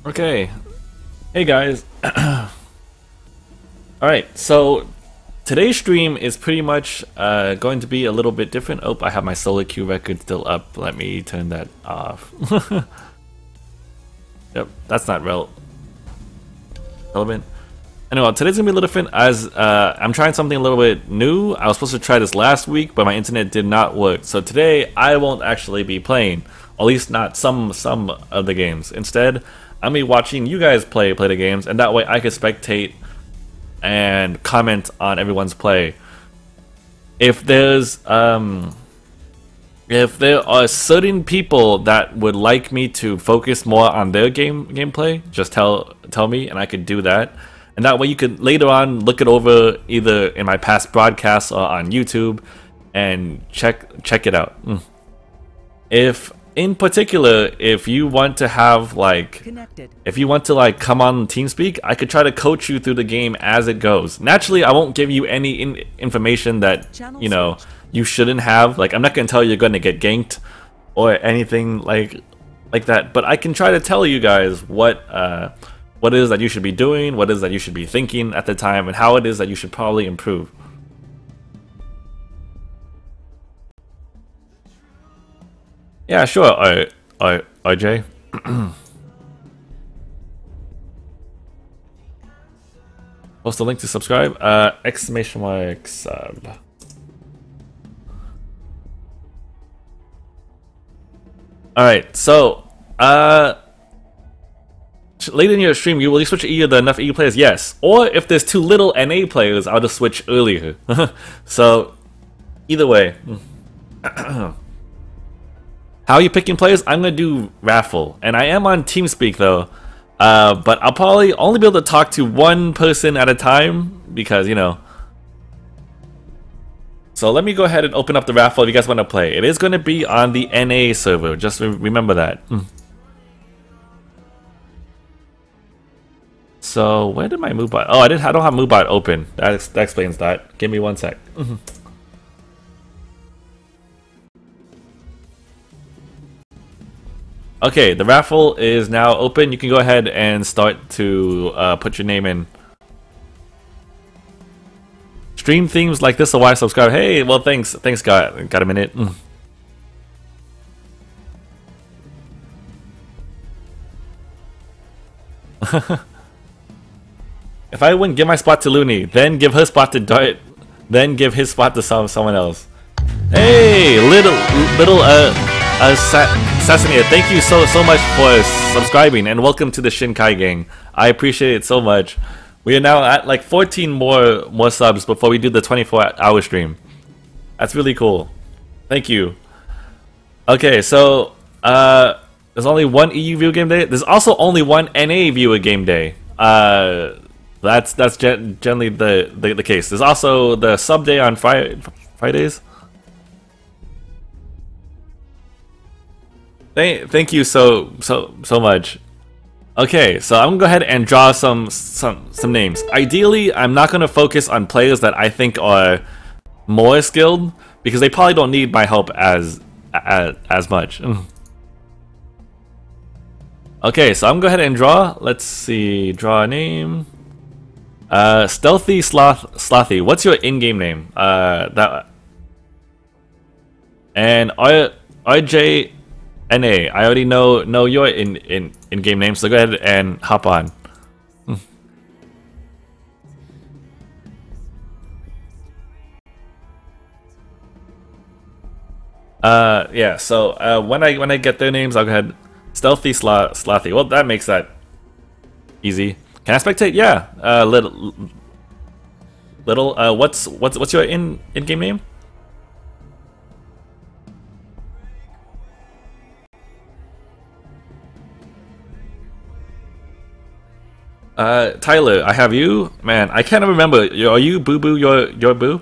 Okay. Hey guys. Alright, so today's stream is pretty much going to be a little bit different. Oh, I have my solo queue record still up. Let me turn that off. Yep, that's not relevant. Anyway, today's gonna be a little different as I'm trying something a little bit new. I was supposed to try this last week, but my internet did not work. So today I won't actually be playing, or at least not some of the games. Instead, I'm gonna be watching you guys play the games, and that way I can spectate and comment on everyone's play. If there are certain people that would like me to focus more on their gameplay, just tell me, and I could do that. And that way you could later on look it over either in my past broadcasts or on YouTube and check it out. If in particular, if you want to have if you want to come on TeamSpeak, I could try to coach you through the game as it goes. Naturally, I won't give you any information that you shouldn't have. I'm not gonna tell you you're gonna get ganked or anything like that. But I can try to tell you guys what it is that you should be doing, what it is that you should be thinking at the time, and how it is that you should probably improve. Yeah, sure, RJ. Post the link to subscribe. Exclamation mark sub. Alright, so later in your stream, you will switch either enough EU players, yes. Or if there's too little NA players, I'll just switch earlier. So, either way. How are you picking players? I'm going to do raffle. And I am on TeamSpeak though. But I'll probably only be able to talk to one person at a time. Because, So let me go ahead and open up the raffle if you guys want to play. It is going to be on the NA server. Just remember that. So where did my MoveBot? Oh, I don't have MoveBot open. That explains that. Give me one sec. Okay, the raffle is now open. You can go ahead and start to put your name in. Stream themes like this, so why subscribe? Hey, well, thanks, got a minute. If I wouldn't give my spot to Looney, then give her spot to Dart, then give his spot to someone else. Hey, little Assassinator, thank you so much for subscribing and welcome to the ShinKaigan. I appreciate it so much. We are now at 14 more subs before we do the 24-hour stream. That's really cool. Thank you. Okay, so there's only one EU viewer game day. There's also only one NA viewer game day. That's generally the case. There's also the sub day on Fridays. Thank you so much. Okay, so I'm gonna go ahead and draw some names. Ideally, I'm not gonna focus on players that I think are more skilled because they probably don't need my help as much. Okay, so I'm gonna go ahead and draw. Let's see, draw a name. Stealthy Slothy. What's your in-game name? And RJ NA. I already know your in-game name, so go ahead and hop on. Yeah. So when I get their names, I'll go ahead. Stealthy Slothy. Well, that makes that easy. Can I spectate? Yeah. Little. What's your in-game name? Tyler, I have you. Man, I can't remember. Are you Boo Boo? Your Boo?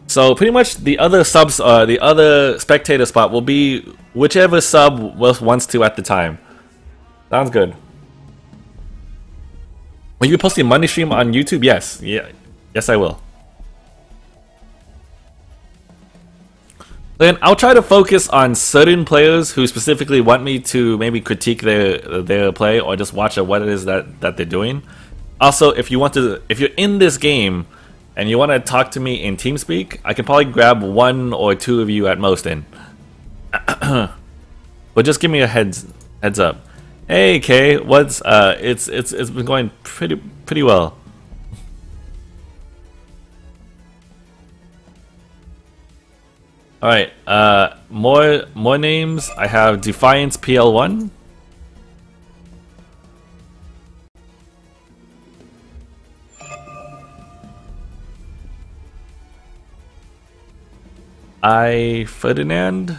So pretty much the other subs, the other spectator spot will be whichever sub wants to at the time. Sounds good. Will you be posting a Monday stream on YouTube? Yes. Yeah. Yes, I will. Then I'll try to focus on certain players who specifically want me to maybe critique their play or just watch what it is that they're doing. Also, if you're in this game and you want to talk to me in TeamSpeak, I can probably grab 1 or 2 of you at most in. But just give me a heads up. Hey Kay, what's it's been going pretty well. All right, more names. I have Defiance PL1. Ferdinand.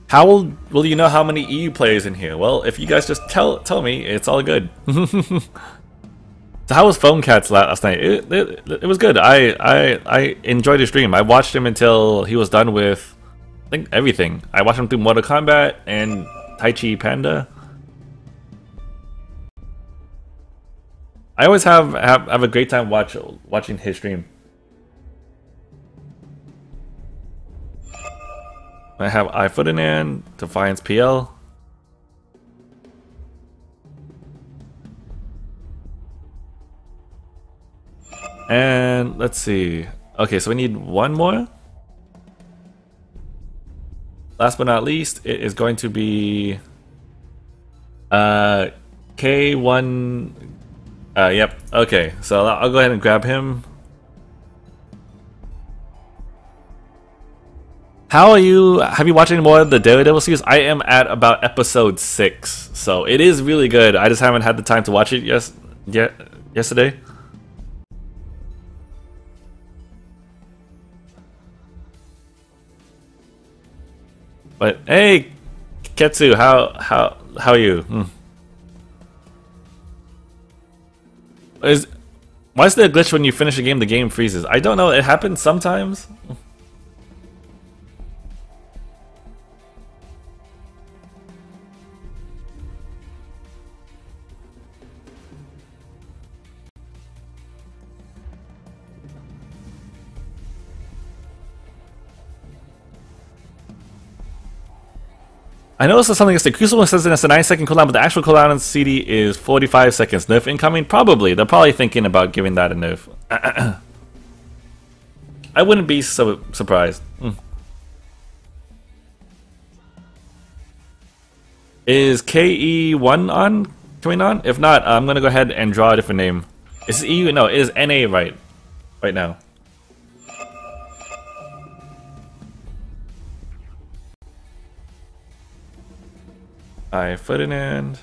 How will you know how many EU players in here? Well, if you guys just tell me, it's all good. So how was Phone Cats last night? It was good. I enjoyed his stream. I watched him until he was done with, I think, everything. I watched him through Mortal Kombat and Tai Chi Panda. I always have a great time watching his stream. I have Ferdinand, Defiance PL. And let's see. Okay, so we need 1 more. Last but not least, it is going to be K1. Yep. Okay, so I'll go ahead and grab him. How are you? Have you watched any more of the Daredevil series? I am at about episode 6, so it is really good. I just haven't had the time to watch it yesterday. But hey, Ketsu, how are you? Why is there a glitch when you finish a game? The game freezes. I don't know. It happens sometimes. I noticed that something is the Crucible says it's a 9-second cooldown, but the actual cooldown on CD is 45 seconds. Nerf incoming? Probably. They're probably thinking about giving that a nerf. I wouldn't be so surprised. Is KE1 coming on? If not, I'm gonna go ahead and draw a different name. Is it EU? No, it is NA right now. Ferdinand.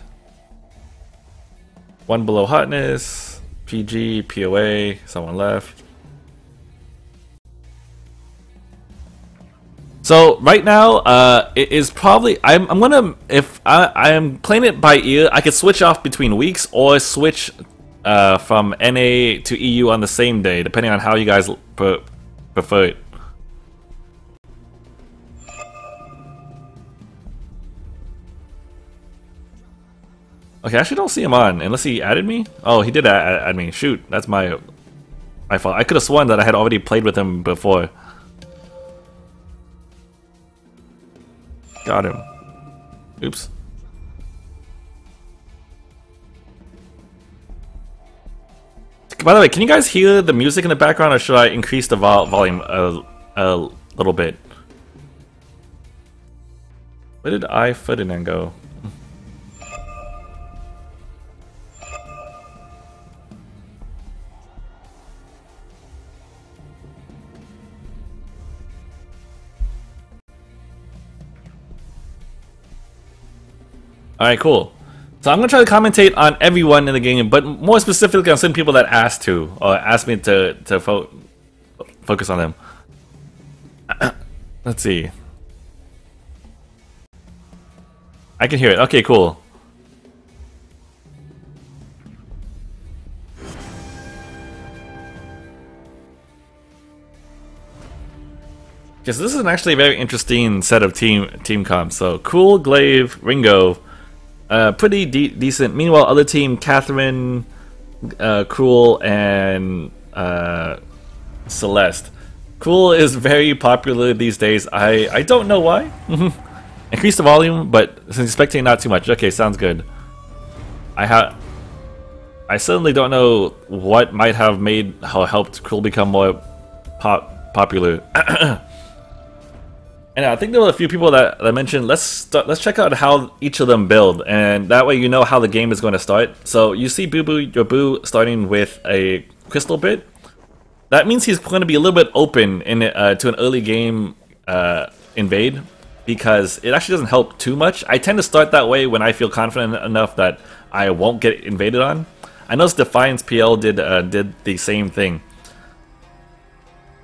1 below hotness. PG, POA, someone left. So right now, it is probably I am playing it by ear. I could switch off between weeks or switch from NA to EU on the same day, depending on how you guys prefer it. Okay, I actually don't see him on, unless he added me? Oh, he did add me. Shoot, that's my fault. I could have sworn that I had already played with him before. Got him. Oops. By the way, can you guys hear the music in the background, or should I increase the volume a little bit? Where did Ferdinand go? Alright, cool. So I'm gonna try to commentate on everyone in the game, but more specifically on certain people that asked to, or asked me to focus on them. Let's see. I can hear it. Okay, cool. Okay, so this is actually a very interesting set of team comps. So Cool, Glaive, Ringo. Pretty decent. Meanwhile, other team, Catherine, Cruel and Celeste. Cruel is very popular these days. I don't know why. Increase the volume, but since you're spectating, not too much. Okay, sounds good. I certainly don't know what might have helped Cruel become more popular. And I think there were a few people that mentioned let's check out how each of them build, and that way you know how the game is going to start. So you see your Boo starting with a crystal bit. That means he's going to be a little bit open to an early game invade, because it actually doesn't help too much. I tend to start that way when I feel confident enough that I won't get invaded on. I noticed Defiance PL did the same thing.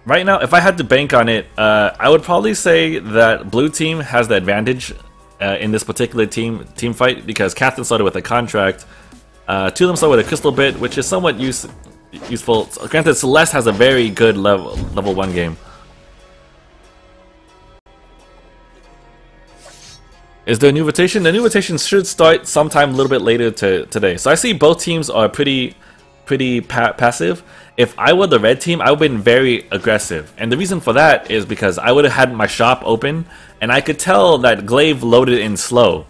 Right now, if I had to bank on it, I would probably say that blue team has the advantage in this particular team fight, because Captain started with a contract. Two of them started with a crystal bit, which is somewhat useful. Granted, Celeste has a very good level 1 game. Is there a new rotation? The new rotation should start sometime a little bit later today. So I see both teams are pretty passive. If I were the red team, I would have been very aggressive. And the reason for that is because I would have had my shop open, and I could tell that Glaive loaded in slow.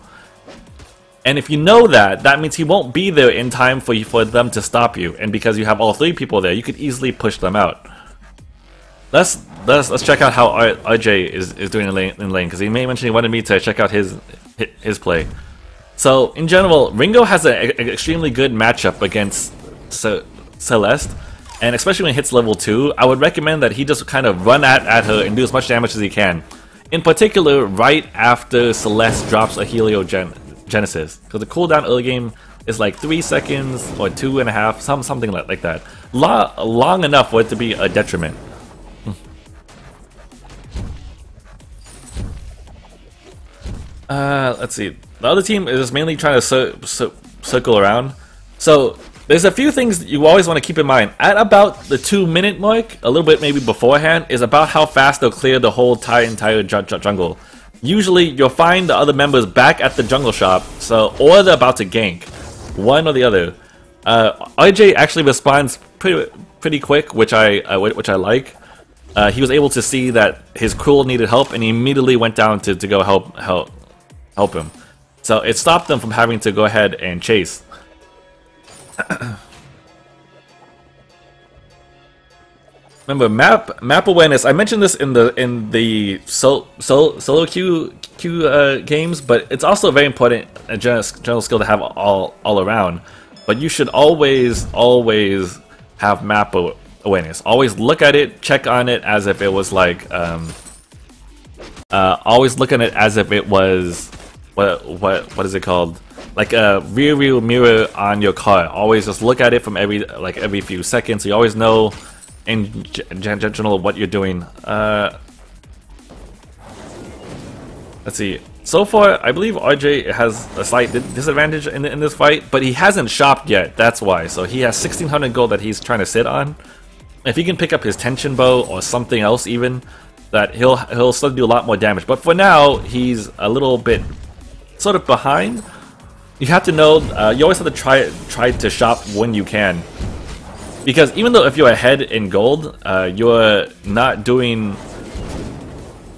And if you know that, that means he won't be there in time for them to stop you. And because you have all 3 people there, you could easily push them out. Let's check out how RJ is doing in lane, because he may mention he wanted me to check out his play. So in general, Ringo has an extremely good matchup against Celeste, and especially when it hits level 2, I would recommend that he just kind of run at her and do as much damage as he can. In particular, right after Celeste drops a Heliogenesis, because the cooldown early game is like 3 seconds or 2.5, something like that. Long enough for it to be a detriment. Let's see. The other team is mainly trying to circle around. So there's a few things you always want to keep in mind. At about the 2-minute mark, a little bit maybe beforehand, is about how fast they'll clear the whole entire jungle. Usually you'll find the other members back at the jungle shop, or they're about to gank. One or the other. RJ actually responds pretty quick, which I like. He was able to see that his Cruel needed help, and he immediately went down to go help him. So it stopped them from having to go ahead and chase. Remember, map awareness. I mentioned this in the solo queue games, but it's also a very important general skill to have all around. But you should always have map awareness. Always look at it, check on it as if it was like always look at it as if it was what is it called? Like a rear view mirror on your car. Always just look at it from every few seconds, so you always know in general what you're doing. Let's see. So far, I believe RJ has a slight disadvantage in this fight, but he hasn't shopped yet. That's why. So he has 1600 gold that he's trying to sit on. If he can pick up his tension bow or something else, even that he'll still do a lot more damage. But for now, he's a little bit sort of behind. You have to know, you always have to try to shop when you can, because even though if you're ahead in gold, you're not doing.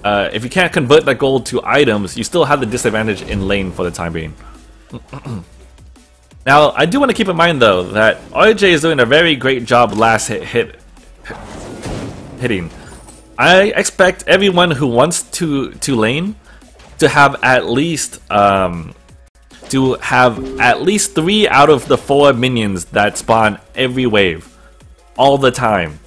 If you can't convert that gold to items, you still have the disadvantage in lane for the time being. Now, I do want to keep in mind though that RJ is doing a very great job last hitting. I expect everyone who wants to lane to have at least 3 out of the 4 minions that spawn every wave, all the time.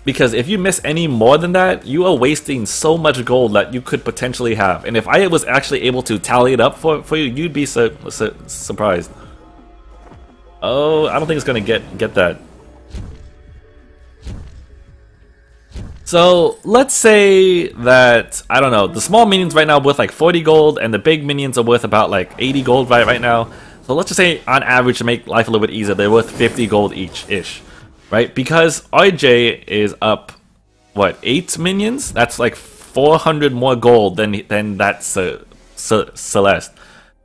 Because if you miss any more than that, you are wasting so much gold that you could potentially have. And if I was actually able to tally it up for you, you'd be surprised. Oh, I don't think it's gonna get that. So let's say that, I don't know, the small minions right now are worth like 40 gold, and the big minions are worth about like 80 gold right now. So let's just say on average, to make life a little bit easier, they're worth 50 gold each-ish. Right? Because RJ is up, what, 8 minions? That's like 400 more gold than that Celeste.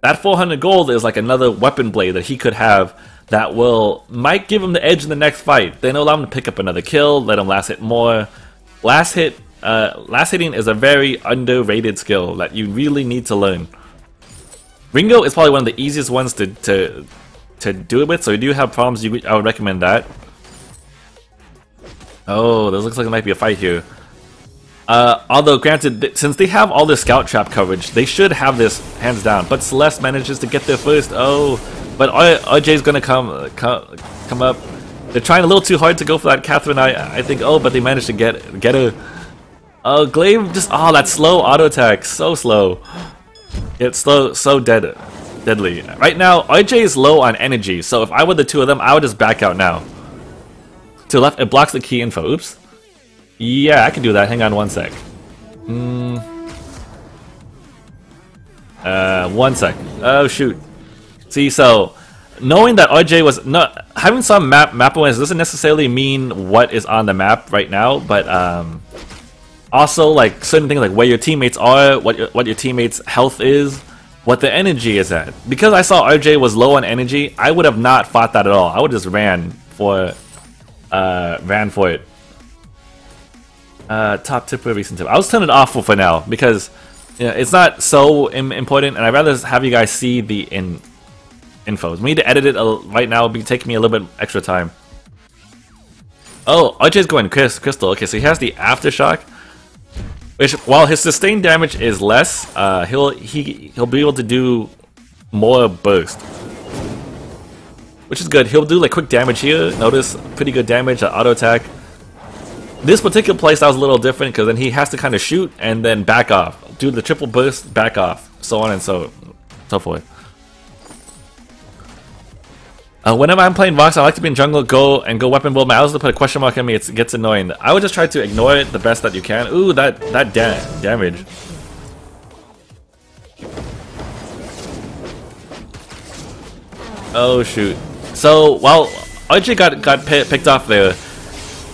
That 400 gold is like another weapon blade that he could have that might give him the edge in the next fight. Then allow him to pick up another kill, let him last hit more. Last hitting is a very underrated skill that you really need to learn. Ringo is probably one of the easiest ones to do it with, so if you do have problems, I would recommend that. Oh, this looks like it might be a fight here. Although, granted, since they have all this scout trap coverage, they should have this hands down. But Celeste manages to get there first. Oh, but RJ's gonna come up. They're trying a little too hard to go for that Catherine. I think. Oh, but they managed to get her. Oh, Glaive just that slow auto attack, so slow. It's so deadly. Right now, RJ is low on energy, so if I were the two of them, I would just back out now. To the left, it blocks the key info. Oops. Yeah, I can do that. Hang on 1 sec. 1 sec. Oh shoot. See, so knowing that RJ was not having some map awareness doesn't necessarily mean what is on the map right now, but also like certain things like where your teammates are, what your teammates' health is, what the energy is at. Because I saw RJ was low on energy, I would have not fought that at all. I would just ran for it. Top tip or recent tip. I'll just turn it off for now because it's not so important, and I'd rather have you guys see the info. For me to edit it right now would be taking me a little bit extra time. Oh, RJ's going crystal. Okay, so he has the aftershock, which while his sustained damage is less, he'll be able to do more burst, which is good. He'll do like quick damage here. Notice pretty good damage at auto attack. This particular playstyle is a little different because then he has to kind of shoot and then back off, do the triple burst, back off, so on and so forth. Whenever I'm playing Vox, I like to be in jungle, go weapon build. My allies to put a question mark on me, it gets annoying. I would just try to ignore it the best that you can. Ooh, that damage. Oh shoot. So while RJ got picked off there,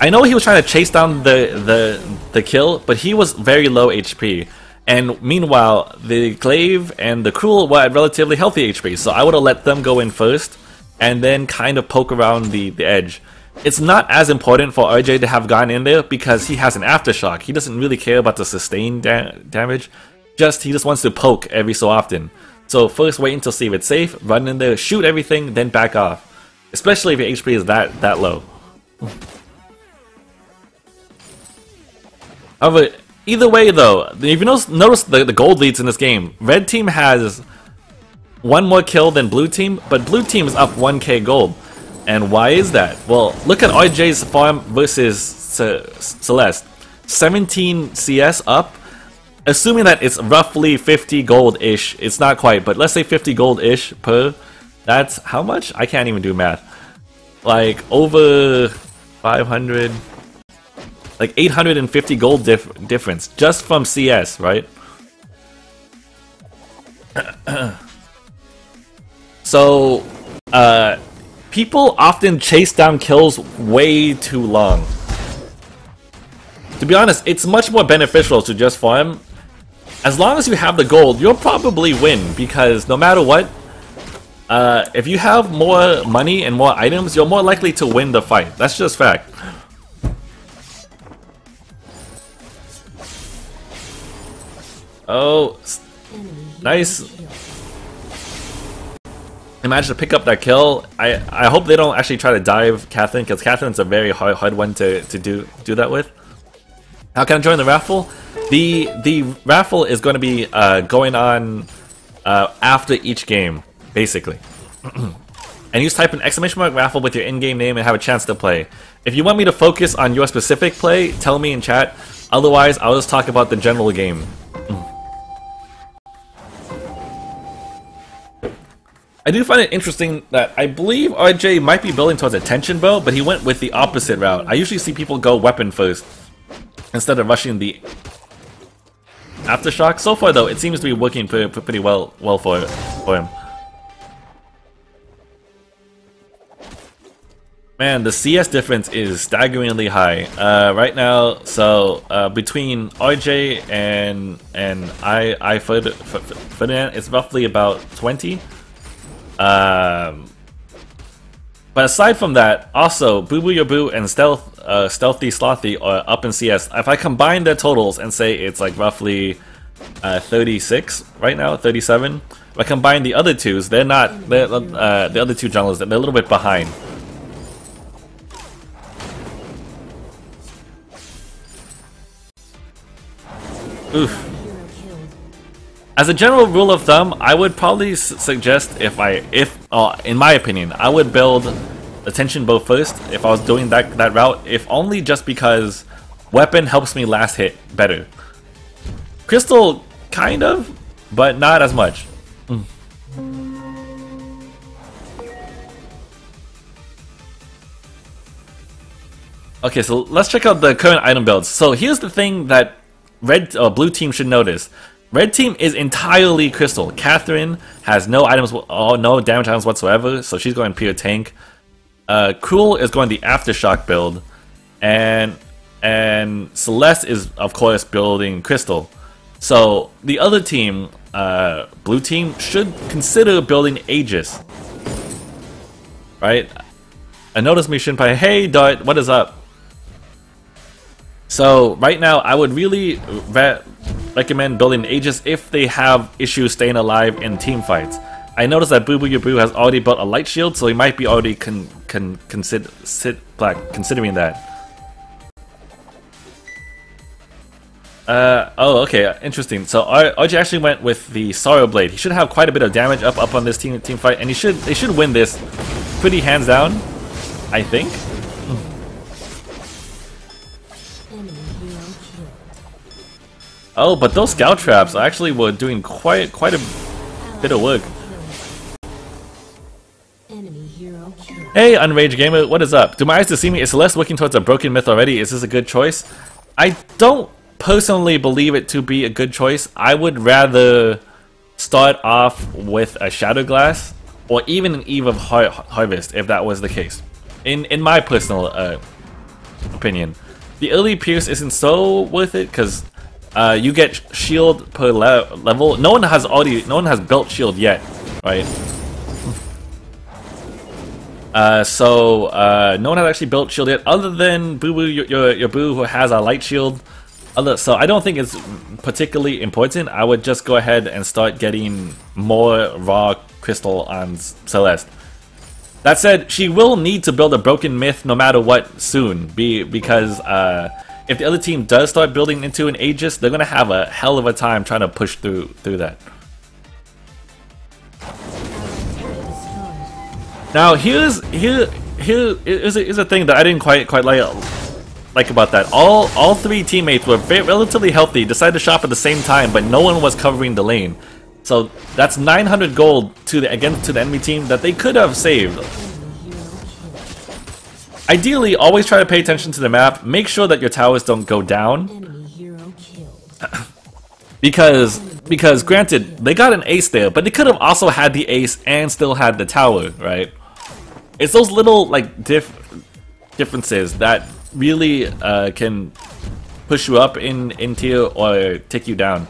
I know he was trying to chase down the kill, but he was very low HP. And meanwhile, the Glaive and the Cruel were at relatively healthy HP, so I would have let them go in first, and then kind of poke around the edge. It's not as important for RJ to have gone in there because he has an aftershock. He doesn't really care about the sustained damage, he just wants to poke every so often. So first wait until see if it's safe, run in there, shoot everything, then back off. Especially if your HP is that low. However, either way though, if you notice the gold leads in this game, red team has one more kill than blue team, but blue team is up 1k gold. And why is that? Well, look at RJ's farm versus Celeste. 17 CS up, assuming that it's roughly 50 gold-ish. It's not quite, but let's say 50 gold-ish per. That's how much? I can't even do math. Like over 500... like 850 gold difference just from CS, right? So, people often chase down kills way too long. To be honest, it's much more beneficial to just farm. As long as you have the gold, you'll probably win because no matter what, if you have more money and more items, you're more likely to win the fight. That's just fact. Oh, nice. I managed to pick up that kill. I hope they don't actually try to dive Catherine, because Catherine's a very hard one to do that with. How can I join the raffle? The raffle is going to be going on after each game, basically. And you just type an exclamation mark raffle with your in-game name and have a chance to play. If you want me to focus on your specific play, tell me in chat. Otherwise, I'll just talk about the general game. I do find it interesting that I believe RJ might be building towards a tension bow, but he went with the opposite route. I usually see people go weapon first instead of rushing the aftershock. So far though, it seems to be working pretty well for him. Man, the CS difference is staggeringly high right now. So between RJ and I Ferdinand, it's roughly about 20. But aside from that, also Boo Boo Your Boo and Stealthy Slothy are up in CS. If I combine their totals and say it's like roughly 36 right now, 37. If I combine the other twos, they're not. The other two junglers, they're a little bit behind. Oof. As a general rule of thumb, I would probably suggest in my opinion, I would build Attention Bow first if I was doing that route, if only just because weapon helps me last hit better. Crystal, kind of, but not as much. Okay, so let's check out the current item builds. So here's the thing that blue team should notice. Red team is entirely crystal. Catherine has no items, no damage items whatsoever, so she's going pure tank. Cruel is going the aftershock build, and Celeste is of course building crystal. So the other team, blue team, should consider building Aegis. Right? I noticed me Shinpai. Hey Dart, what is up? So right now I would really recommend building Aegis if they have issues staying alive in team fights. I noticed that Boo Boo Your Boo has already built a light shield, so he might be already considering that. Oh, okay, interesting. So RJ actually went with the Sorrow Blade. He should have quite a bit of damage up on this team fight, and they should win this pretty hands down, I think. Oh, but those scout traps actually were doing quite a bit of work. Hey, Unraged Gamer, what is up? Do my eyes deceive me? Is Celeste working towards a broken myth already? Is this a good choice? I don't personally believe it to be a good choice. I would rather start off with a Shadow Glass or even an Eve of Harvest if that was the case. In my personal opinion, the early Pierce isn't so worth it because you get shield per level. No one has built shield yet, right? No one has actually built shield yet, other than Boo Boo your Boo, who has a light shield. So I don't think it's particularly important. I would just go ahead and start getting more raw crystal on Celeste. That said, she will need to build a broken myth no matter what soon, because if the other team does start building into an Aegis, they're gonna have a hell of a time trying to push through that. Now here's a thing that I didn't quite like about that. All three teammates were relatively healthy, decided to shop at the same time, but no one was covering the lane. So that's 900 gold to the enemy team that they could have saved. Ideally, always try to pay attention to the map. Make sure that your towers don't go down. because granted, they got an ace there, but they could have also had the ace and still had the tower, right? It's those little like differences that really can push you up in tier or take you down.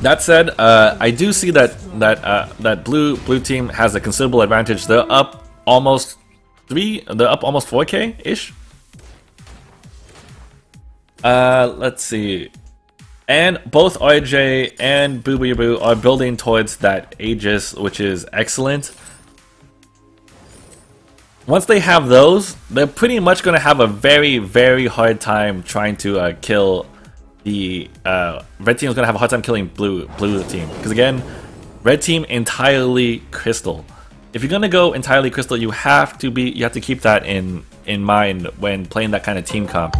That said, I do see that blue team has a considerable advantage. They're up almost 4K ish. Let's see. And both RJ and Boo Boo Boo are building towards that Aegis, which is excellent. Once they have those, they're pretty much going to have a very hard time trying to kill the red team. Is going to have a hard time killing blue team, because again, red team entirely crystal. If you're going to go entirely crystal, you have to keep that in mind when playing that kind of team comp.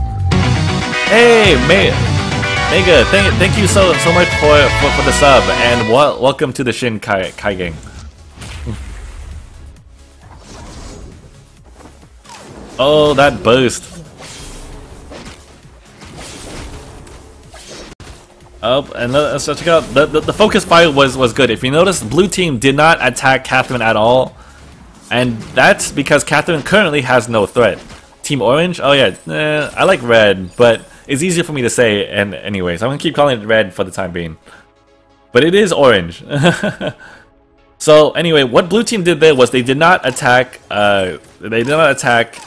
Hey, Mega, thank you so much for the sub, and welcome to the ShinKaigan. Oh, that burst. Oh, and let's check out the focus fire was good. If you notice, blue team did not attack Catherine at all, and that's because Catherine currently has no threat. Team Orange, oh yeah, I like red, but it's easier for me to say, and anyways, I'm gonna keep calling it red for the time being. But it is orange. So anyway, what blue team did there was they did not attack. They did not attack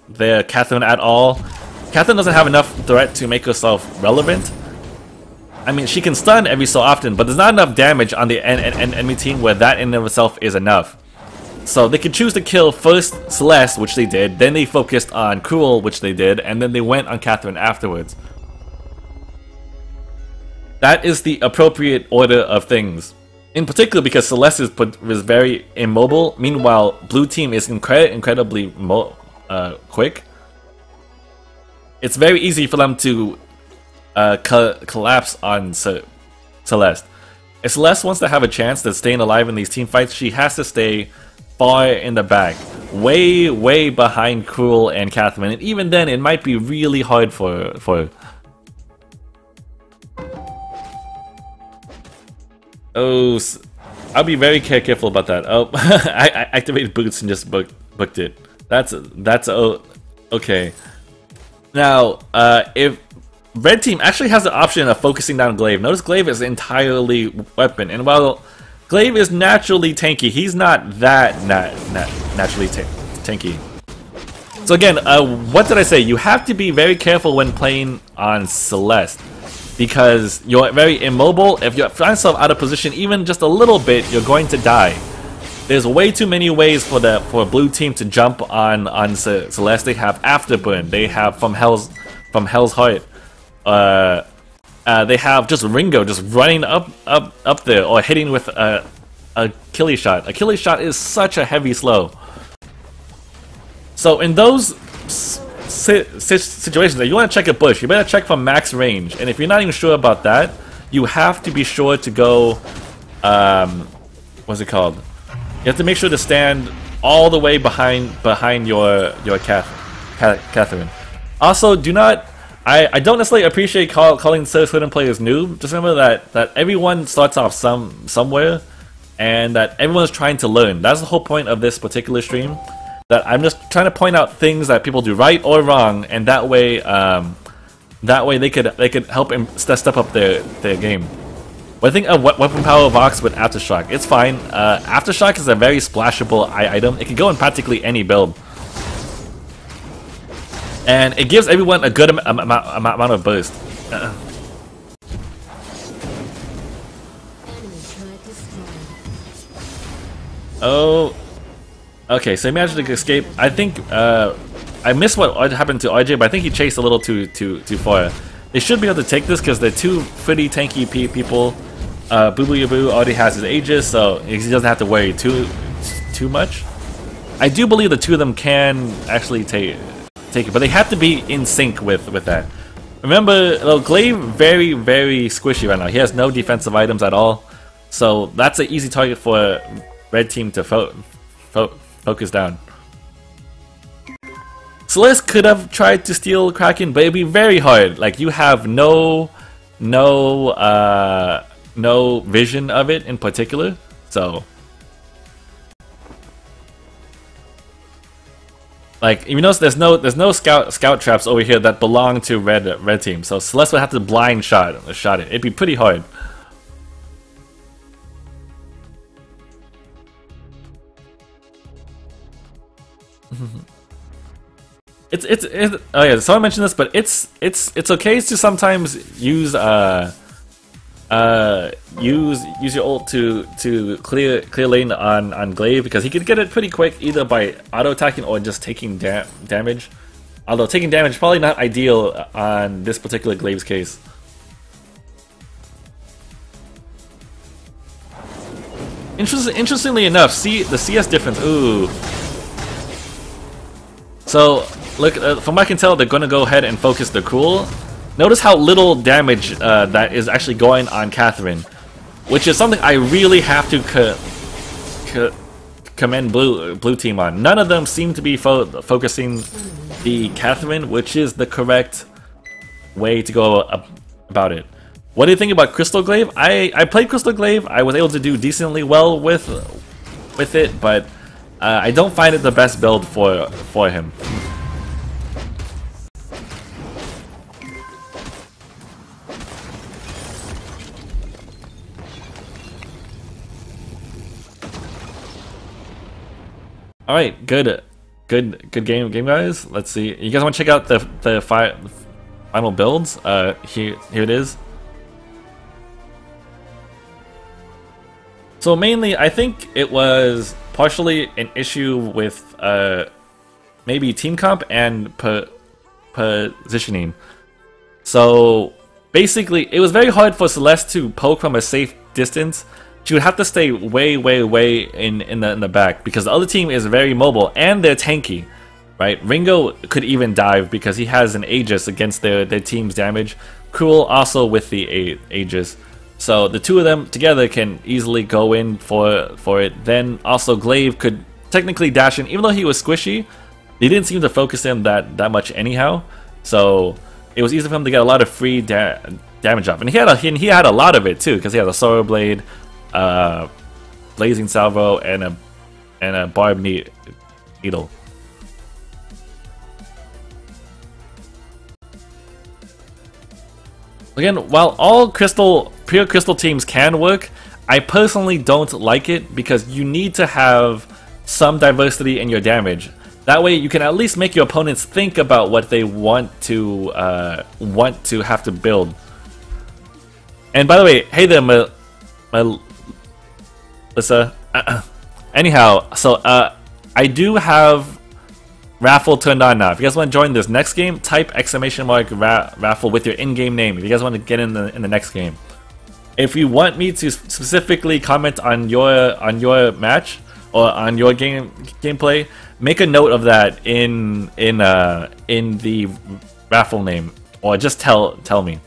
their Catherine at all. Catherine doesn't have enough threat to make herself relevant. I mean, she can stun every so often, but there's not enough damage on the enemy team where that in and of itself is enough. So they could choose to kill first Celeste, which they did, then they focused on Cruel, which they did, and then they went on Catherine afterwards. That is the appropriate order of things. In particular because Celeste is very immobile, meanwhile blue team is incredibly quick. It's very easy for them to collapse on Celeste. If Celeste wants to have a chance to staying alive in these team fights, she has to stay far in the back, way behind Cruel and Catherine, and even then it might be really hard for her. Oh, I'll be very careful about that. Oh, I activated boots and just booked it. That's okay. Now, if red team actually has the option of focusing down Glaive. Notice Glaive is entirely weapon, and while Glaive is naturally tanky, he's not that naturally tanky. So again, what did I say? You have to be very careful when playing on Celeste, because you're very immobile. If you find yourself out of position even just a little bit, you're going to die. There's way too many ways for a blue team to jump on Celeste. They have Afterburn. They have from Hell's Heart. They have just Ringo just running up there or hitting with a Achilles shot. Achilles shot is such a heavy slow. So in those situations that you want to check a bush, you better check from max range, and if you're not even sure about that, you have to be sure to go what's it called? You have to make sure to stand all the way behind your Catherine. Also, do not I don't necessarily appreciate calling certain players noob. Just remember that everyone starts off somewhere, and that everyone's trying to learn. That's the whole point of this particular stream. That I'm just trying to point out things that people do right or wrong, and that way they could help step up their game. What I think of Weapon Power Vox with Aftershock, it's fine. Aftershock is a very splashable item. It can go in practically any build, and it gives everyone a good amount of burst. Oh. Okay, so he managed to escape. I think I missed what happened to RJ, but I think he chased a little too far. They should be able to take this because they're two pretty tanky people. Boo Boo Yaboo already has his Aegis, so he doesn't have to worry too much. I do believe the two of them can actually take it, but they have to be in sync with that. Remember, Glaive very squishy right now. He has no defensive items at all, so that's an easy target for red team to focus down. Celeste could have tried to steal Kraken, but it'd be very hard. Like, you have no vision of it in particular, so like, you notice there's no scout traps over here that belong to red team. So Celeste would have to blind shot it. It'd be pretty hard. Oh yeah, someone mentioned this, but it's okay to sometimes use use your ult to clear lane on Glaive, because he could get it pretty quick either by auto attacking or just taking damage. Although taking damage is probably not ideal on this particular Glaive's case. Interestingly enough, see the CS difference. Ooh. So, look, from what I can tell, they're going to go ahead and focus the Cruel. Notice how little damage that is actually going on Catherine, which is something I really have to commend blue team on. None of them seem to be focusing the Catherine, which is the correct way to go about it. What do you think about Crystal Glaive? I played Crystal Glaive. I was able to do decently well with it, but I don't find it the best build for him. All right, good game, guys. Let's see. You guys want to check out the final builds? Here it is. So mainly, I think it was partially an issue with maybe team comp and positioning. So basically, it was very hard for Celeste to poke from a safe distance. She would have to stay way in the back because the other team is very mobile and they're tanky, right? Ringo could even dive because he has an Aegis against their team's damage. Cruel also with the Aegis. So the two of them together can easily go in for it. Then also Glaive could technically dash in, even though he was squishy. They didn't seem to focus him that much anyhow. So it was easy for him to get a lot of free damage off, and he had a lot of it too because he had a Sorrow Blade, Blazing Salvo, and a Barb Needle. Again, while all pure crystal teams can work, I personally don't like it because you need to have some diversity in your damage. That way, you can at least make your opponents think about what they want to have to build. And by the way, hey there, Melissa. Anyhow, so I do have Raffle turned on now. If you guys want to join this next game, type !Raffle with your in-game name. If you guys want to get in the next game. If you want me to specifically comment on your match or on your gameplay, make a note of that in the Raffle name, or just tell me.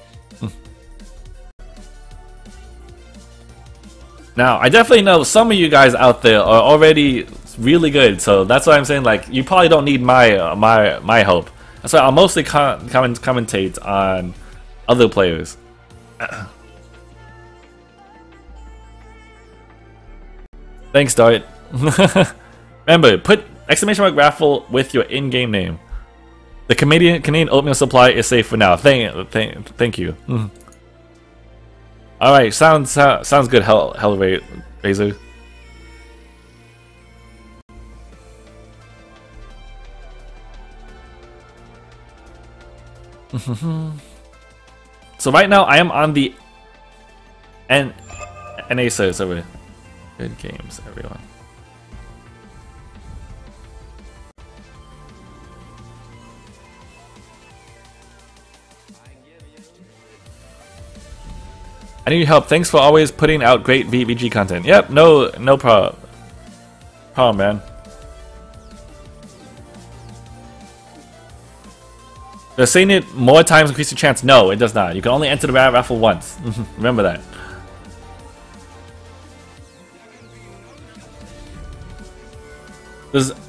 Now, I definitely know some of you guys out there are already really good, so that's why I'm saying, like, you probably don't need my help. That's why I'll mostly commentate on other players. Thanks, Dart. Remember, put !Raffle with your in-game name. The Canadian oatmeal supply is safe for now. Thank you. All right, sounds good, Hellraiser. So right now I am on the NA server. Good games, everyone. I need your help. Thanks for always putting out great VG content. Yep, no problem, man. Does saying it more times increase your chance? No, it does not. You can only enter the raffle once. Remember that.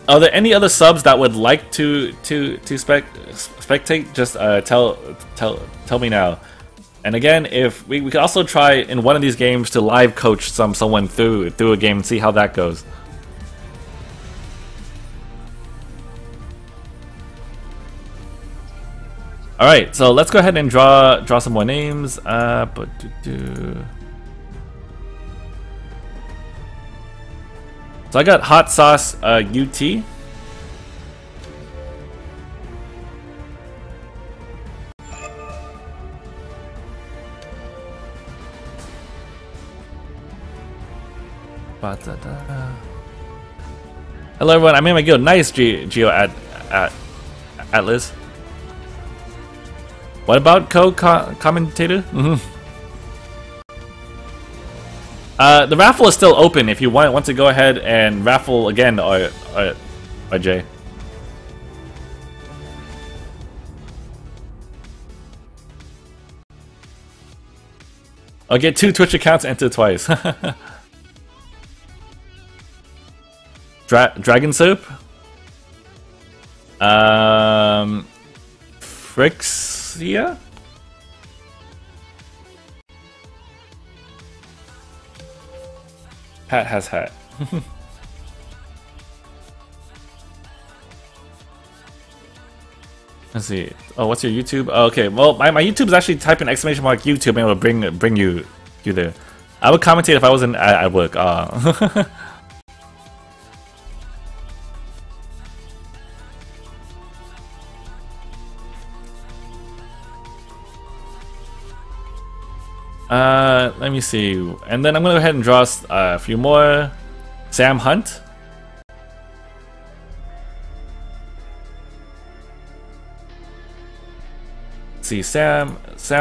Are there any other subs that would like to spectate? Just tell me now. And again, if we could also try in one of these games to live coach someone through a game and see how that goes. All right, so let's go ahead and draw some more names. So I got Hot Sauce UT. Hello everyone, I'm in my guild. Nice, Geo Atlas. What about commentator? The raffle is still open if you want to go ahead and raffle again, or Jay. I'll get 2 Twitch accounts, enter twice. Dragon Soup? Frixia? Pat has hat. Let's see. Oh, what's your YouTube? Oh, okay, well, my YouTube is actually type in !YouTube and it will bring you there. I would commentate if I wasn't at work. Let me see. And then I'm gonna go ahead and draw a few more. Sam Hunt. Let's see, Sam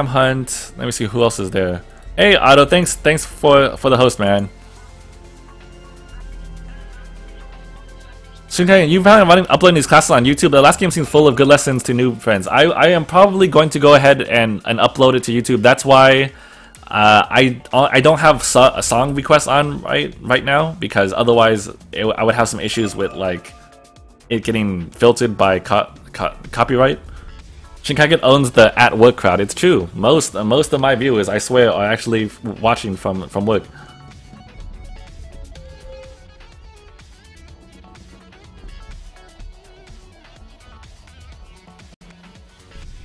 Hunt. Let me see who else is there. Hey Otto, thanks for the host, man. ShinKaigan, you've been uploading these classes on YouTube. The last game seems full of good lessons to new friends. I am probably going to go ahead and upload it to YouTube. That's why I don't have a song request on right now, because otherwise I would have some issues with like it getting filtered by copyright. ShinKaigan owns the at work crowd. It's true. Most of my viewers, I swear, are actually watching from work.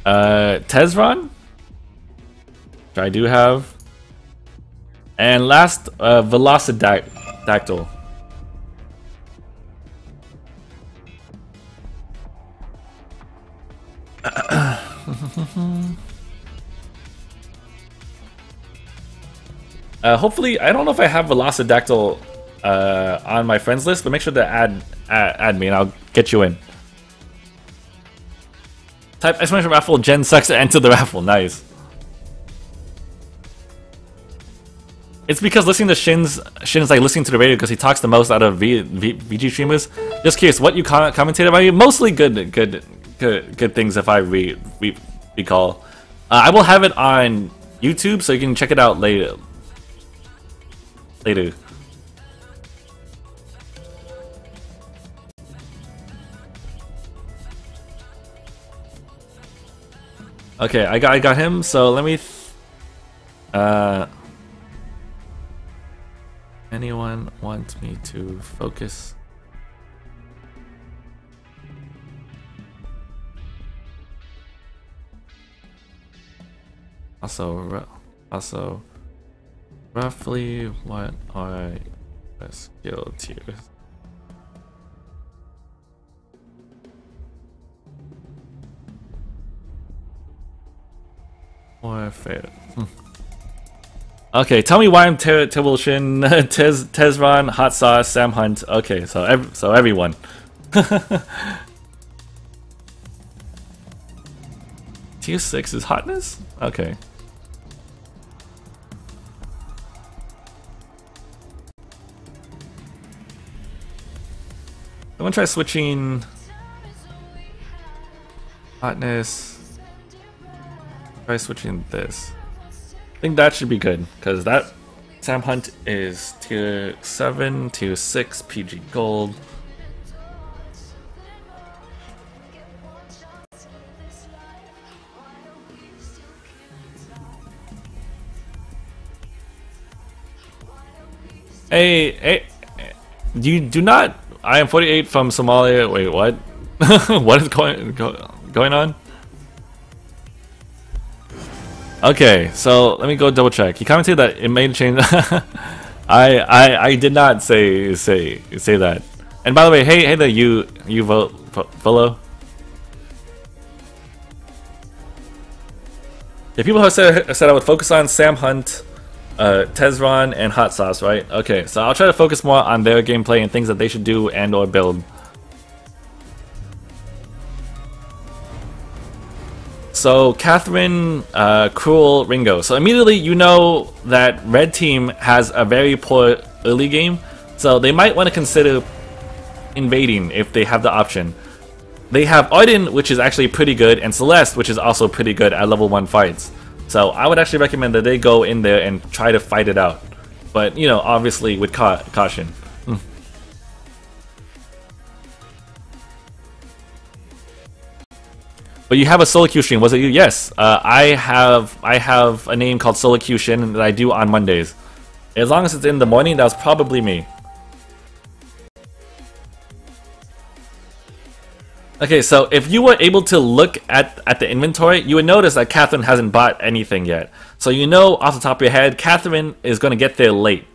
Tezron, which I do have, and last Velocidactyl. Hopefully, I don't know if I have Velocidactyl on my friends list, but make sure to add me and I'll get you in. Type exclamation raffle Gen sucks to enter the raffle. Nice. It's because listening to Shin's like listening to the radio because he talks the most out of VG streamers. Just curious, what you commentate about? Mostly good things if I recall. I will have it on YouTube so you can check it out later. Okay, I got him. So let me. Anyone want me to focus? Also, roughly what are the skill tiers? Or fair. Okay, tell me why I'm Terrible Shin, Tezron, Hot Sauce, Sam Hunt. Okay, so everyone. Tier 6 is hotness? Okay. I'm gonna try switching hotness. Try switching this. I think that should be good, because that Sam Hunt is tier 7, tier 6, PG Gold. Hey, you do not. I am 48 from Somalia. Wait, what? What is going on? Okay, so let me go double check. He commented that it made a change. I did not say that. And by the way, hey there, you follow. Yeah, people have said I would focus on Sam Hunt, Tezron, and Hot Sauce, right? Okay, so I'll try to focus more on their gameplay and things that they should do and or build. So Catherine, Cruel, Ringo. So immediately you know that Red Team has a very poor early game, so they might want to consider invading if they have the option. They have Arden, which is actually pretty good, and Celeste, which is also pretty good at level 1 fights. So I would actually recommend that they go in there and try to fight it out. But, you know, obviously with caution. But you have a solo queue stream, was it you? Yes, I have a name called Solo Queue Shin that I do on Mondays. As long as it's in the morning, that was probably me. Okay, so if you were able to look at the inventory, you would notice that Catherine hasn't bought anything yet. So you know off the top of your head, Catherine is going to get there late.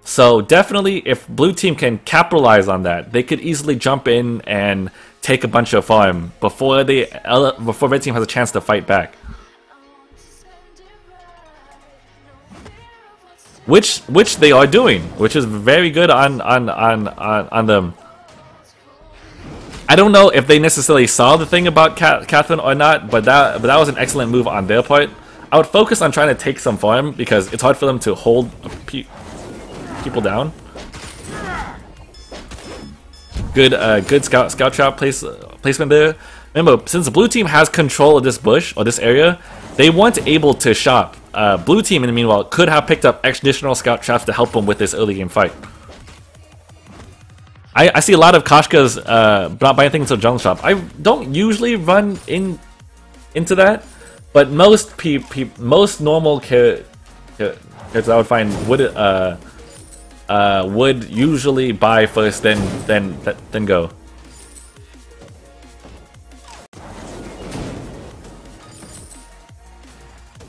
So definitely, if Blue Team can capitalize on that, they could easily jump in and take a bunch of farm before Red Team has a chance to fight back. which they are doing, which is very good on them. I don't know if they necessarily saw the thing about Catherine or not, but that was an excellent move on their part. I would focus on trying to take some farm because it's hard for them to hold people down. Good scout trap placement there. Remember, since the blue team has control of this bush or this area, they weren't able to shop. Blue team, in the meanwhile, could have picked up additional scout traps to help them with this early game fight. I see a lot of Koshkas not buying things to jungle shop. I don't usually run into that, but most normal characters I would find would usually buy first, then go.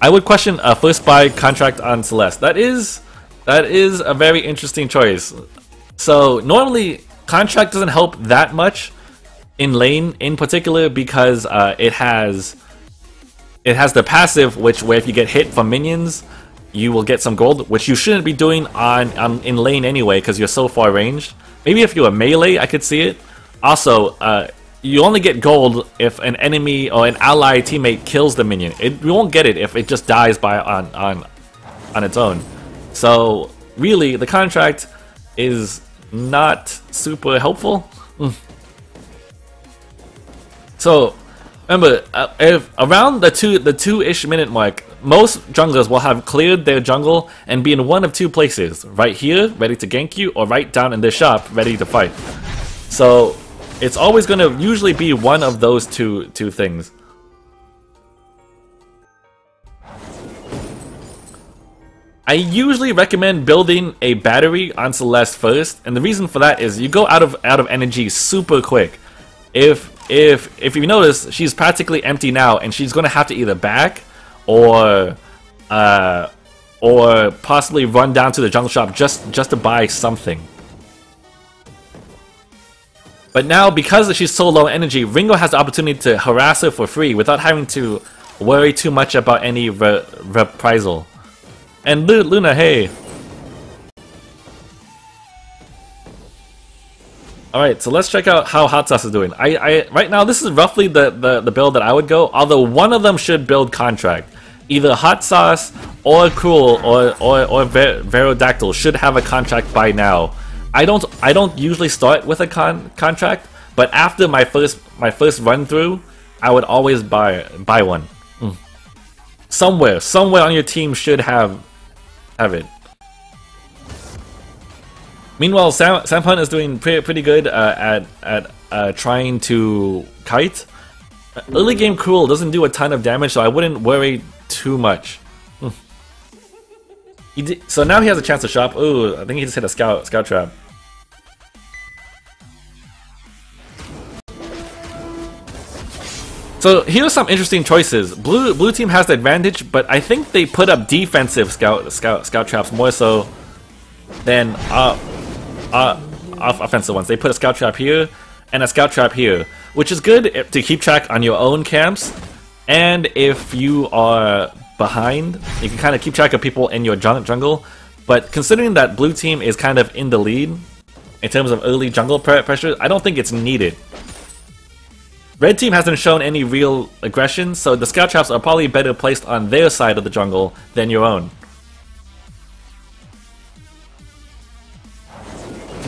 I would question a first buy contract on Celeste. That is a very interesting choice. So normally contract doesn't help that much in lane in particular because it has the passive where if you get hit from minions you will get some gold, which you shouldn't be doing in lane anyway because you're so far ranged. Maybe if you're a melee I could see it. Also you only get gold if an enemy or an ally teammate kills the minion. You won't get it if it just dies on its own. So really the contract is not super helpful. So remember, if around the two-ish minute mark, most junglers will have cleared their jungle and be in one of two places: right here, ready to gank you, or right down in the shop, ready to fight. So it's always going to usually be one of those two things. I usually recommend building a battery on Celeste first, and the reason for that is you go out of energy super quick. If you notice, she's practically empty now, and she's going to have to either back or possibly run down to the jungle shop just to buy something. But now, because she's so low energy, Ringo has the opportunity to harass her for free without having to worry too much about any reprisal. And Luna, hey! Alright, so let's check out how Hot Sauce is doing. Right now, this is roughly the build that I would go, although one of them should build Contract. Either Hot Sauce or Cruel or Verodactyl should have a Contract by now. I don't usually start with a Contract, but after my first run through, I would always buy one. Somewhere on your team should have it. Meanwhile, Sam Hunt is doing pretty good at trying to kite. Early game Cruel doesn't do a ton of damage, so I wouldn't worry too much. So now he has a chance to shop. Ooh, I think he just hit a scout trap. So here's some interesting choices. Blue team has the advantage, but I think they put up defensive scout traps more so than offensive ones. They put a scout trap here and a scout trap here, which is good to keep track on your own camps. And if you are behind, you can kind of keep track of people in your jungle. But considering that blue team is kind of in the lead in terms of early jungle pressure, I don't think it's needed. Red team hasn't shown any real aggression, so the scout traps are probably better placed on their side of the jungle than your own.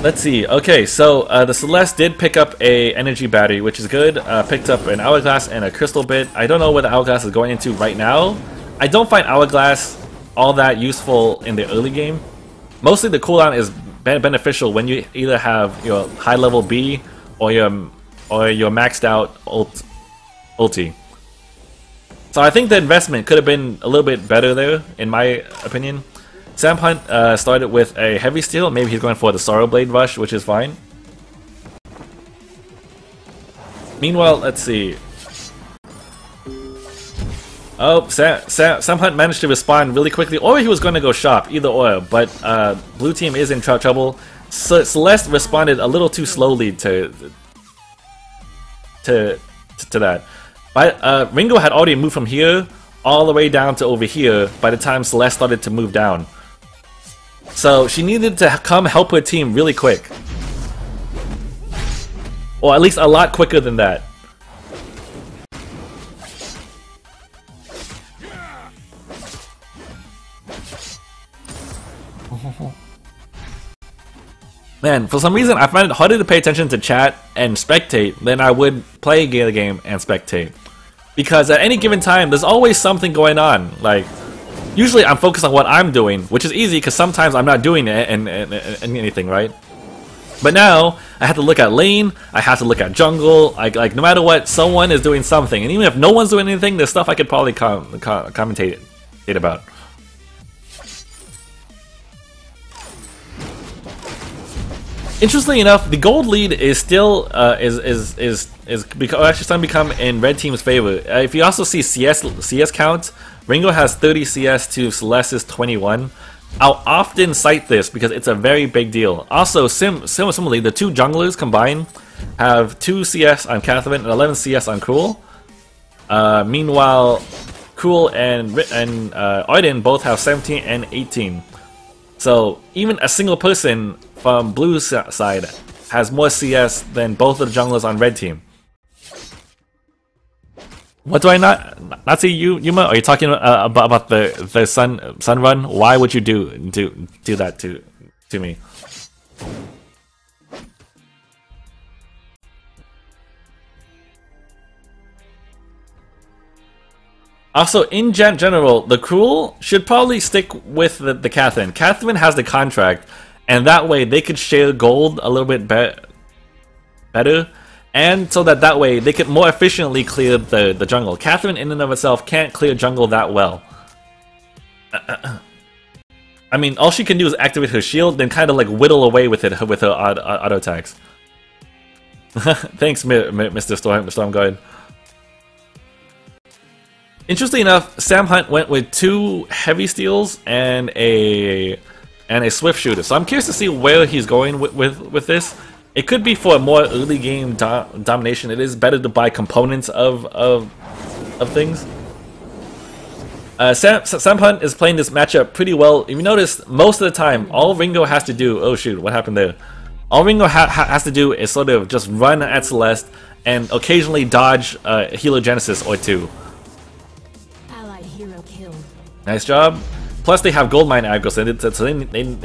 Let's see. Okay, so the Celeste did pick up a energy battery, which is good. Picked up an hourglass and a crystal bit. I don't know what the hourglass is going into right now. I don't find hourglass all that useful in the early game. Mostly the cooldown is beneficial when you either have your high level B or your maxed out ulti. So I think the investment could have been a little bit better there, in my opinion. Sam Hunt started with a heavy steel. Maybe he's going for the Sorrow Blade Rush, which is fine. Meanwhile, let's see. Oh, Sam Hunt managed to respond really quickly, or he was going to go shop, either or. But blue team is in trouble. Celeste responded a little too slowly to that. But Ringo had already moved from here all the way down to over here by the time Celeste started to move down. So she needed to come help her team really quick. Or at least a lot quicker than that. Man, for some reason I find it harder to pay attention to chat and spectate than I would play the game and spectate. Because at any given time, there's always something going on. Like, usually I'm focused on what I'm doing, which is easy because sometimes I'm not doing it and anything, right? But now, I have to look at lane, I have to look at jungle, like no matter what, someone is doing something. And even if no one's doing anything, there's stuff I could probably commentate about. Interestingly enough, the gold lead is still actually starting to become in red team's favor. If you also see CS count, Ringo has 30 CS to Celeste's 21. I'll often cite this because it's a very big deal. Also, similarly, the two junglers combined have 2 CS on Catherine and 11 CS on Cruel. Meanwhile, Cruel and Arden both have 17 and 18. So even a single person from Blue's side has more CS than both of the junglers on red team. What do I not see, Yuma? Are you talking about the sun run? Why would you do that to me? Also, in general, the Cruel should probably stick with the Catherine. Catherine has the contract, and that way they could share gold a little bit better, and so that way they could more efficiently clear the jungle. Catherine in and of itself can't clear jungle that well. I mean, all she can do is activate her shield, then kind of like whittle away with it with her auto attacks. Thanks, Mr. Stormguard. Interestingly enough, Sam Hunt went with 2 heavy steals and a swift shooter. So I'm curious to see where he's going with this. It could be for a more early game domination. It is better to buy components of things. Sam Hunt is playing this matchup pretty well. If you notice, most of the time, all Ringo has to do... Oh shoot, what happened there? All Ringo has to do is sort of just run at Celeste and occasionally dodge Heliogenesis or 2. Nice job. Plus they have Goldmine aggro, so they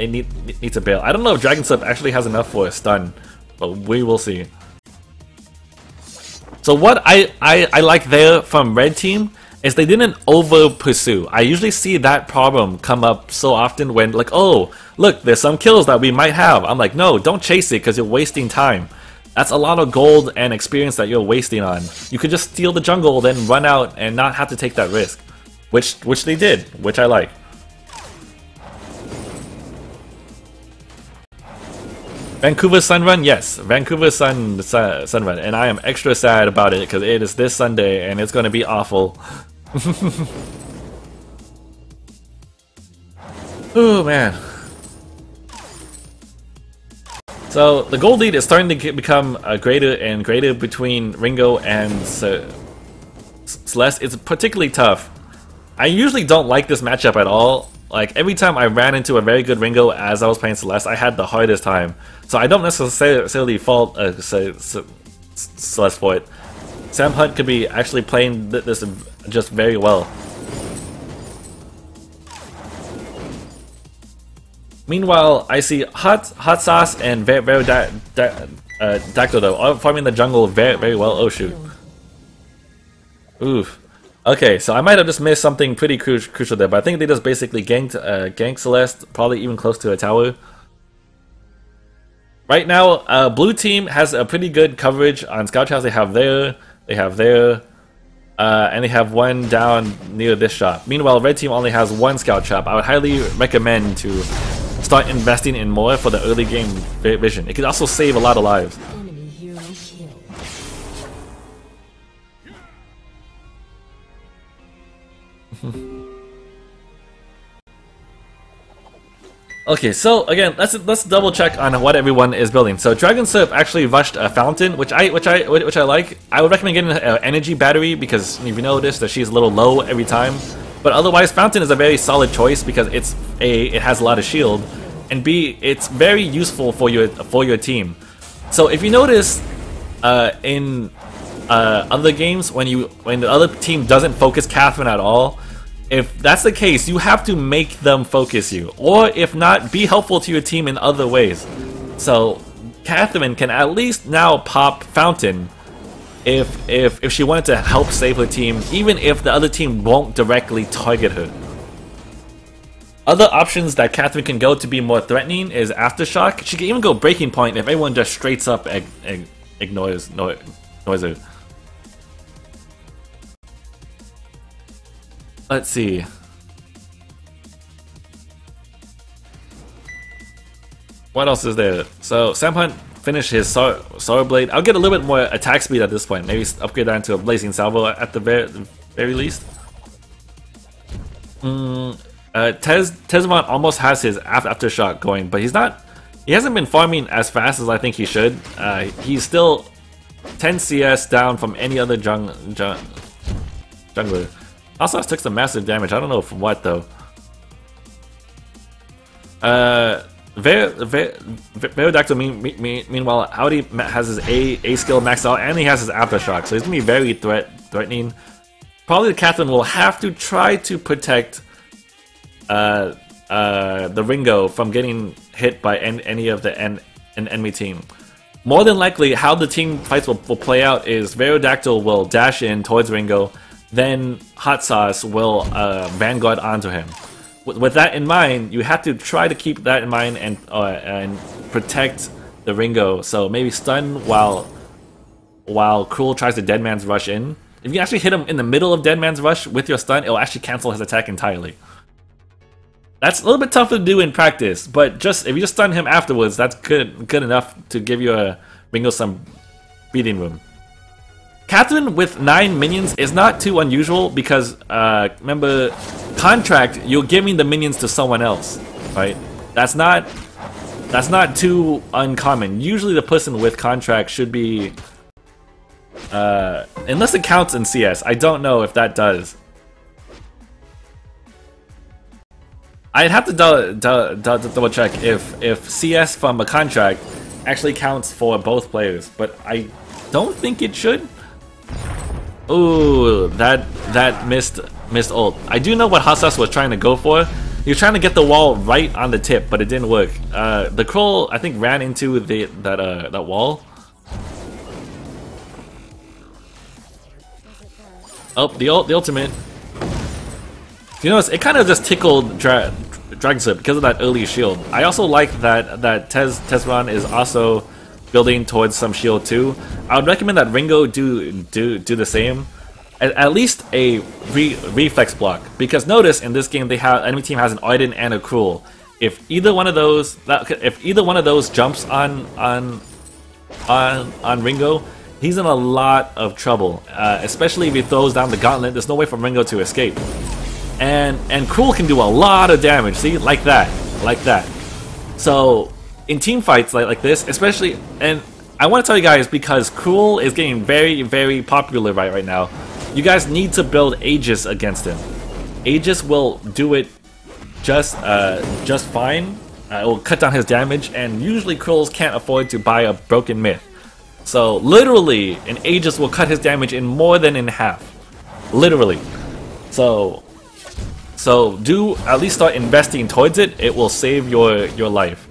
need to bail. I don't know if Dragon Slip actually has enough for a stun, but we will see. So what I like there from red team is they didn't over pursue. I usually see that problem come up so often when like, oh, look, there's some kills that we might have. I'm like, no, don't chase it because you're wasting time. That's a lot of gold and experience that you're wasting on. You could just steal the jungle, then run out and not have to take that risk. Which they did, which I like. Vancouver Sun Run? Yes, Vancouver Sun Run, and I am extra sad about it because it is this Sunday and it's going to be awful. Oh man. So the gold lead is starting to become greater and greater between Ringo and Celeste. It's particularly tough. I usually don't like this matchup at all. Like, every time I ran into a very good Ringo as I was playing Celeste, I had the hardest time. So I don't necessarily fault Celeste for it. Sam Hunt could be actually playing this just very well. Meanwhile, I see Hot Sauce and Dactyl though farming the jungle very well. Oh shoot. Oof. Okay, so I might have just missed something pretty crucial there, but I think they just basically ganked Celeste, probably even close to a tower. Right now, blue team has a pretty good coverage on Scout House. They have there, and they have one down near this shop. Meanwhile, red team only has 1 Scout shop. I would highly recommend to start investing in more for the early game vision. It could also save a lot of lives. Okay, so again, let's double check on what everyone is building. So Dragon Surf actually rushed a Fountain, which I like. I would recommend getting an Energy Battery because if you notice that she's a little low every time. But otherwise, Fountain is a very solid choice because it has a lot of shield, and B, it's very useful for your team. So if you notice, in other games, when the other team doesn't focus Catherine at all, if that's the case, you have to make them focus you, or if not, be helpful to your team in other ways. So Catherine can at least now pop Fountain if she wanted to help save her team, even if the other team won't directly target her. Other options that Catherine can go to be more threatening is Aftershock. She can even go Breaking Point if everyone just straight up ignores her. Let's see. What else is there? So Samhunt finished his Solar Blade. I'll get a little bit more attack speed at this point. Maybe upgrade that into a Blazing Salvo at the very least. Tesmont almost has his Aftershock going, but he hasn't been farming as fast as I think he should. He's still 10 CS down from any other jungler. Also took some massive damage. I don't know from what though. Verodactyl meanwhile, Audi has his A skill maxed out and he has his Aftershock, so he's gonna be very threatening. Probably Catherine will have to try to protect the Ringo from getting hit by any of the enemy team. More than likely, how the team fights will play out is Verodactyl will dash in towards Ringo, then Hot Sauce will Vanguard onto him. With that in mind, you have to try to keep that in mind and protect the Ringo. So maybe stun while Cruel tries to Deadman's Rush in. If you actually hit him in the middle of Deadman's Rush with your stun, it'll actually cancel his attack entirely. That's a little bit tougher to do in practice, but if you just stun him afterwards, that's good enough to give your Ringo some breathing room. Catherine with 9 minions is not too unusual because, remember, Contract, you're giving the minions to someone else, right? That's not too uncommon. Usually the person with Contract should be, unless it counts in CS, I don't know if that does. I'd have to double check if CS from a Contract actually counts for both players, but I don't think it should. Ooh, that missed ult. I do know what Hot Sauce was trying to go for. He was trying to get the wall right on the tip, but it didn't work. The Kroll, I think, ran into that wall. Oh, the ultimate. You notice it kind of just tickled Dragon Slip because of that early shield. I also like that Tesron is also building towards some shield too. I would recommend that Ringo do the same. At least a reflex block, because notice in this game enemy team has an Ardent and a Cruel. If either one of those jumps on Ringo, he's in a lot of trouble. Especially if he throws down the gauntlet. There's no way for Ringo to escape. And Cruel can do a lot of damage. See, like that. So in team fights like this, especially, and I want to tell you guys because Cruel is getting very, very popular right now. You guys need to build Aegis against him. Aegis will do it just fine. It will cut down his damage, and usually Krulls can't afford to buy a Broken Myth. So literally, an Aegis will cut his damage in more than in half. Literally. So do at least start investing towards it. It will save your life.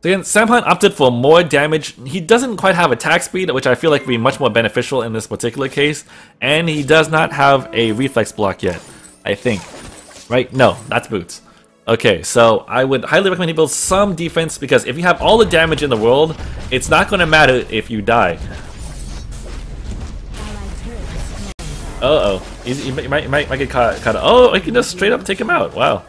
So again, Samhunt opted for more damage. He doesn't quite have attack speed, which I feel like would be much more beneficial in this particular case. And he does not have a reflex block yet, I think. Right? No, that's boots. Okay, so I would highly recommend you build some defense, because if you have all the damage in the world, it's not going to matter if you die. Uh-oh. He might get caught. Oh, I can just straight up take him out. Wow.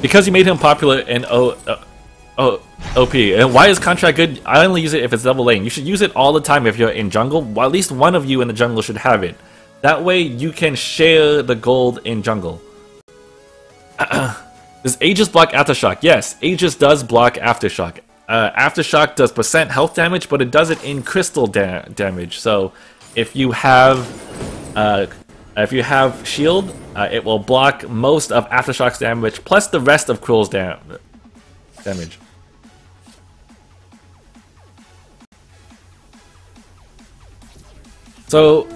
Because you made him popular in OP. And why is Contract good? I only use it if it's double lane. You should use it all the time if you're in jungle. Well, at least one of you in the jungle should have it. That way you can share the gold in jungle. Does Aegis block Aftershock? Yes, Aegis does block Aftershock. Aftershock does % health damage, but it does it in crystal damage. So if you have shield, it will block most of Aftershock's damage plus the rest of Cruel's damage. So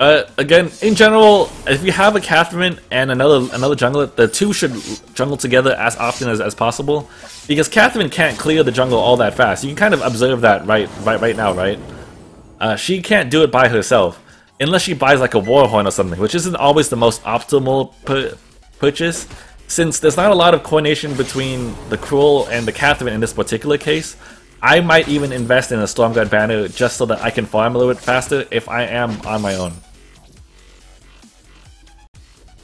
again, in general, if you have a Catherine and another jungler, the two should jungle together as often as possible, because Catherine can't clear the jungle all that fast. You can kind of observe that right now, right? She can't do it by herself unless she buys like a Warhorn or something, which isn't always the most optimal purchase, since there's not a lot of coordination between the Cruel and the Catherine in this particular case. I might even invest in a Stormguard banner just so that I can farm a little bit faster if I am on my own.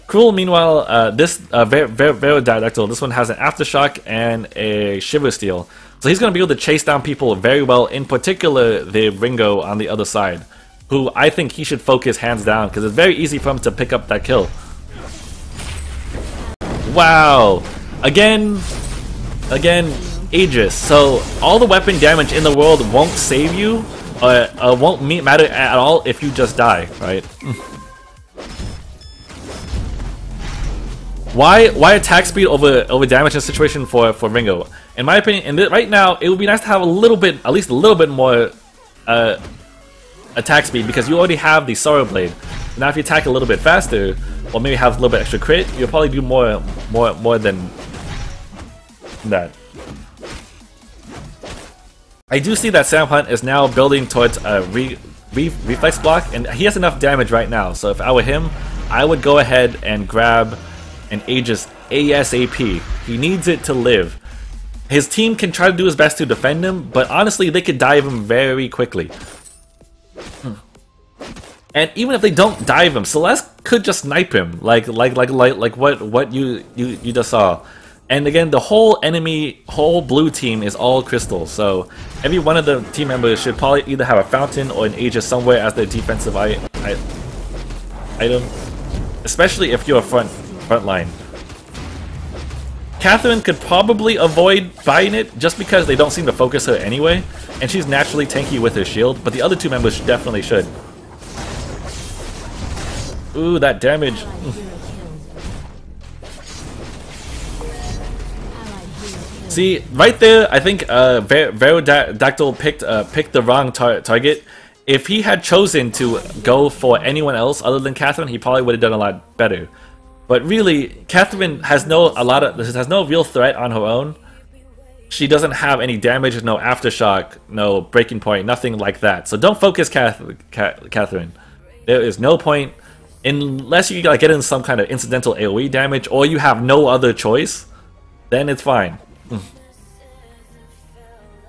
Cruel, meanwhile, this Verodactyl, this one has an Aftershock and a Shiver Steel. So he's going to be able to chase down people very well, in particular the Ringo on the other side, who I think he should focus hands down, because it's very easy for him to pick up that kill. Wow! Again, Aegis. So all the weapon damage in the world won't save you, won't matter at all if you just die, right? Why attack speed over damage in a situation for Ringo? In my opinion, right now, it would be nice to have at least a little bit more attack speed, because you already have the Sorrow Blade. Now if you attack a little bit faster, or maybe have a little bit extra crit, you'll probably do more than that. I do see that Sam Hunt is now building towards a reflex block, and he has enough damage right now. So if I were him, I would go ahead and grab an Aegis ASAP. He needs it to live. His team can try to do his best to defend him, but honestly, they could dive him very quickly. And even if they don't dive him, Celeste could just snipe him, like what you just saw. And again, the whole blue team is all crystals, so every one of the team members should probably either have a fountain or an Aegis somewhere as their defensive item, especially if you're a front line. Catherine could probably avoid buying it just because they don't seem to focus her anyway, and she's naturally tanky with her shield, but the other two members definitely should. Ooh, that damage. See, right there, I think Verodactyl picked the wrong target. If he had chosen to go for anyone else other than Catherine, he probably would have done a lot better. But really, Catherine has no real threat on her own. She doesn't have any damage, no Aftershock, no breaking point, nothing like that. So don't focus Catherine. There is no point, unless you get in some kind of incidental AoE damage or you have no other choice, then it's fine.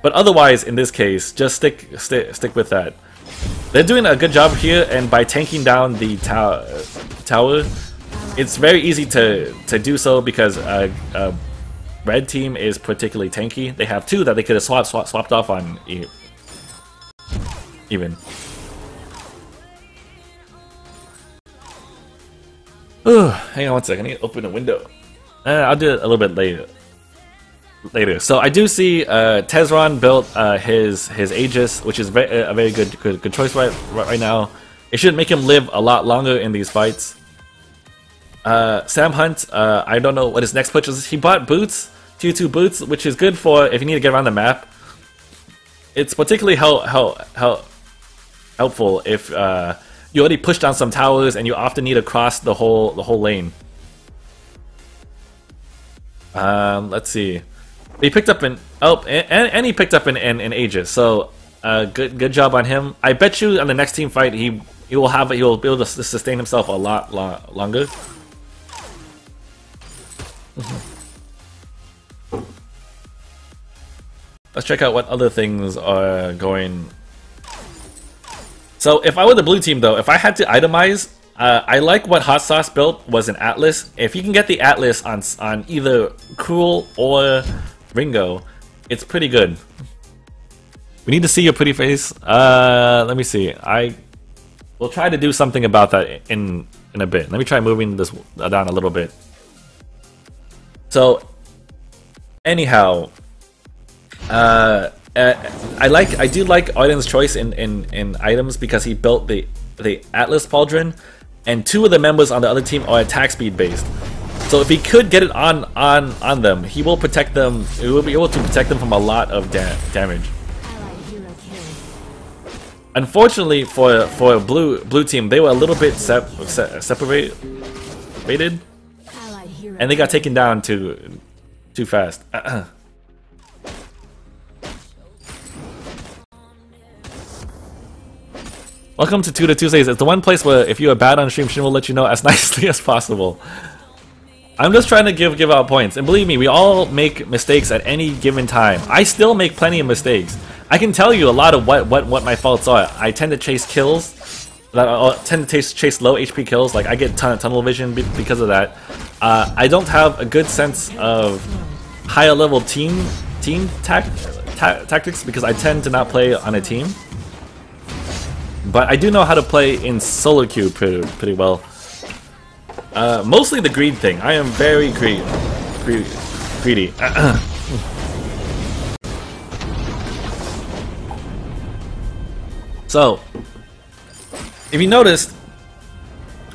But otherwise, in this case, just stick with that. They're doing a good job here, and by tanking down the tower, it's very easy to do so because red team is particularly tanky. They have two that they could have swapped off on even. Hang on one second. I need to open a window. I'll do it a little bit later. So I do see Tezron built his Aegis, which is a very good choice right now. It should make him live a lot longer in these fights. Sam Hunt, I don't know what his next purchase is. He bought boots, tier 2 boots, which is good for if you need to get around the map. It's particularly helpful if you already pushed down some towers and you often need to cross the whole lane. Let's see. He picked up and he picked up an Aegis. So good job on him. I bet you on the next team fight he will be able to sustain himself a lot longer. Let's check out what other things are going. So if I were the blue team though, if I had to itemize, I like what Hot Sauce built was an Atlas. If you can get the Atlas on either Cruel or Ringo, it's pretty good. We need to see your pretty face. Let me see. I will try to do something about that in a bit. Let me try moving this down a little bit. So, anyhow, I do like Odin's choice in items because he built the Atlas Pauldron, and 2 of the members on the other team are attack speed based. So if he could get it on them, he will protect them. He will be able to protect them from a lot of damage. Unfortunately for blue team, they were a little bit separated, and they got taken down too fast. Welcome to Tutor Tuesdays. It's the one place where if you are bad on stream, Shin will let you know as nicely as possible. I'm just trying to give out points, and believe me, we all make mistakes at any given time. I still make plenty of mistakes. I can tell you a lot of what my faults are. I tend to chase kills. I tend to chase low HP kills. Like I get tunnel vision because of that. I don't have a good sense of higher level team tactics because I tend to not play on a team. But I do know how to play in solo queue pretty well. Mostly the greed thing. I am very greedy. So, if you noticed,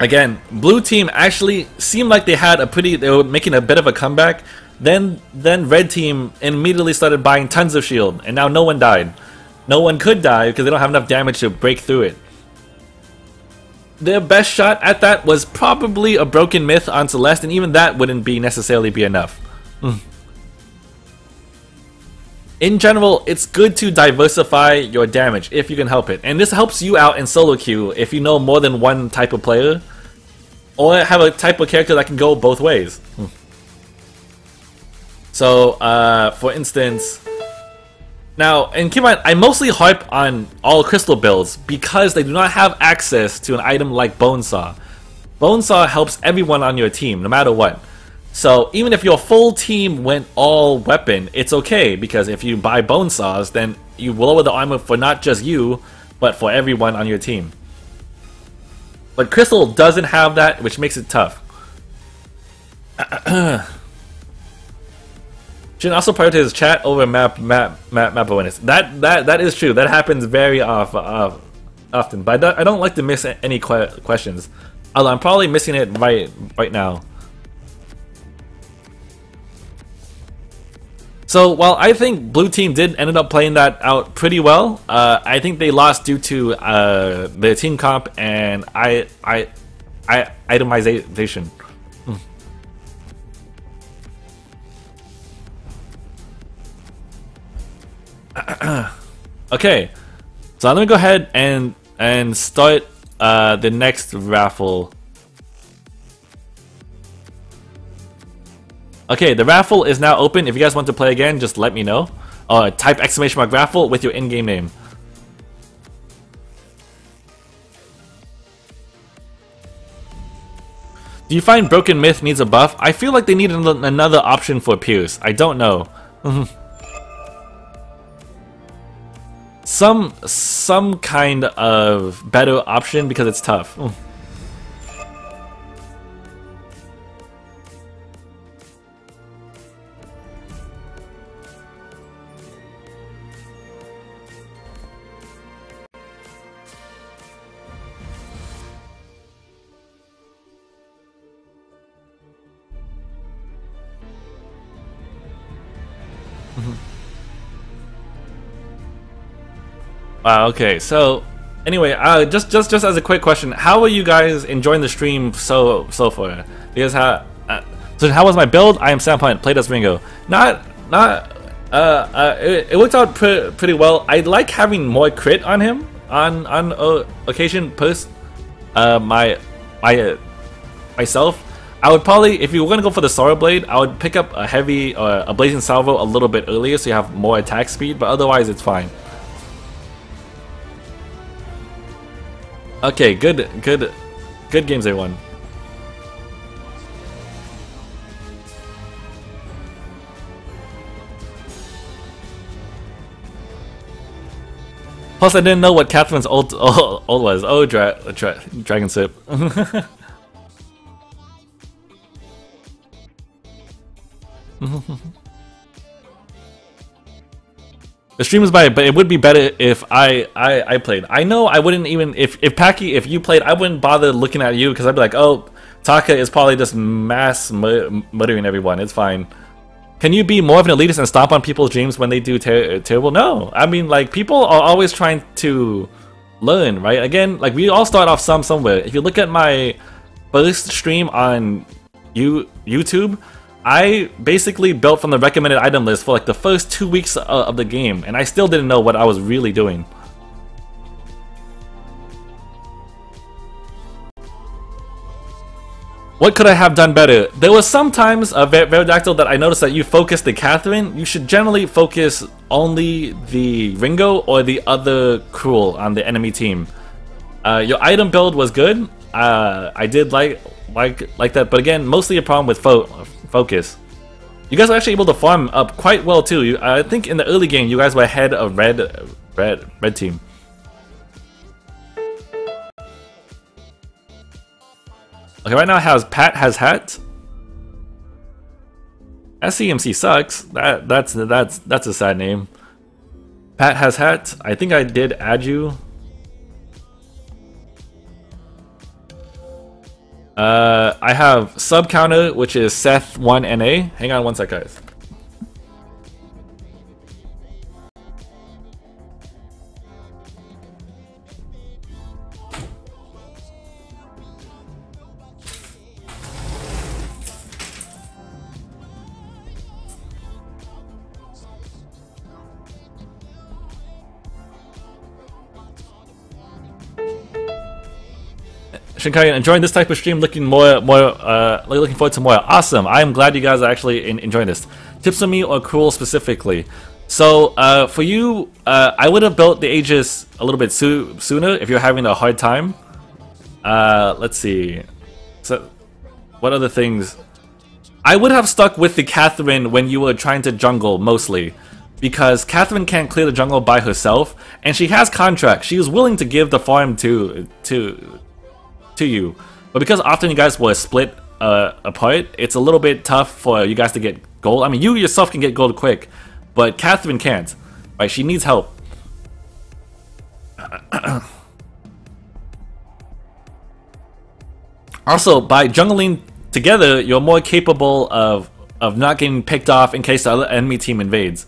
again, blue team actually seemed like they had they were making a bit of a comeback. Then red team immediately started buying tons of shield, and now no one died. No one could die because they don't have enough damage to break through it. Their best shot at that was probably a broken myth on Celeste, and even that wouldn't necessarily be enough. In general, it's good to diversify your damage if you can help it, and this helps you out in solo queue if you know more than one type of player, or have a type of character that can go both ways. So, for instance, now, and keep in mind, I mostly harp on all crystal builds because they do not have access to an item like Bonesaw. Bonesaw helps everyone on your team, no matter what. So even if your full team went all weapon, it's okay, because if you buy Bonesaws, then you lower the armor for not just you, but for everyone on your team. But Crystal doesn't have that, which makes it tough. Should also prioritize chat over map awareness. That is true. That happens very often. But I don't like to miss any questions. Although I'm probably missing it right now. So while I think blue team ended up playing that out pretty well, I think they lost due to their team comp and itemization. Okay, so let me go ahead and start the next raffle. Okay, the raffle is now open. If you guys want to play again, just let me know. Type !raffle with your in-game name. Do you find Broken Myth needs a buff? I feel like they need another option for Pierce. I don't know. Some kind of better option because it's tough. Wow, okay, so anyway, just as a quick question, how are you guys enjoying the stream so far? Because so how was my build? I am Sam Plant, played as Ringo. It worked out pretty well. I like having more crit on him on occasion post myself. I would probably, if you were gonna go for the Sorrow Blade, I would pick up a heavy or a Blazing Salvo a little bit earlier so you have more attack speed, but otherwise it's fine. Okay, good games, everyone. Plus, I didn't know what Catherine's ult was. Oh, Dragon Sip. The stream was by, but it would be better if I played. I know I wouldn't even if Packy, if you played, I wouldn't bother looking at you because I'd be like, oh, Taka is probably just mass muttering everyone. It's fine. Can you be more of an elitist and stomp on people's dreams when they do terrible? No, I mean, like, people are always trying to learn, right? Again, like, we all start off somewhere. If you look at my first stream on YouTube, I basically built from the recommended item list for like the first 2 weeks of the game, and I still didn't know what I was really doing. What could I have done better? There was sometimes a Veridactyl that I noticed that you focused the Catherine. You should generally focus only the Ringo or the other Cruel on the enemy team. Your item build was good. I did like that, but again, mostly a problem with focus. You guys were actually able to farm up quite well too. I think in the early game you guys were ahead of red team. Okay, right now Pat has hat. SCMC sucks. That's a sad name. Pat has hat. I think I did add you. I have sub counter, which is Seth1NA. Hang on one sec, guys. ShinKaigan, enjoying this type of stream, looking looking forward to more. Awesome! I am glad you guys are actually enjoying this. Tips on me or Cruel specifically. So for you, I would have built the Aegis a little bit sooner if you're having a hard time. Let's see. So what other things? I would have stuck with the Catherine when you were trying to jungle mostly, because Catherine can't clear the jungle by herself, and she has contract. She was willing to give the farm to you, but because often you guys were split apart, it's a little bit tough for you guys to get gold. I mean, you yourself can get gold quick, but Catherine can't, right? She needs help. Also, by jungling together, you're more capable of not getting picked off in case the other enemy team invades.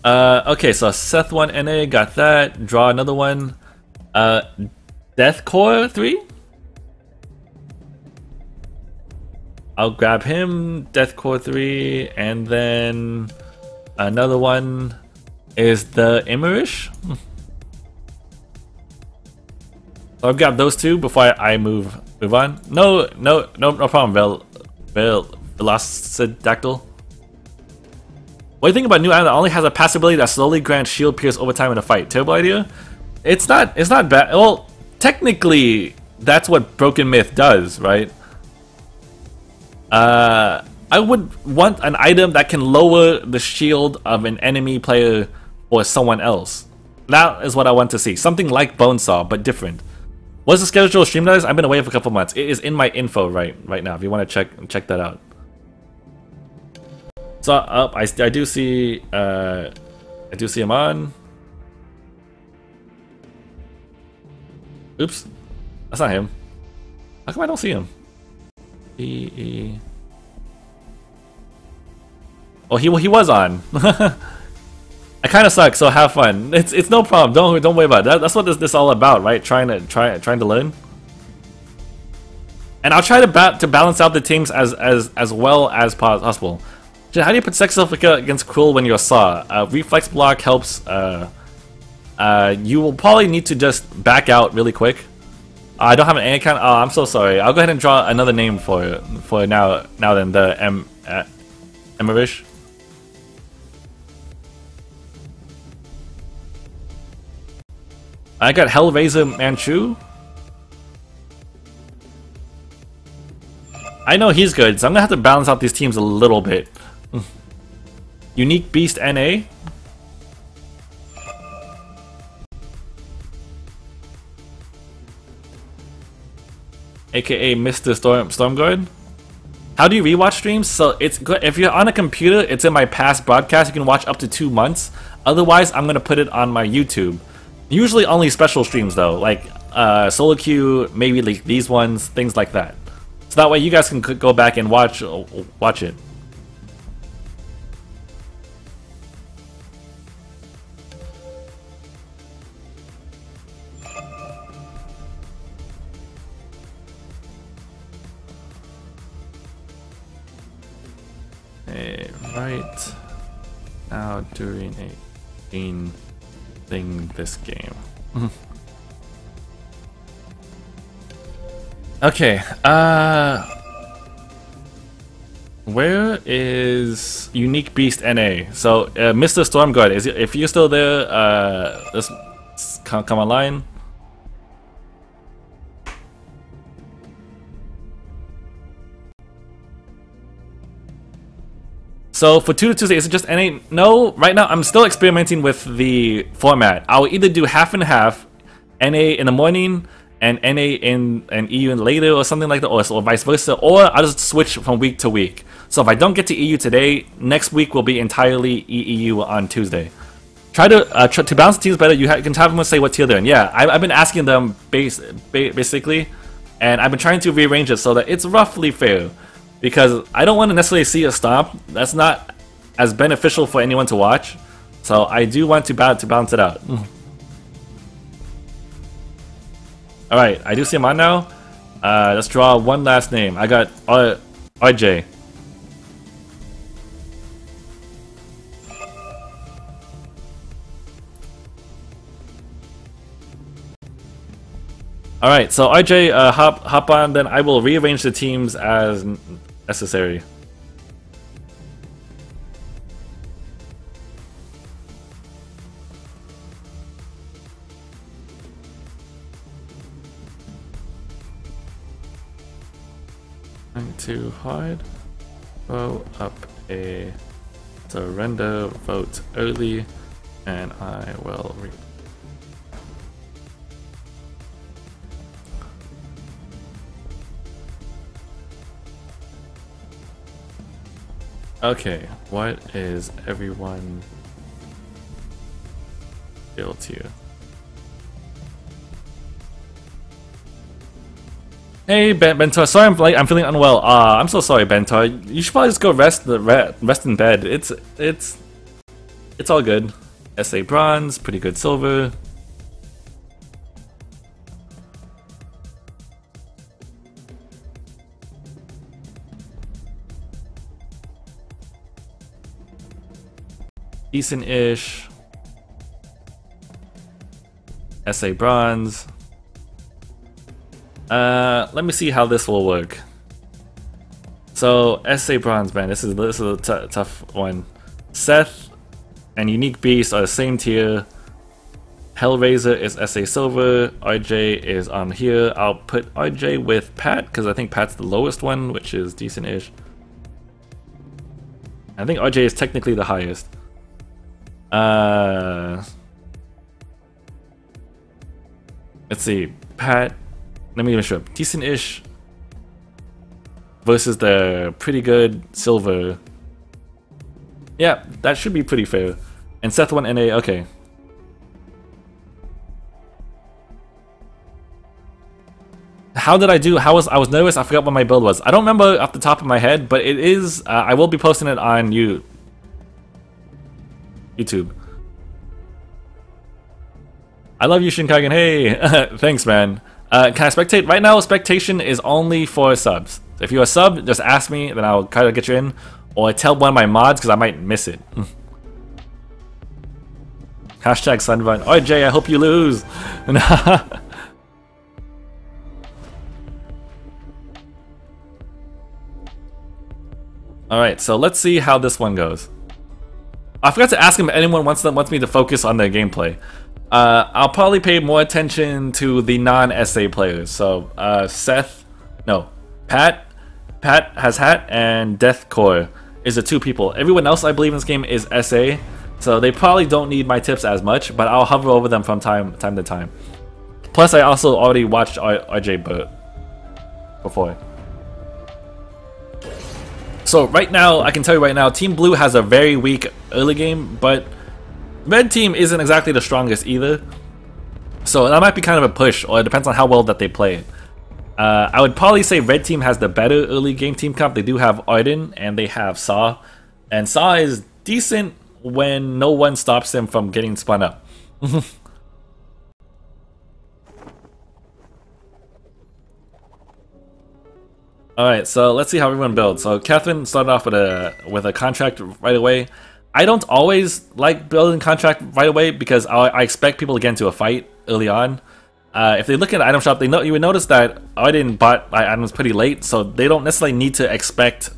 Okay, so Seth1NA got that. Draw another one. Deathcore 3? I'll grab him. Deathcore 3, and then another one is the Immerish. So I've got those two before I move on. No problem, Velocidactyl. What do you think about new item that only has a passive ability that slowly grants shield pierce over time in a fight? Terrible idea? It's not bad. Well, technically, that's what Broken Myth does, right? I would want an item that can lower the shield of an enemy player or someone else. That is what I want to see. Something like Bonesaw, but different. What's the schedule of stream guys? I've been away for a couple months. It is in my info right now. If you want to check that out. So I do see him on. Oops, that's not him. How come I don't see him? Oh, he was on. I kind of suck, so have fun. It's no problem. Don't worry about it. That's what this is all about, right? Trying to learn. And I'll try to balance out the teams as well as possible. How do you protect yourself against Cruel when you're Saw? Reflex block helps. You will probably need to just back out really quick. I don't have an account. Oh, I'm so sorry. I'll go ahead and draw another name for now. Then the Immerish. I got Hellraiser Manchu. I know he's good, so I'm gonna have to balance out these teams a little bit. Unique Beast NA. AKA Mr. Stormguard. How do you rewatch streams? So it's good if you're on a computer. It's in my past broadcast. You can watch up to 2 months. Otherwise, I'm gonna put it on my YouTube. Usually only special streams though, like solo queue, maybe like these ones, things like that. So that way you guys can go back and watch it. Right now during a thing this game. Okay, where is Unique Beast NA? So Mr. Stormguard, if you're still there, let's come online. So for Tutor Tuesday, is it just NA? No, right now I'm still experimenting with the format. I'll either do half and half, NA in the morning and NA and EU later or something like that, or vice versa, or I'll just switch from week to week. So if I don't get to EU today, next week will be entirely EU on Tuesday. Try to balance the teams better. You can have them say what tier they're in. Yeah, I've been asking them basically, and I've been trying to rearrange it so that it's roughly fair. Because I don't want to necessarily see a stomp. That's not as beneficial for anyone to watch. So I do want to balance it out. Alright, I do see him on now. Let's draw one last name. I got RJ. Alright, so RJ, hop on, then I will rearrange the teams as necessary. Going to hide. Throw up a surrender vote early, and I will Okay, what is everyone built to? Hey Bentor, sorry I'm feeling unwell. I'm so sorry Bentor. You should probably just go rest in bed. It's all good. SA bronze, pretty good silver. Decent-ish. SA bronze. Let me see how this will work. So SA bronze, man, this is a tough one. Seth and Unique Beast are the same tier. Hellraiser is SA silver. RJ is on here. I'll put RJ with Pat because I think Pat's the lowest one, which is decent-ish. I think RJ is technically the highest. Let's see, Pat, let me make sure, decent-ish versus the pretty good silver. Yeah, that should be pretty fair. And Seth won NA, okay. How did I do? I was nervous, I forgot what my build was. I don't remember off the top of my head, but it is, I will be posting it on YouTube. I love you, ShinKaigan. Hey, thanks, man. Can I spectate? Right now, spectation is only for subs. If you're a sub, just ask me, then I'll try to get you in. Or tell one of my mods, because I might miss it. Hashtag Sunrun. Oh, Jay, I hope you lose. Alright, so let's see how this one goes. I forgot to ask him if anyone wants me to focus on their gameplay. I'll probably pay more attention to the non-SA players. So Pat has Hat, and Deathcore is the two people. Everyone else I believe in this game is SA, so they probably don't need my tips as much, but I'll hover over them from time to time. Plus, I also already watched RJ before. So right now, I can tell you right now, Team Blue has a very weak early game, but Red Team isn't exactly the strongest either. So that might be kind of a push, or it depends on how well that they play. I would probably say Red Team has the better early game team comp. They do have Arden and they have Saw. And Saw is decent when no one stops him from getting spun up. Alright, so let's see how everyone builds. So Catherine started off with a contract right away. I don't always like building contract right away because I expect people to get into a fight early on. If they look at the item shop, you would notice that Arden bought items pretty late, so they don't necessarily need to expect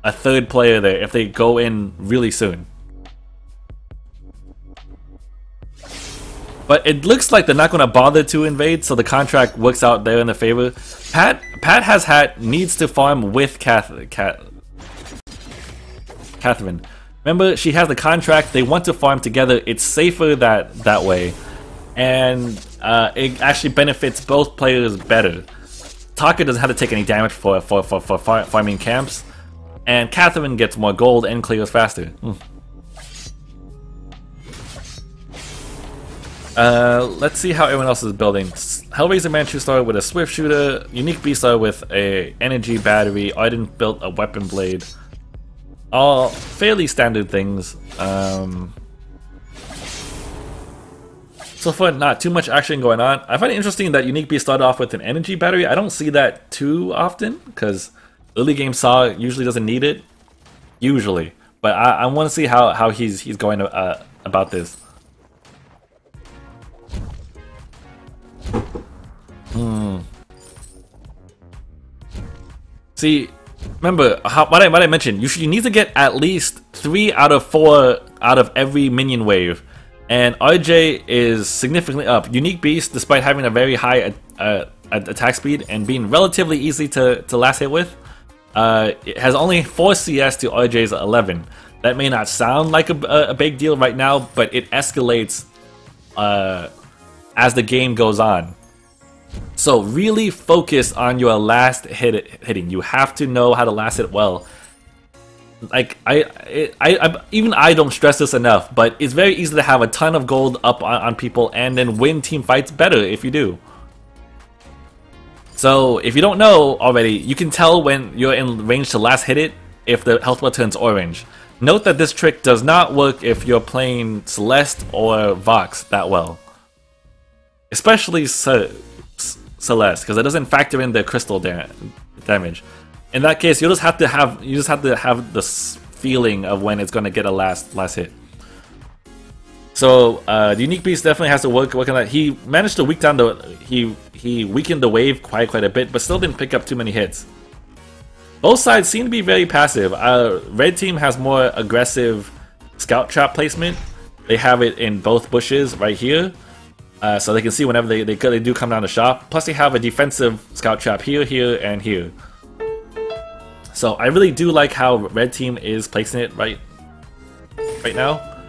a third player there if they go in really soon. But it looks like they're not going to bother to invade, so the contract works out there in their favor. Pat needs to farm with Catherine. Remember, she has the contract. They want to farm together. It's safer that way, and it actually benefits both players better. Tutor doesn't have to take any damage for farming camps, and Catherine gets more gold and clears faster. Let's see how everyone else is building. Hellraiser Manchu started with a Swift Shooter, Unique Beast started with a Energy Battery, Arden built a Weapon Blade. All fairly standard things. So far, not too much action going on. I find it interesting that Unique Beast started off with an Energy Battery. I don't see that too often, because early game Saw usually doesn't need it. Usually. But I want to see how he's going about this. See, remember what I mentioned. You need to get at least 3 out of 4 out of every minion wave, and RJ is significantly up. Unique Beast, despite having a very high attack speed and being relatively easy to last hit with, it has only 4 CS to RJ's 11. That may not sound like a big deal right now, but it escalates as the game goes on. So really focus on your last hitting. You have to know how to last hit well. Like even I don't stress this enough, but it's very easy to have a ton of gold up on people and then win team fights better if you do. So if you don't know already, you can tell when you're in range to last hit it if the health bar turns orange. Note that this trick does not work if you're playing Celeste or Vox that well. Especially Celeste, because it doesn't factor in the crystal damage. In that case, you just have to have this feeling of when it's going to get a last hit. So the Unique Beast definitely has to work on that. He managed to weaken he weakened the wave quite a bit, but still didn't pick up too many hits. Both sides seem to be very passive. Red team has more aggressive scout trap placement. They have it in both bushes right here. So they can see whenever they do come down the shop. Plus they have a defensive scout trap here, and here. So I really do like how Red Team is placing it right now.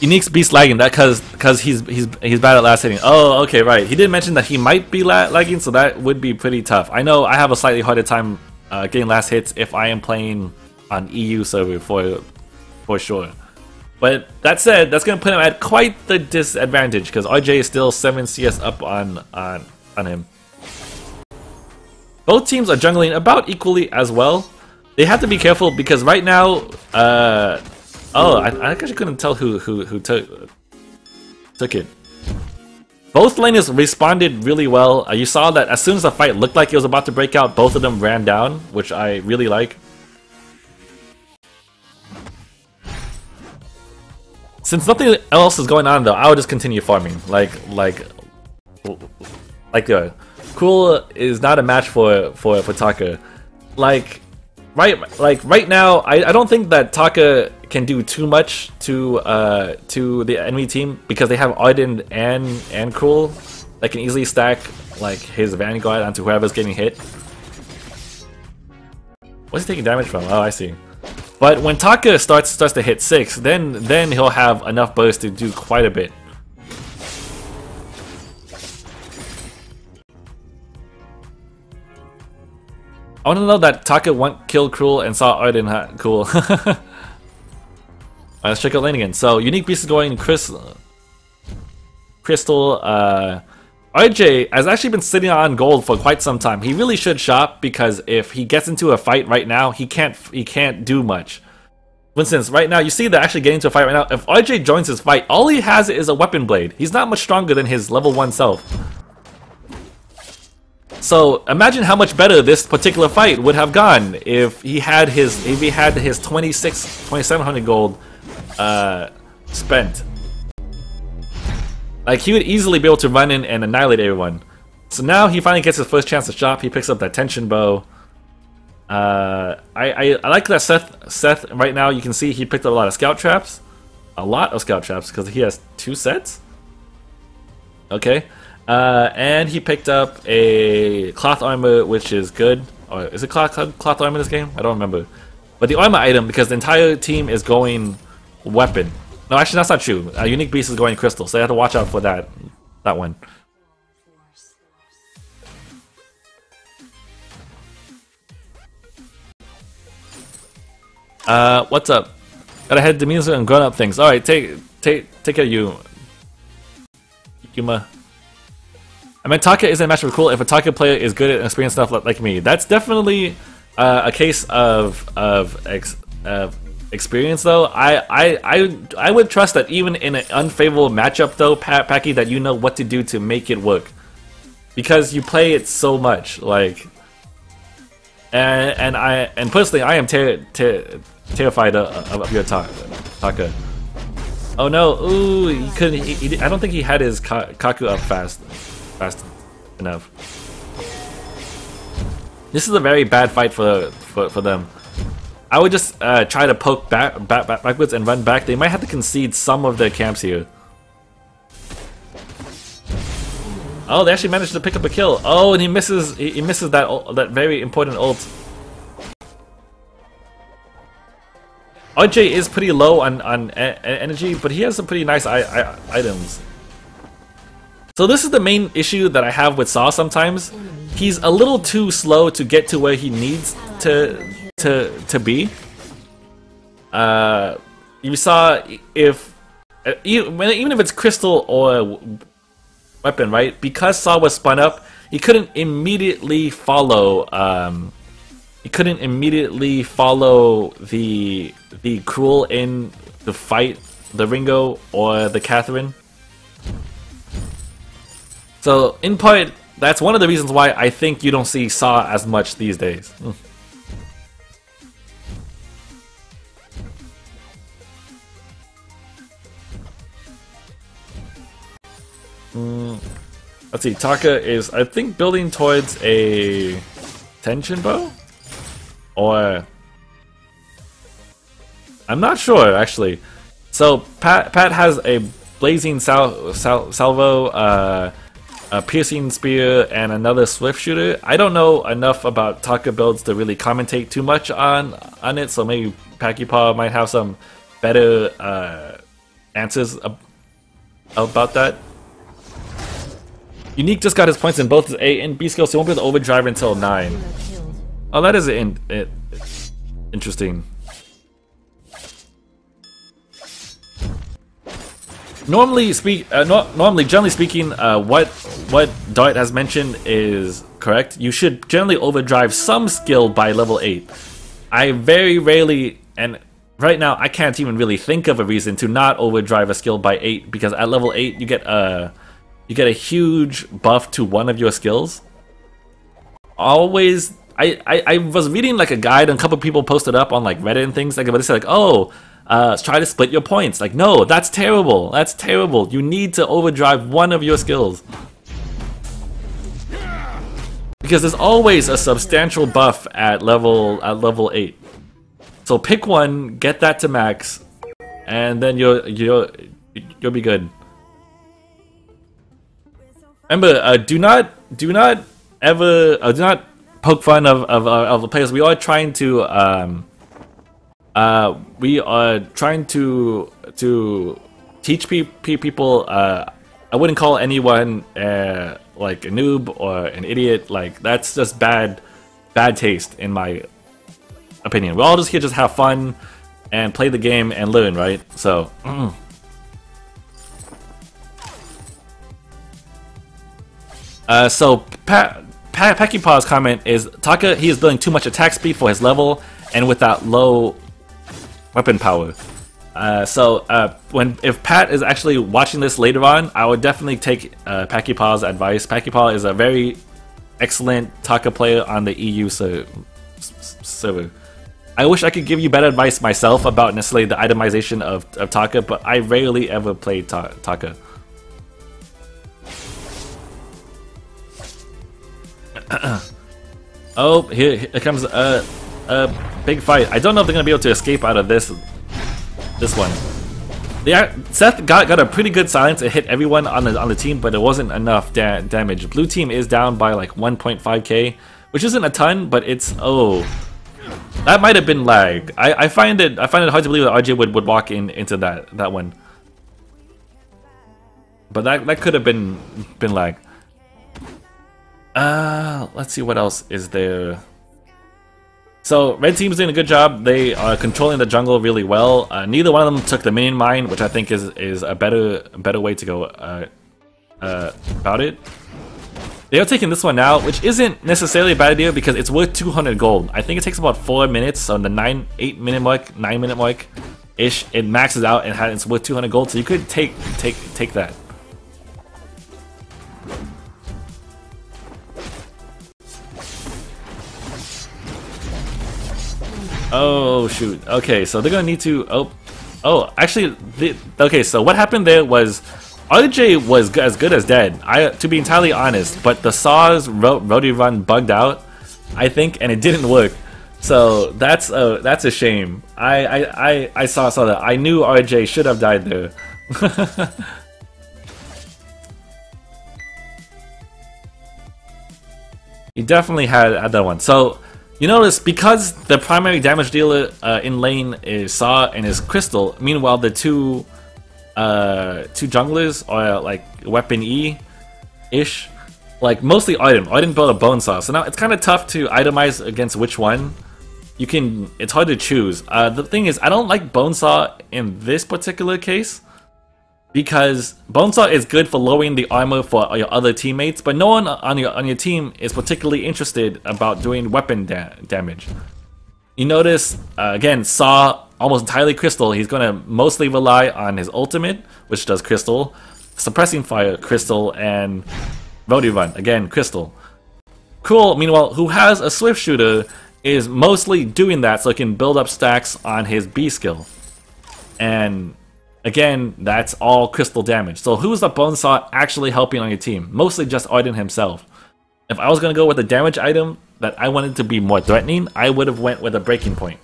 Unique's Beast lagging that because he's bad at last hitting. Oh, okay, right. He did mention that he might be lagging, so that would be pretty tough. I know I have a slightly harder time getting last hits if I am playing on EU server for sure. But that said, that's going to put him at quite the disadvantage because RJ is still 7 CS up on him. Both teams are jungling about equally as well. They have to be careful because right now, I actually couldn't tell who took it. Both laners responded really well. You saw that as soon as the fight looked like it was about to break out, both of them ran down, which I really like. Since nothing else is going on though, I would just continue farming. Cool is not a match for Taka. Right now, I don't think that Taka can do too much to the enemy team because they have Arden and Cruel that can easily stack like his Vanguard onto whoever's getting hit. What's he taking damage from? Oh, I see. But when Taka starts to hit 6, then he'll have enough burst to do quite a bit. I want to know that Taka went killed Cruel and saw Arden cool. Let's check out lane again. So unique beast is going Crystal. RJ has actually been sitting on gold for quite some time. He really should shop because if he gets into a fight right now, he can't do much. For instance, right now you see they're actually getting into a fight right now. If RJ joins his fight, all he has is a weapon blade. He's not much stronger than his level 1 self. So imagine how much better this particular fight would have gone if he had his 2700 gold spent. Like, he would easily be able to run in and annihilate everyone. So now he finally gets his first chance to shop. He picks up that tension bow. I like that Seth right now, you can see he picked up a lot of scout traps. A lot of scout traps because he has 2 sets. Okay. And he picked up a cloth armor, which is good. Or is it cloth armor in this game? I don't remember. But the armor item, because the entire team is going weapon. No, actually, that's not true. Unique Beast is going crystal, so you have to watch out for that one. What's up? Gotta head to music and grown-up things. All right, take care of you, Yuma. I mean, Taka isn't a match for cool if a Taka player is good at experienced stuff like me. That's definitely a case of experience, though. I would trust that even in an unfavorable matchup, though, Packy, that you know what to do to make it work, because you play it so much. Like, and personally, I am terrified of your Taka. Oh no! Ooh, he couldn't. I don't think he had his Kaku up fast enough. This is a very bad fight for them. I would just try to poke backwards and run back. They might have to concede some of their camps here. Oh, they actually managed to pick up a kill. Oh, and he misses that very important ult. RJ is pretty low on energy, but he has some pretty nice items. So this is the main issue that I have with Saw sometimes. He's a little too slow to get to where he needs to be. You saw even if it's crystal or weapon, right? Because Saw was spun up, he couldn't immediately follow. The Cruel in the fight, the Ringo or the Catherine. So in part, that's one of the reasons why I think you don't see Saw as much these days. Let's see, Taka is, I think, building towards a tension bow? Or I'm not sure, actually. So Pat has a blazing salvo, a piercing spear, and another swift shooter. I don't know enough about Taka builds to really commentate too much on it, so maybe Packy-Paw might have some better answers about that. Unique just got his points in both his A and B skills, so he won't be able to overdrive until 9. Oh, that is interesting. Normally, generally speaking, what Dart has mentioned is correct. You should generally overdrive some skill by level 8. I very rarely, and right now I can't even really think of a reason to not overdrive a skill by 8, because at level 8 you get a huge buff to one of your skills. Always, I was reading like a guide and a couple people posted up on like Reddit and things like, but they said like, oh, try to split your points. Like, no, that's terrible. That's terrible. You need to overdrive one of your skills, because there's always a substantial buff at level 8. So pick one, get that to max, and then you'll be good. Remember, do not poke fun of the players. We are trying to teach people. I wouldn't call anyone like a noob or an idiot. Like, that's just bad bad taste in my opinion. We're all just here just have fun and play the game and learn, right? So Packypaw's comment is Taka, he is building too much attack speed for his level and with that low weapon power. If Pat is actually watching this later on, I would definitely take Packypaw's advice. Packypaw is a very excellent Taka player on the EU server. I wish I could give you better advice myself about necessarily the itemization of Taka, but I rarely ever play Taka. Oh, here comes a big fight. I don't know if they're gonna be able to escape out of this one. Seth got a pretty good silence. It hit everyone on the team, but it wasn't enough damage. Blue team is down by like 1.5k, which isn't a ton, but it's that might have been lag. I find it hard to believe that RJ would walk into that one, but that could have been lag. Let's see what else is there. So red team's doing a good job. They are controlling the jungle really well. Neither one of them took the minion mine, which I think is a better way to go about it. They are taking this one now, which isn't necessarily a bad idea because it's worth 200 gold. I think it takes about 4 minutes, so on the 9 minute mark ish, it maxes out and it's worth 200 gold. So you could take that. Oh shoot. Okay, so they're gonna need to. Actually, okay. So what happened there was RJ was as good as dead. To be entirely honest, but the Saw's roadie run bugged out, I think, and it didn't work. So that's a shame. I saw that. I knew RJ should have died there. He definitely had that one. So. You notice, because the primary damage dealer in lane is Saw and is Crystal, meanwhile the two junglers are like weapon E-ish, like mostly Arden. Arden built a bone saw, so now it's kind of tough to itemize against which one. It's hard to choose. The thing is, I don't like bone saw in this particular case, because Bonesaw is good for lowering the armor for your other teammates, but no one on your team is particularly interested about doing weapon damage. You notice, again, Saw almost entirely Crystal. He's going to mostly rely on his ultimate, which does Crystal, Suppressing Fire, Crystal, and Roadie Run, again, Crystal. Cruel, meanwhile, who has a Swift Shooter, is mostly doing that so he can build up stacks on his B skill. And again, that's all crystal damage. So who's the Bonesaw actually helping on your team? Mostly just Arden himself. If I was going to go with a damage item that I wanted to be more threatening, I would have went with a Breaking Point.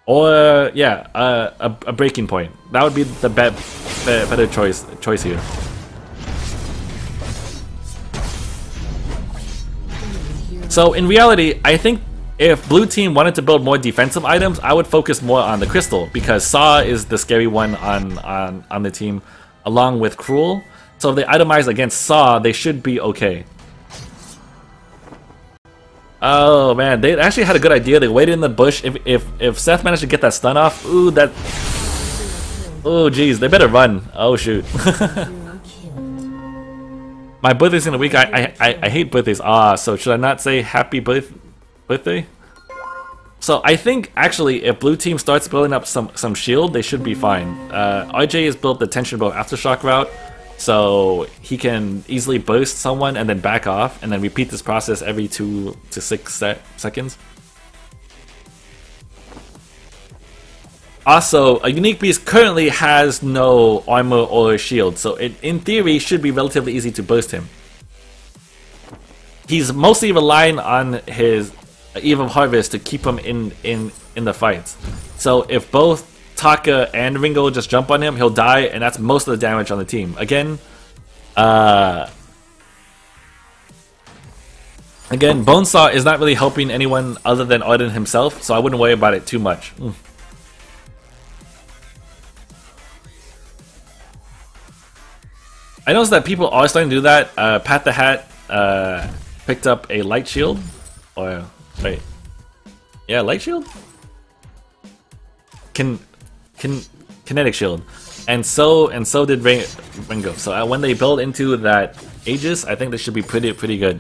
Or, yeah, a Breaking Point. That would be the better choice here. So in reality, I think if blue team wanted to build more defensive items, I would focus more on the Crystal, because Saw is the scary one on the team, along with Cruel. So if they itemize against Saw, they should be okay. Oh man, they actually had a good idea. They waited in the bush. If Seth managed to get that stun off, ooh, that. Oh geez, they better run. Oh shoot. My birthday's in a week. I hate birthdays. So should I not say happy birthday? So I think actually if blue team starts building up some shield, they should be fine. RJ has built the tension bow aftershock route, so he can easily burst someone and then back off, and then repeat this process every 2 to 6 seconds. Also, a unique beast currently has no armor or shield, so it in theory should be relatively easy to burst him. He's mostly relying on his Eve of Harvest to keep him in the fights. So if both Taka and Ringo just jump on him, he'll die, and that's most of the damage on the team. Again, Bonesaw is not really helping anyone other than Arden himself, so I wouldn't worry about it too much. I noticed that people are starting to do that. Pat the Hat picked up a light shield. Or wait, yeah, light shield. Kinetic shield, and so did Ringo. So when they build into that Aegis, I think they should be pretty good.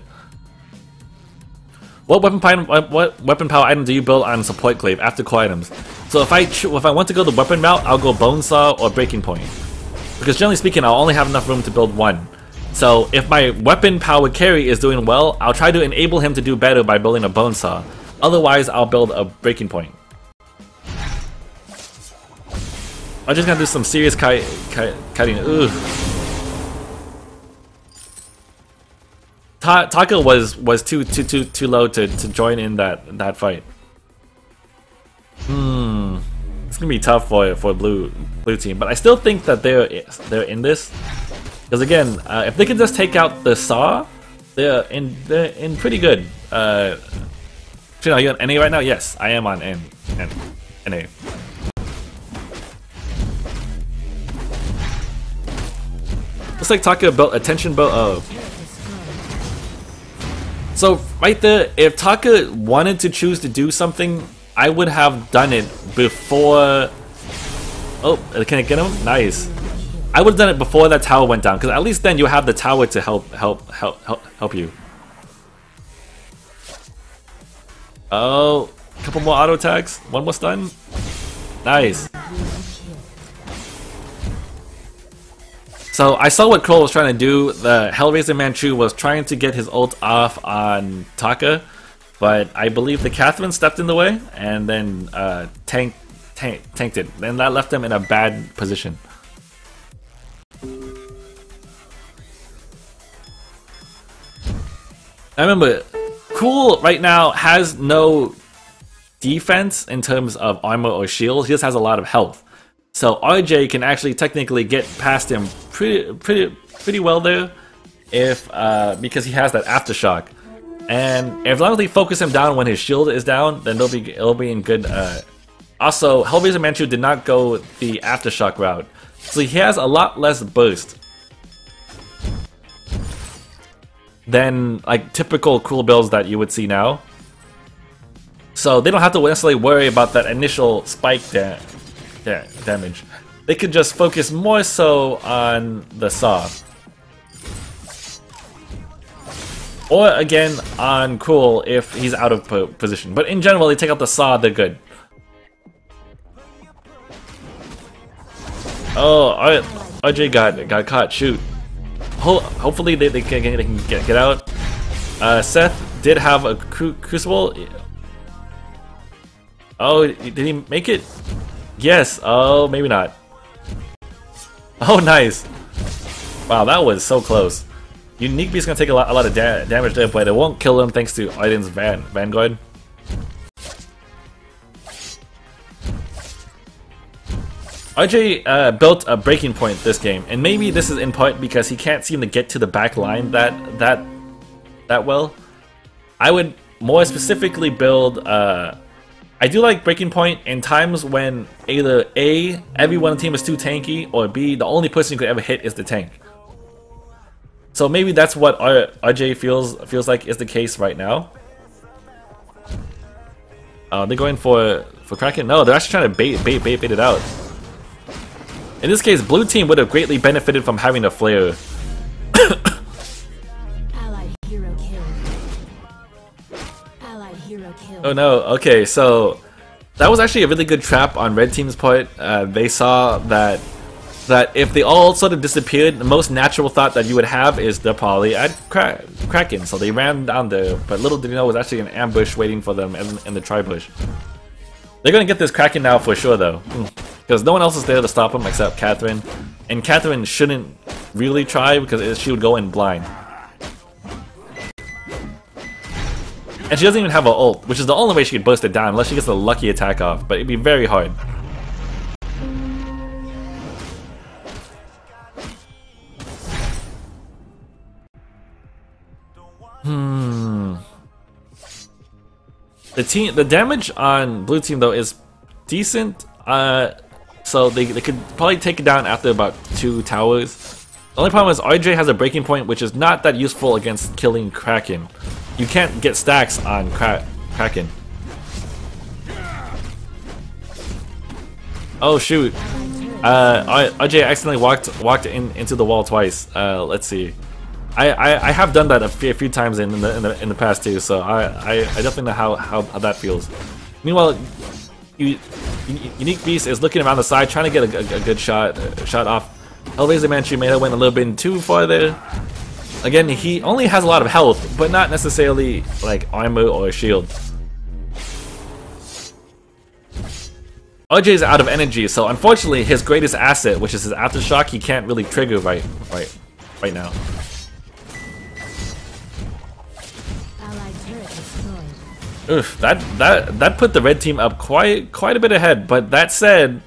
What weapon power item do you build on support glaive after core items? So if I want to go the weapon route, I'll go bone saw or breaking point, because generally speaking, I'll only have enough room to build one. So if my weapon power carry is doing well, I'll try to enable him to do better by building a bone saw. Otherwise, I'll build a breaking point. I'm just gonna do some serious cutting. Ugh. Taka was too low to join in that fight. It's gonna be tough for blue team, but I still think that they're in this, because again, if they can just take out the saw, they're in pretty good. Are you on NA right now? Yes, I am on NA. Looks like Taka built a tension bow. Oh. So right there, if Taka wanted to choose to do something, I would have done it before. Oh, can I get him? Nice. I would have done it before that tower went down, because at least then you have the tower to help you. Oh, a couple more auto attacks. One more stun. Nice. So I saw what Kroll was trying to do. The Hellraiser Manchu was trying to get his ult off on Taka, but I believe the Catherine stepped in the way and then tanked it. And that left him in a bad position. I remember, Cool right now has no defense in terms of armor or shield. He just has a lot of health. So RJ can actually technically get past him pretty well there, if because he has that aftershock, and as long as they focus him down when his shield is down, then it'll be in good. Also, Hellraiser Manchu did not go the aftershock route, so he has a lot less burst than like typical cool builds that you would see now. So they don't have to necessarily worry about that initial spike damage. They could just focus more so on the saw. Or again, on Cool if he's out of position. But in general, they take out the saw, they're good. Oh, RJ got caught, shoot. Hopefully they can get out. Seth did have a crucible. Oh, did he make it? Yes. Oh, maybe not. Oh, nice. Wow, that was so close. Unique Beast's gonna take a lot of damage there, but it won't kill him thanks to Aiden's Vanguard. RJ built a breaking point this game, and maybe this is in part because he can't seem to get to the back line that well. I would more specifically build. I do like breaking point in times when either A, everyone on the team is too tanky, or B, the only person you could ever hit is the tank. So maybe that's what RJ feels like is the case right now. They're going for Kraken? No, they're actually trying to bait it out. In this case, blue team would have greatly benefited from having a flare. Oh no, okay, so that was actually a really good trap on red team's part. They saw that if they all sort of disappeared, the most natural thought that you would have is they're probably at Kraken, so they ran down there, but little did they know it was actually an ambush waiting for them in the tri-bush. They're gonna get this Kraken now for sure though, because no one else is there to stop them except Catherine, and Catherine shouldn't really try because she would go in blind. And she doesn't even have an ult, which is the only way she could burst it down unless she gets a lucky attack off, but it'd be very hard. The damage on blue team though is decent, so they could probably take it down after about 2 towers. The only problem is RJ has a breaking point, which is not that useful against killing Kraken. You can't get stacks on Kraken. Oh shoot! RJ accidentally walked into the wall twice. Let's see. I have done that a few times in the past too, so I definitely know how that feels. Meanwhile, Unique Beast is looking around the side, trying to get a good shot off. Hellraiser Manchu may have went a little bit too far there. Again, he only has a lot of health, but not necessarily like armor or a shield. RJ's out of energy, so unfortunately his greatest asset, which is his aftershock, he can't really trigger right now. Oof, that put the red team up quite a bit ahead. But that said,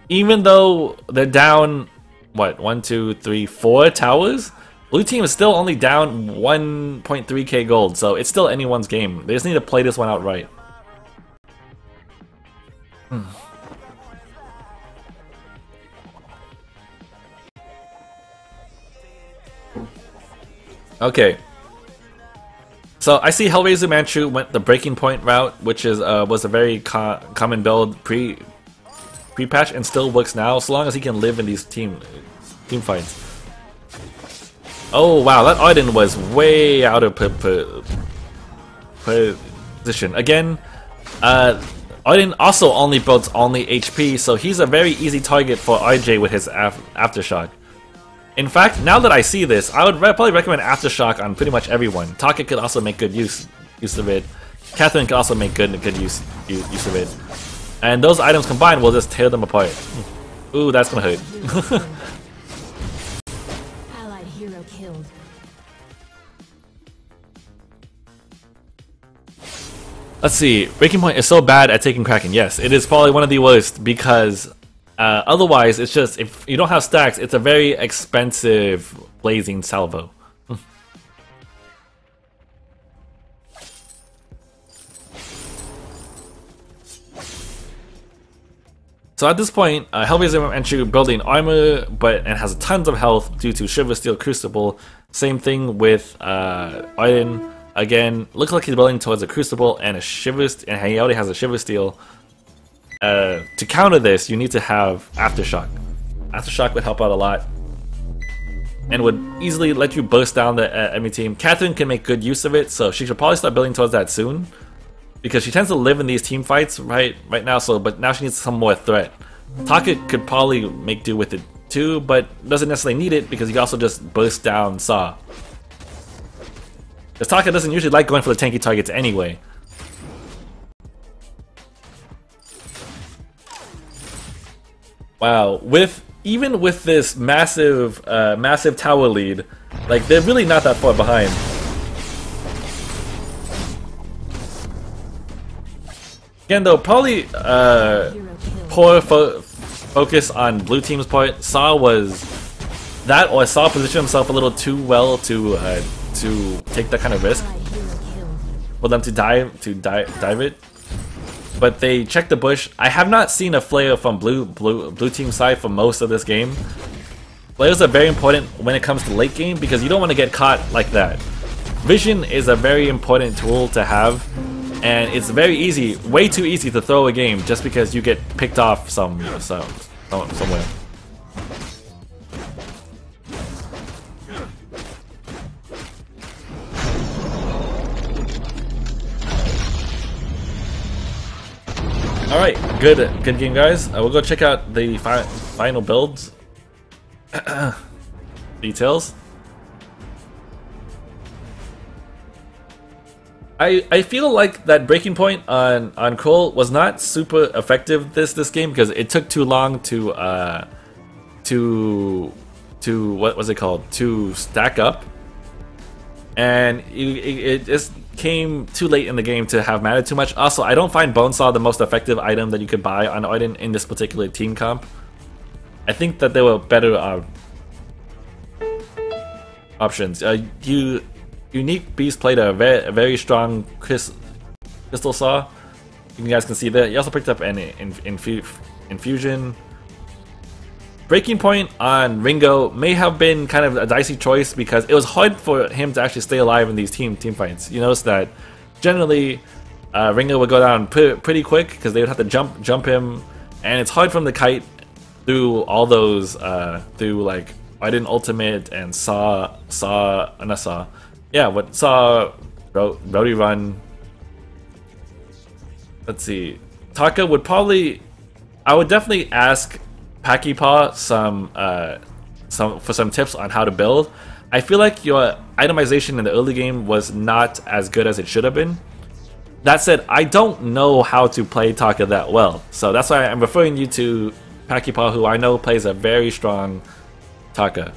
even though they're down, what, 1, 2, 3, 4 towers, blue team is still only down 1.3k gold, so it's still anyone's game. They just need to play this one out right. Okay. So I see Hellraiser Manchu went the breaking point route, which is was a very common build pre-patch and still works now, so long as he can live in these team fights. Oh wow, that Arden was way out of position. Again, Arden also only builds only HP, so he's a very easy target for RJ with his aftershock. In fact, now that I see this, I would probably recommend Aftershock on pretty much everyone. Taka could also make good use of it. Catherine could also make good use of it. And those items combined will just tear them apart. Ooh, that's gonna hurt. Allied hero killed. Let's see. Breaking Point is so bad at taking Kraken. Yes, it is probably one of the worst because otherwise, it's just, if you don't have stacks, it's a very expensive blazing salvo. So at this point, Hellraiser Manchu building armor, and has tons of health due to Shiver Steel Crucible. Same thing with Arden. Again, looks like he's building towards a Crucible and a Shiver, and he already has a Shiver Steel. To counter this, you need to have Aftershock. Aftershock would help out a lot and would easily let you burst down the enemy team. Catherine can make good use of it, so she should probably start building towards that soon because she tends to live in these team fights right now. But now she needs some more threat. Taka could probably make do with it too, but doesn't necessarily need it because he can also just burst down Saw. Because Taka doesn't usually like going for the tanky targets anyway. Wow, even with this massive tower lead, like they're really not that far behind. Again though, probably poor focus on blue team's part. Saw was that, or Saw positioned himself a little too well to take that kind of risk for them to dive it. But they checked the bush. I have not seen a flare from blue team side for most of this game. Flares are very important when it comes to late game because you don't want to get caught like that. Vision is a very important tool to have, and it's very easy, way too easy to throw a game just because you get picked off somewhere. Alright, good game guys. We'll go check out the final builds details. I feel like that breaking point on Kroll was not super effective this game because it took too long to what was it called, to stack up, and it just came too late in the game to have mattered too much. Also, I don't find Bonesaw the most effective item that you could buy on Arden in this particular team comp. I think that there were better options. Unique Beast played a very strong Crystal Saw. You guys can see that. He also picked up an Infusion. Breaking Point on Ringo may have been kind of a dicey choice because it was hard for him to actually stay alive in these team fights. You notice that generally Ringo would go down pretty quick because they would have to jump him, and it's hard for him to kite through all those through like Raiden Ultimate and Saw Rowdy Run. Let's see. Taka would probably, I would definitely ask Pakipaw for some tips on how to build. I feel like your itemization in the early game was not as good as it should have been. That said, I don't know how to play Taka that well, so that's why I'm referring you to Pakipaw, who I know plays a very strong Taka.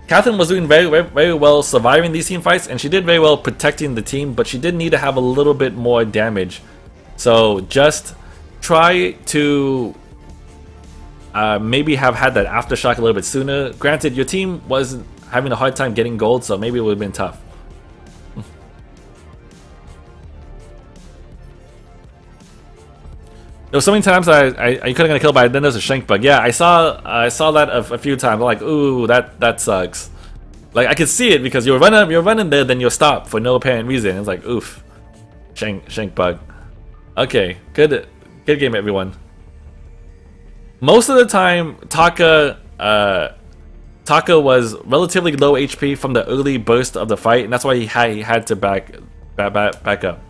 Catherine was doing very well surviving these team fights, and she did very well protecting the team, but she did need to have a little bit more damage. So just try to maybe have had that aftershock a little bit sooner. Granted, your team was having a hard time getting gold, so maybe it would have been tough. There were so many times I couldn't get a kill, but then there's a shank bug. Yeah, I saw that a few times. I'm like, ooh, that sucks. Like I could see it because you're running there, then you'll stop for no apparent reason. It's like, oof, shank bug. Okay, good game, everyone. Most of the time, Taka was relatively low HP from the early burst of the fight, and that's why he had to back up.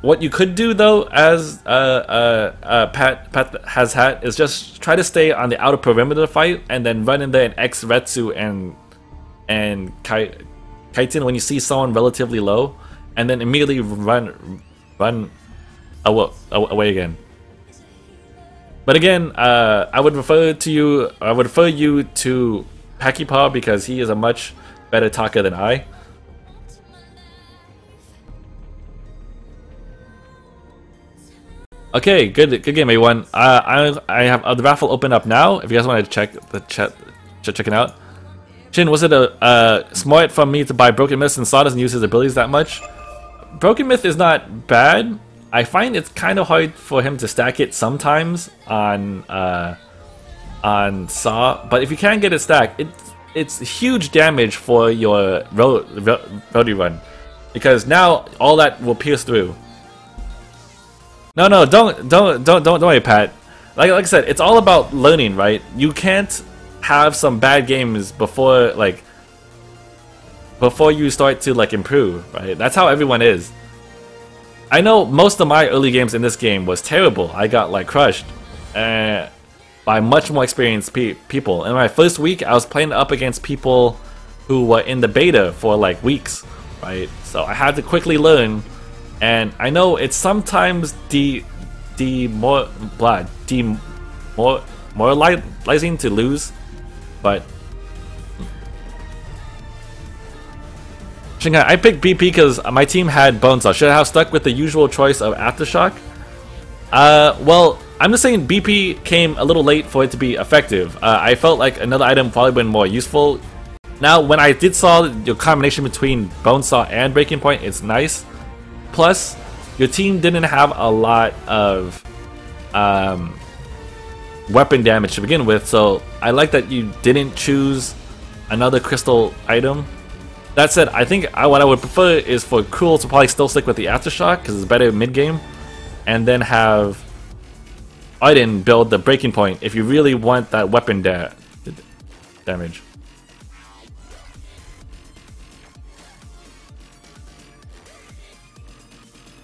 What you could do though, as Pat has had, is just try to stay on the outer perimeter of the fight, and then run in there and X Retsu and Kaiten when you see someone relatively low, and then immediately run away again. But again, I would refer you to Pakipaw because he is a much better Taka than I. Okay, good game, everyone. I have the raffle open up now. If you guys want to check it out. Shin, was it a smart from me to buy Broken Myth and Saw doesn't use his abilities that much? Broken Myth is not bad. I find it's kind of hard for him to stack it sometimes on Saw, but if you can get it stacked, it's huge damage for your Rowdy Run, because now all that will pierce through. No, don't worry, Pat. Like I said, it's all about learning, right? You can't have some bad games before you start to like improve, right? That's how everyone is. I know most of my early games in this game was terrible. I got like crushed by much more experienced people. In my first week, I was playing up against people who were in the beta for like weeks, right? So I had to quickly learn. And I know it's sometimes demoralizing to lose, but Shinkai, I picked BP because my team had Bonesaw. Should I have stuck with the usual choice of Aftershock? Well, I'm just saying BP came a little late for it to be effective. I felt like another item probably been more useful. Now, when I saw your combination between Bonesaw and Breaking Point, it's nice. Plus, your team didn't have a lot of weapon damage to begin with, so I like that you didn't choose another crystal item. That said, I think what I would prefer is for Cruel to probably still stick with the Aftershock because it's better mid-game, and then have Raiden build the Breaking Point if you really want that weapon damage.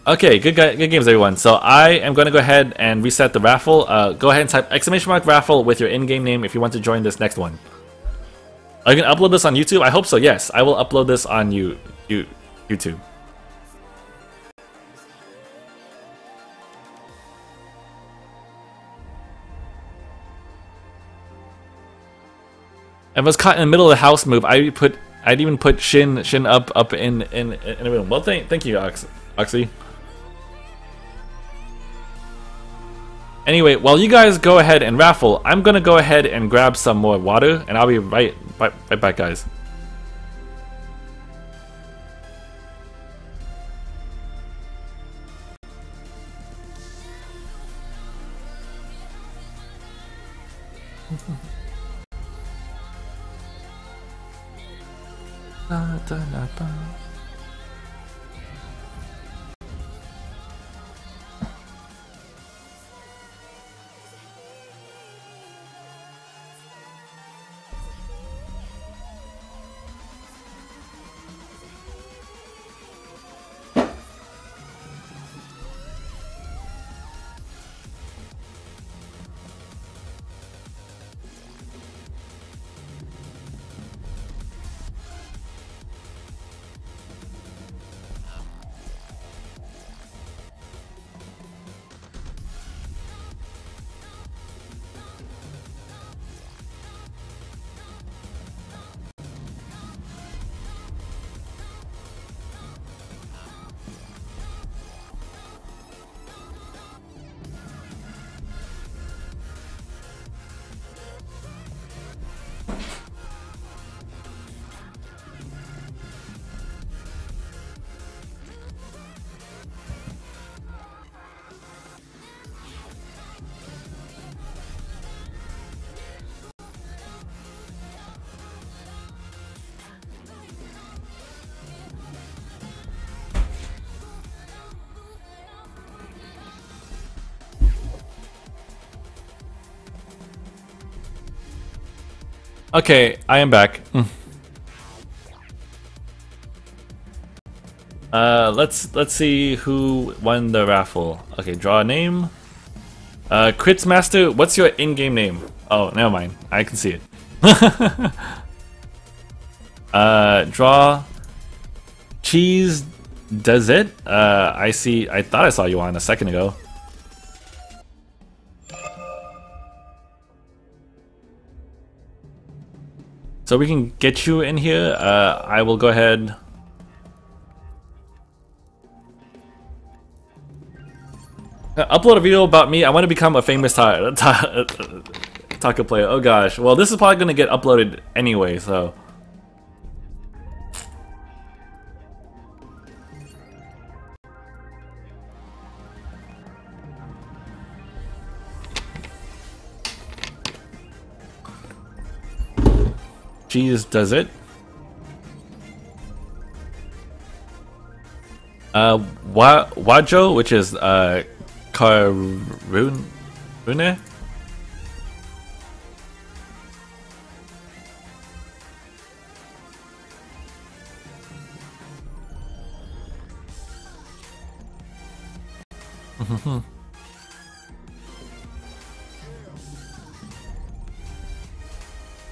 Okay, good games, everyone. So I am going to go ahead and reset the raffle. Go ahead and type !raffle with your in-game name if you want to join this next one. Are you going to upload this on YouTube? I hope so, yes. I will upload this on YouTube. I was caught in the middle of the house move. I'd even put Shin up in a room. Well, thank you, Oxy. Anyway, while you guys go ahead and raffle, I'm gonna go ahead and grab some more water, and I'll be right back, guys. Da, da, da, da. Okay, I am back. Let's see who won the raffle. Okay, draw a name. Crits Master, what's your in-game name? Oh, never mind. I can see it. Draw Cheese does it? I see. I thought I saw you on a second ago. So we can get you in here. I will go ahead. Upload a video about me. I want to become a famous taco player. Oh gosh. Well, this is probably going to get uploaded anyway, so. Cheese does it. Wajo, which is Karune.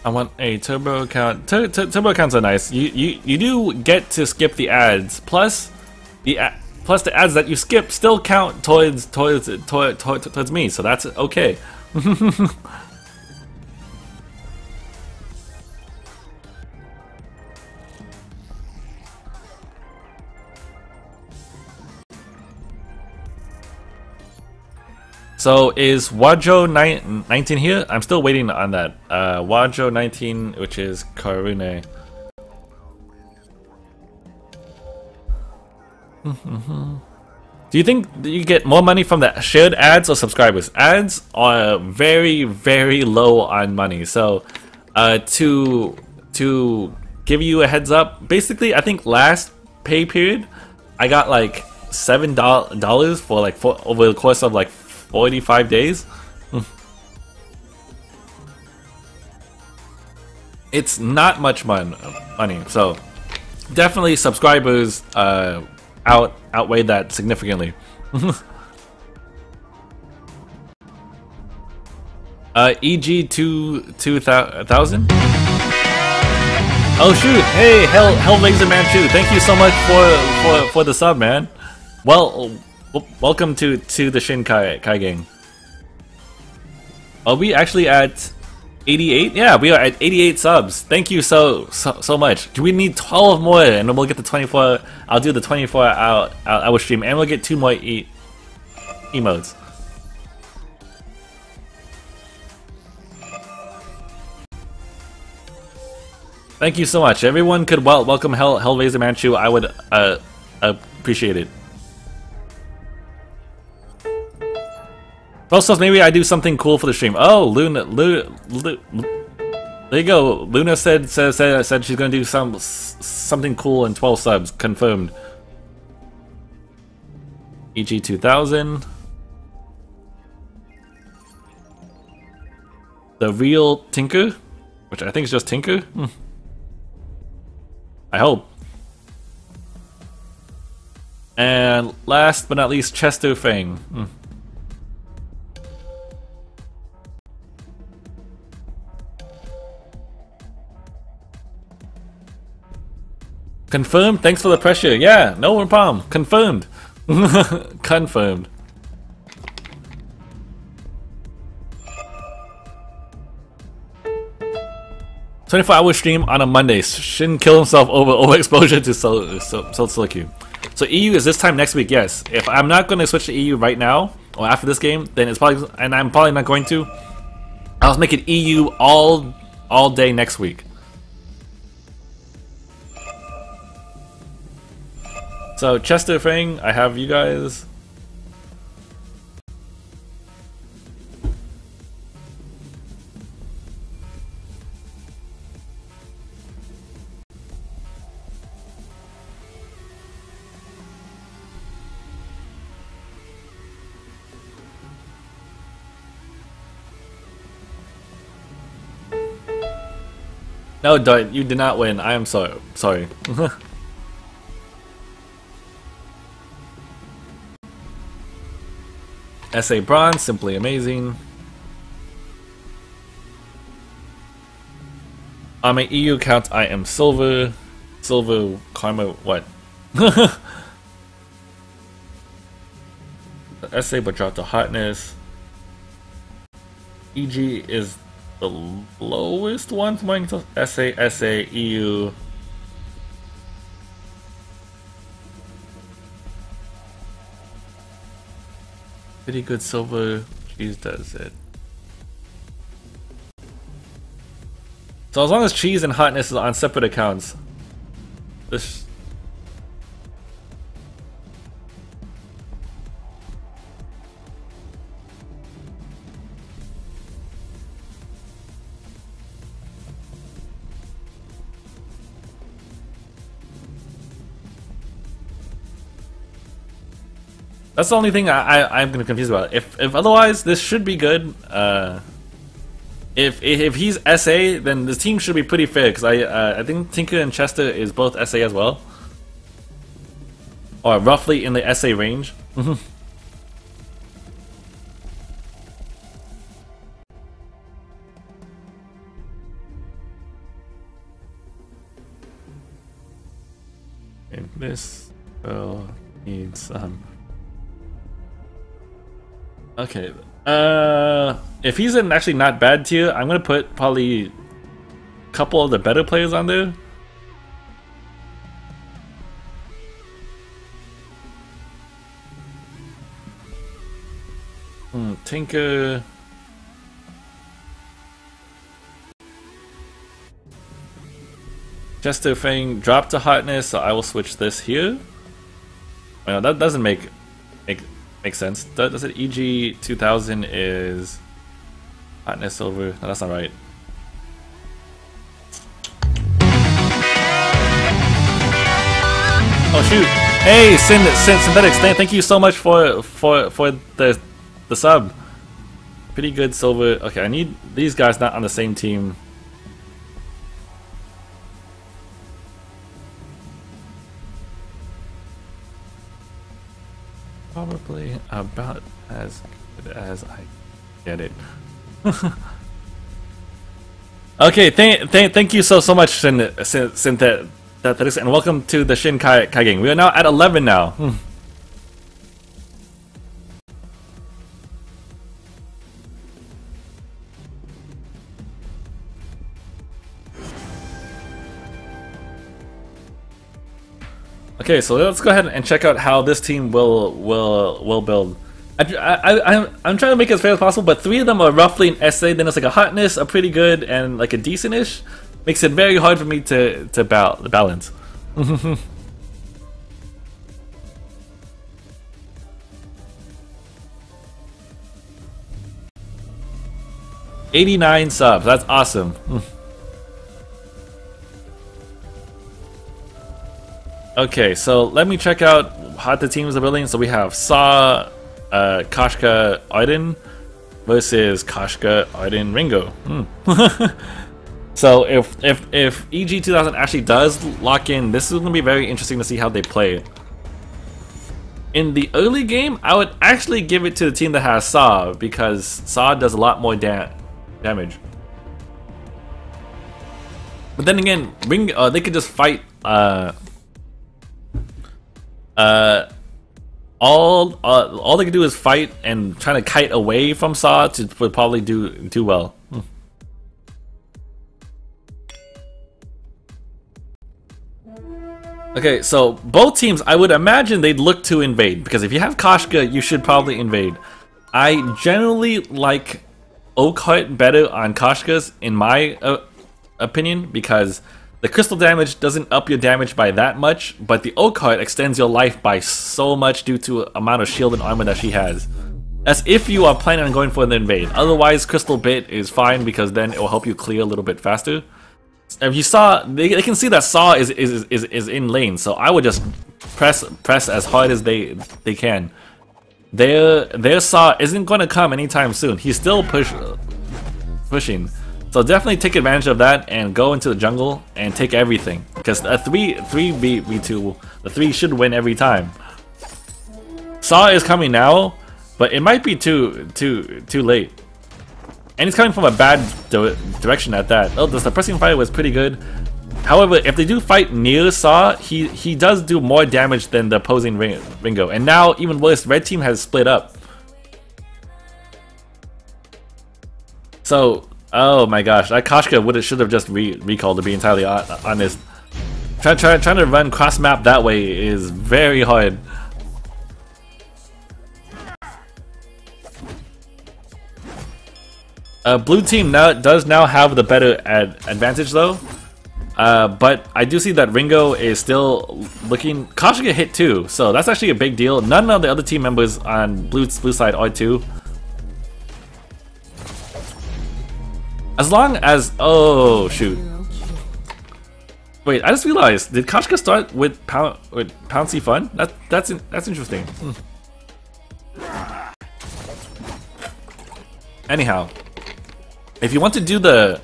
I want a turbo account. Turbo accounts are nice. You do get to skip the ads. Plus the ads that you skip still count towards me. So that's okay. So is Wajo 19 here? I'm still waiting on that. Wajo 19, which is Karune. Do you think you get more money from the shared ads or subscribers? Ads are very, very low on money. So to give you a heads up, basically I think last pay period I got like $7 for like over the course of like 45 days. It's not much money, so definitely subscribers outweigh that significantly. EG 2000. Oh shoot! Hey, Hellraiser Manchu, thank you so much for the sub, man. Well, welcome to the ShinKaigan. Are we actually at 88? Yeah, we are at 88 subs. Thank you so much. Do we need 12 more, and then we'll get the 24. I'll do the 24-hour stream, and we'll get 2 more emotes. Thank you so much. Everyone could welcome Hellraiser Manchu. I would appreciate it. Also, maybe I do something cool for the stream. Oh, Luna There you go. Luna said she's gonna do something cool in 12 subs. Confirmed. EG 2000. The real Tinker, which I think is just Tinker. I hope. And last but not least, Chester Fang. Confirmed. Thanks for the pressure. Yeah, no problem. Confirmed. Confirmed. 24-hour stream on a Monday. Shin kill himself over overexposure to Soul Silicue. So EU is this time next week, yes. If I'm not going to switch to EU right now, or after this game, then it's probably, and I'm probably not going to, I'll make it EU all day next week. So Chester Fang, I have you guys. No, Dart, you did not win. I am sorry. SA Bronze, simply amazing. On my EU account, I am Silver. Silver, Karma, what? SA, but dropped to Hotness. EG is the lowest one from my SA, EU. Pretty good Silver. Cheese does it. So as long as Cheese and Hotness is on separate accounts, this. That's the only thing I'm gonna confused about. If otherwise, this should be good. If he's SA, then the team should be pretty fair because I think Tinker and Chester is both SA as well, or roughly in the SA range. And this will need some. Okay, if he's in actually not bad tier, I'm gonna put probably a couple of the better players on there. Tinker. Chester Fang dropped to Hotness, so I will switch this here. Well, that doesn't make sense. Does it? EG 2000 is Hotness Silver. No, that's not right. Oh shoot! Hey, Synthetics, thank you so much for the sub. Pretty good Silver. Okay, I need these guys not on the same team. Probably about as good as I get it. Okay, thank you so much, Synthetics, and welcome to the ShinKaigan. We are now at 11 now. Okay, so let's go ahead and check out how this team will build. I'm trying to make it as fair as possible, but 3 of them are roughly in SA. Then it's like a Hotness, a pretty good, and like a decent-ish. Makes it very hard for me to balance. 89 subs. That's awesome. Okay, so let me check out how the teams are building. So we have Saw, Koshka, Arden versus Koshka, Arden, Ringo. So if EG 2000 actually does lock in, this is going to be very interesting to see how they play. In the early game, I would actually give it to the team that has Saw, because Saw does a lot more damage. But then again, they could just fight. All they can do is fight and trying to kite away from Saw would probably do well. Okay, so both teams, I would imagine they'd look to invade, because if you have Koshka, you should probably invade. I generally like Oakheart better on Koshkas, in my opinion, because the crystal damage doesn't up your damage by that much, but the Oakheart extends your life by so much due to the amount of shield and armor that she has. That's if you are planning on going for the invade. Otherwise, Crystal Bit is fine, because then it will help you clear a little bit faster. If you saw, they can see that Saw is in lane, so I would just press as hard as they can. Their Saw isn't going to come anytime soon. He's still pushing, so definitely take advantage of that and go into the jungle and take everything, because a 3v2, the 3 should win every time. Saw is coming now, but it might be too late. And he's coming from a bad direction at that. Oh, the suppressing fire was pretty good. However, if they do fight near Saw, he does do more damage than the opposing Ringo. And now, even worse, red team has split up. So, oh my gosh, that Koshka should have just recalled, to be entirely honest. Trying to run cross map that way is very hard. Blue team does now have the better advantage though, but I do see that Ringo is still looking. Koshka hit too, so that's actually a big deal. None of the other team members on blue side are too. As long as, oh shoot, wait, I just realized, did Koshka start with Pouncy Fun? That's interesting. Anyhow. If you want to do the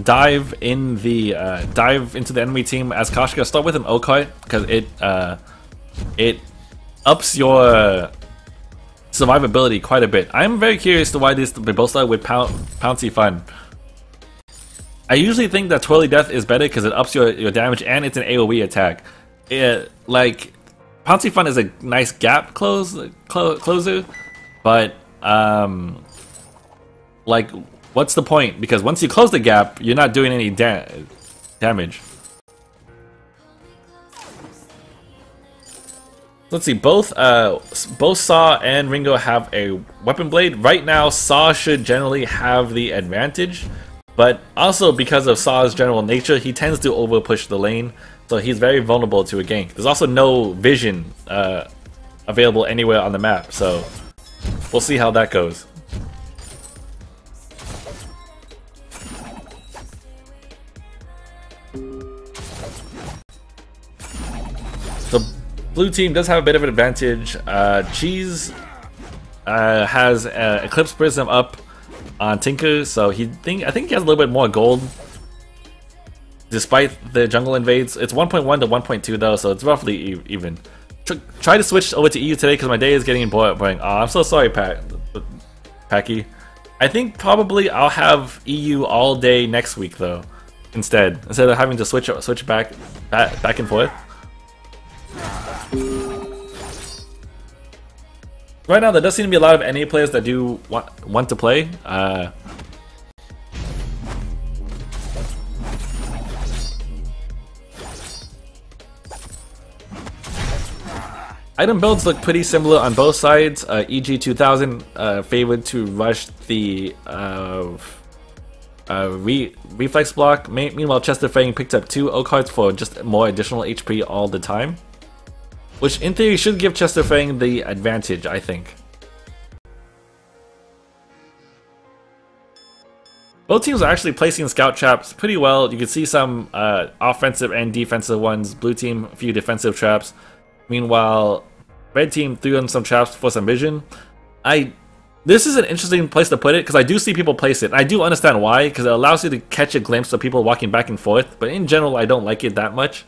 dive into the enemy team as Koshka, start with an Oakheart, because it ups your survivability quite a bit. I'm very curious to why they both start with Pouncy Fun. I usually think that Twirly Death is better because it ups your damage and it's an AoE attack. Like Pouncy Fun is a nice gap closer, but like, what's the point? Because once you close the gap, you're not doing any damage. Let's see, both Saw and Ringo have a weapon blade. Right now, Saw should generally have the advantage, but also because of Saw's general nature, he tends to over push the lane, so he's very vulnerable to a gank. There's also no vision available anywhere on the map, so we'll see how that goes. So blue team does have a bit of an advantage. Cheese has Eclipse Prism up on Tinker, so I think he has a little bit more gold despite the jungle invades. It's 1.1 to 1.2 though, so it's roughly even. Try to switch over to EU today because my day is getting boring. Oh, I'm so sorry, Packy. I think probably I'll have EU all day next week though, instead of having to switch back and forth. Right now, there does seem to be a lot of NA players that do want to play. Item builds look pretty similar on both sides. EG 2000 favored to rush the reflex block. Meanwhile, Chester Fang picked up 2 Oakhearts for just more additional HP all the time, which in theory should give Chester Fang the advantage, I think. Both teams are actually placing scout traps pretty well. You can see some offensive and defensive ones. Blue team, a few defensive traps. Meanwhile, red team threw in some traps for some vision. This is an interesting place to put it because I do see people place it. I do understand why, because it allows you to catch a glimpse of people walking back and forth. But in general, I don't like it that much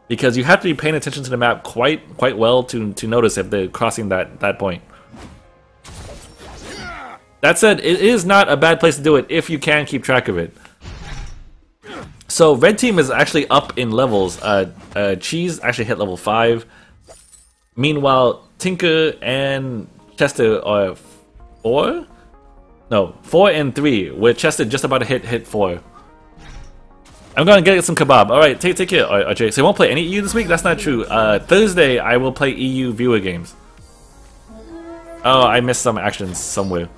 because you have to be paying attention to the map quite well to notice if they're crossing that point. That said, it is not a bad place to do it if you can keep track of it. So red team is actually up in levels. Cheese actually hit level 5. Meanwhile, Tinker and Chester are 4? No, 4 and 3, with Chester just about to hit 4. I'm gonna get some kebab. Alright, take care, RJ. So you won't play any EU this week? That's not true. Thursday, I will play EU viewer games. Oh, I missed some actions somewhere.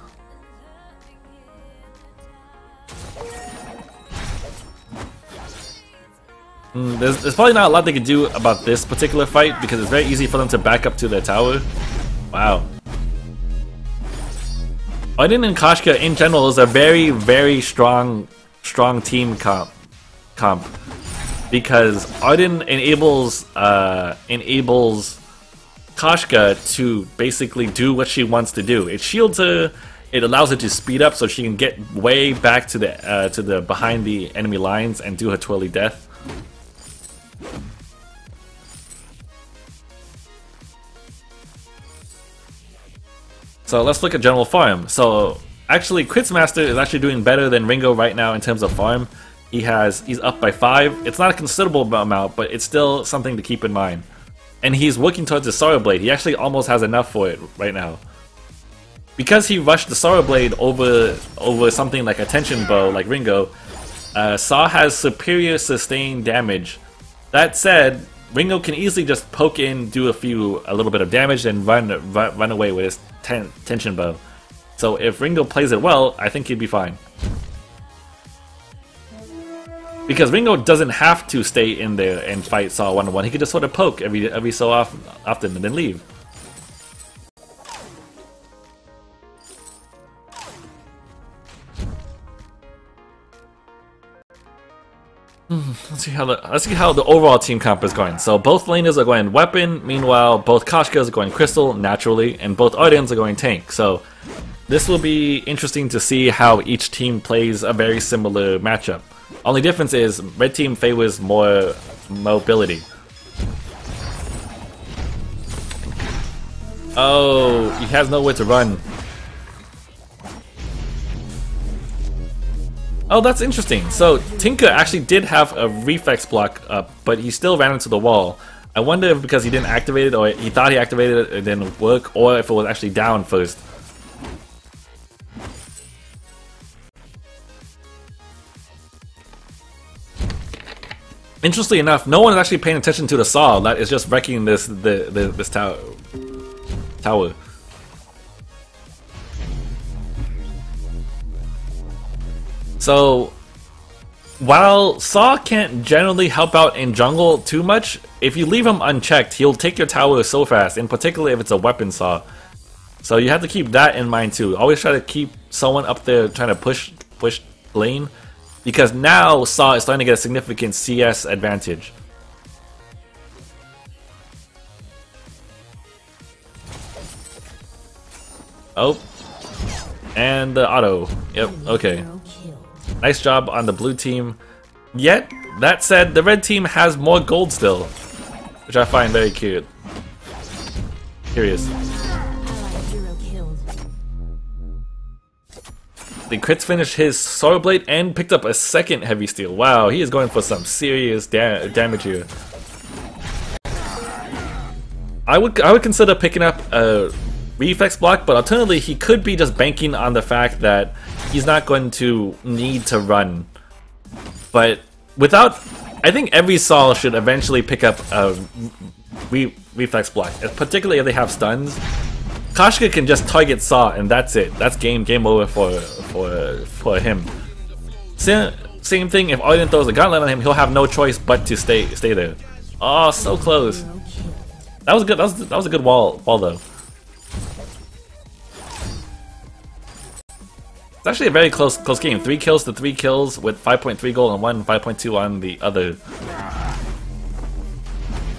There's probably not a lot they can do about this particular fight because it's very easy for them to back up to their tower. Wow. Odin and Koshka in general is a very strong team comp because Odin enables Koshka to basically do what she wants to do. It shields her. It allows her to speed up so she can get way back to the behind the enemy lines and do her twirly death. So let's look at general farm. So actually, Quizmaster is actually doing better than Ringo right now in terms of farm. He's up by 5. It's not a considerable amount, but it's still something to keep in mind. And he's working towards the Sorrow Blade. He actually almost has enough for it right now. Because he rushed the Sorrow Blade over something like a tension bow like Ringo, Saw has superior sustained damage. That said, Ringo can easily just poke in, do a little bit of damage, and run away with his tension bow. So if Ringo plays it well, I think he'd be fine. Because Ringo doesn't have to stay in there and fight Saw one-on-one. He could just sort of poke every so often and then leave. Let's see how the overall team comp is going. So both laners are going weapon, meanwhile both Koshkas are going crystal naturally, and both Odins are going tank. So this will be interesting to see how each team plays a very similar matchup. Only difference is red team favors more mobility. Oh, he has nowhere to run. Oh, that's interesting. So Tinker actually did have a reflex block up, but he still ran into the wall. I wonder if because he didn't activate it, or he thought he activated it, it didn't work, or if it was actually down first. Interestingly enough, no one is actually paying attention to the Saw that is just wrecking this tower. So, while Saw can't generally help out in jungle too much, if you leave him unchecked, he'll take your tower so fast, in particular if it's a weapon Saw. So you have to keep that in mind too. Always try to keep someone up there trying to push lane, because now Saw is starting to get a significant CS advantage. Oh, and the auto. Yep, okay. Nice job on the blue team. Yet, that said, the red team has more gold still, which I find very cute. Curious. The crits finished his Sorrow Blade and picked up a second heavy steel. Wow, he is going for some serious damage here. I would consider picking up a reflex block, but alternatively he could be just banking on the fact that he's not going to need to run. But without, I think every Saw should eventually pick up a reflex block, particularly if they have stuns. Koshka can just target Saw and that's it. That's game over for him. Same thing if Odin throws a gauntlet on him, he'll have no choice but to stay there. Oh, so close. That was good. That was a good wall though. It's actually a very close game. 3 kills to 3 kills with 5.3 gold on one and 5.2 on the other.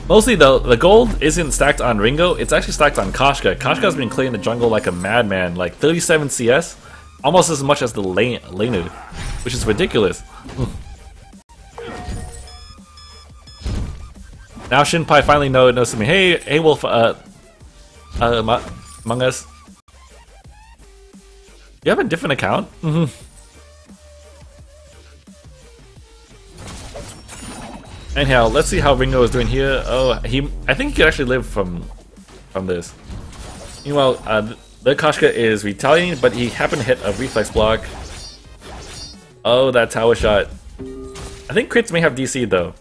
Mostly though, the gold isn't stacked on Ringo, it's actually stacked on Koshka. Koshka's been clearing the jungle like a madman, like 37 CS, almost as much as the laner, which is ridiculous. Now Shinpai finally knows me. Hey Wolf, Among Us. You have a different account? Anyhow, let's see how Ringo is doing here. Oh, I think he could actually live from this. Meanwhile, the Koshka is retaliating, but he happened to hit a reflex block. Oh, that tower shot. I think crits may have DC though.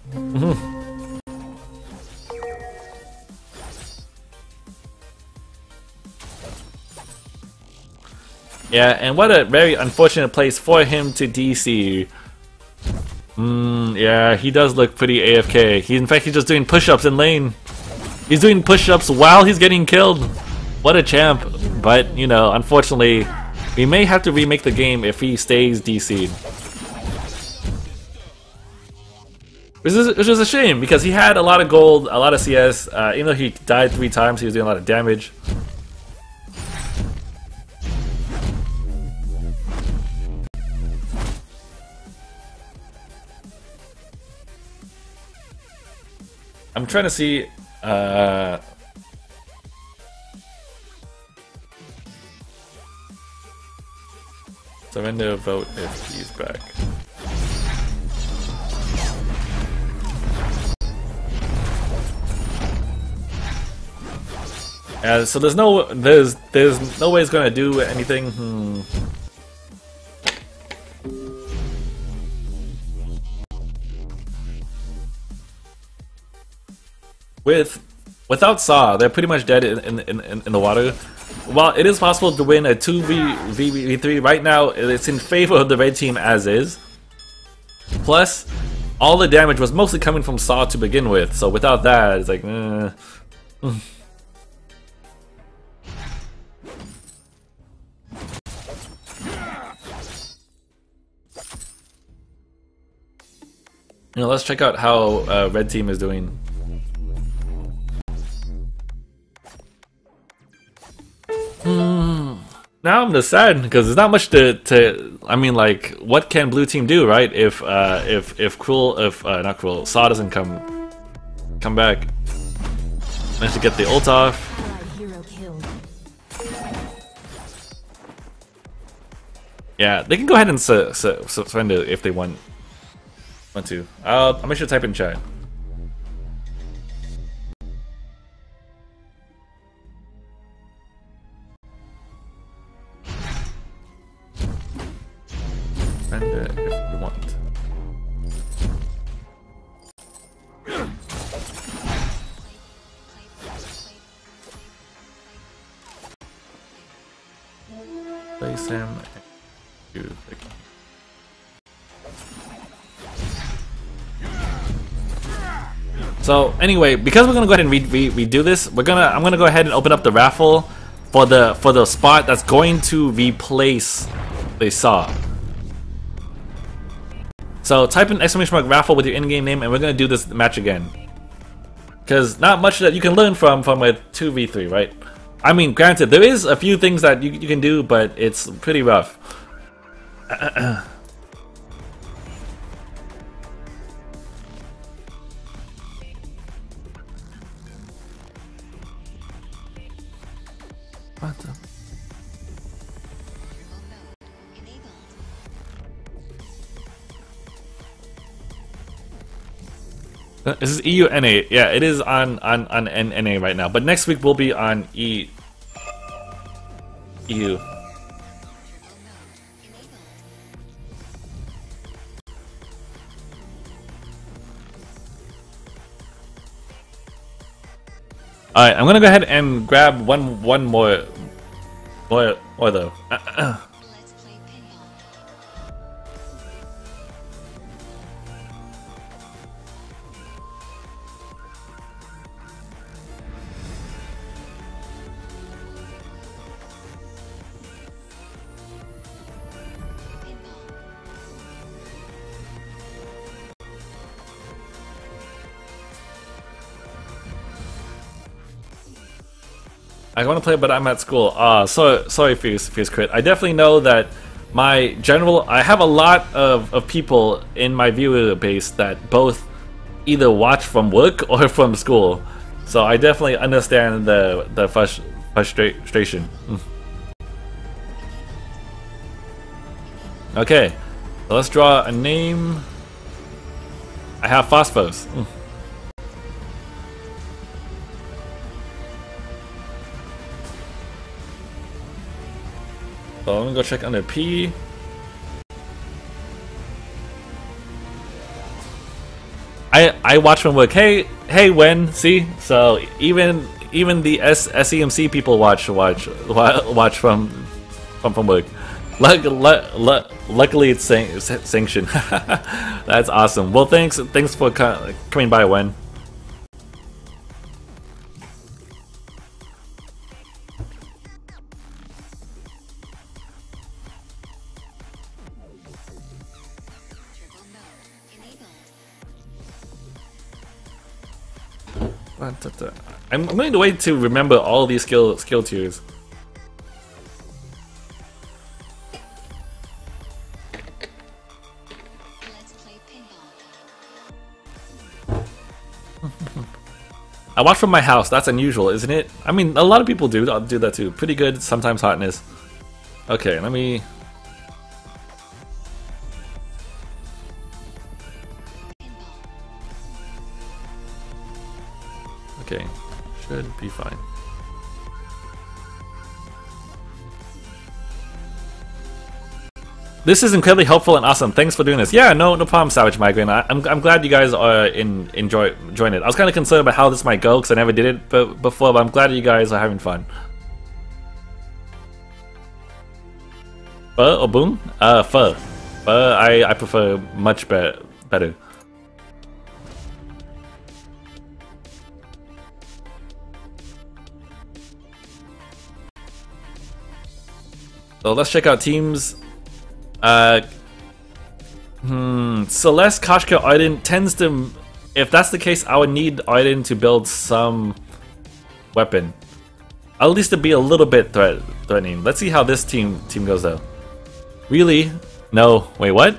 Yeah, and what a very unfortunate place for him to DC. Yeah, he does look pretty AFK. In fact, he's just doing push-ups in lane. He's doing push-ups while he's getting killed. What a champ. But, you know, unfortunately, we may have to remake the game if he stays DC'd. Which is a shame, because he had a lot of gold, a lot of CS. Even though he died 3 times, he was doing a lot of damage. I'm trying to see, surrender vote if he's back. So there's no way it's gonna do anything. Without Saw, they're pretty much dead in the water. While it is possible to win a 2v3 right now, it's in favor of the red team as is. Plus, all the damage was mostly coming from Saw to begin with, so without that, it's like, You know, let's check out how red team is doing. Now I'm just sad because there's not much to. I mean, like, what can blue team do, right? If not Cruel, Saw doesn't come back. Managed to get the ult off. Yeah, they can go ahead and surrender if they want to. I'll make sure to type in chat. If we want. Place him. So anyway, because we're gonna go ahead and redo this, I'm gonna go ahead and open up the raffle for the spot that's going to replace the Saw. So type in !raffle with your in-game name, and we're gonna do this match again. Cause not much that you can learn from a 2v3, right? I mean, granted, there is a few things that you can do, but it's pretty rough. What the? This is EU NA. Yeah, it is on NA right now. But next week we'll be on EU. Alright, I'm gonna go ahead and grab one more though. I want to play, but I'm at school. Sorry, Fierce Crit. I definitely know that my general. I have a lot of people in my viewer base that both either watch from work or from school, so I definitely understand the frustration. Okay, so let's draw a name. I have Phosphos. So I'm gonna go check under P. I watch from work. Hey, Wen, see? So even the SEMC people watch from work. Luckily it's sanctioned. That's awesome. Well, thanks for coming by, Wen. I'm going to wait to remember all these skill tiers. I watch from my house. That's unusual, isn't it? I mean, a lot of people do that too. Pretty good, sometimes hotness. Okay, let me. Okay, should be fine. This is incredibly helpful and awesome. Thanks for doing this. Yeah, no problem, Savage Migraine. I'm glad you guys are enjoying it. I was kind of concerned about how this might go because I never did it before, but I'm glad you guys are having fun. Pho or Boom? Pho. Pho, I prefer much better. So let's check out teams. Celeste, Koshka, Arden tends to. If that's the case, I would need Arden to build some weapon, at least to be a little bit threatening. Let's see how this team goes though. Really? No. Wait, what?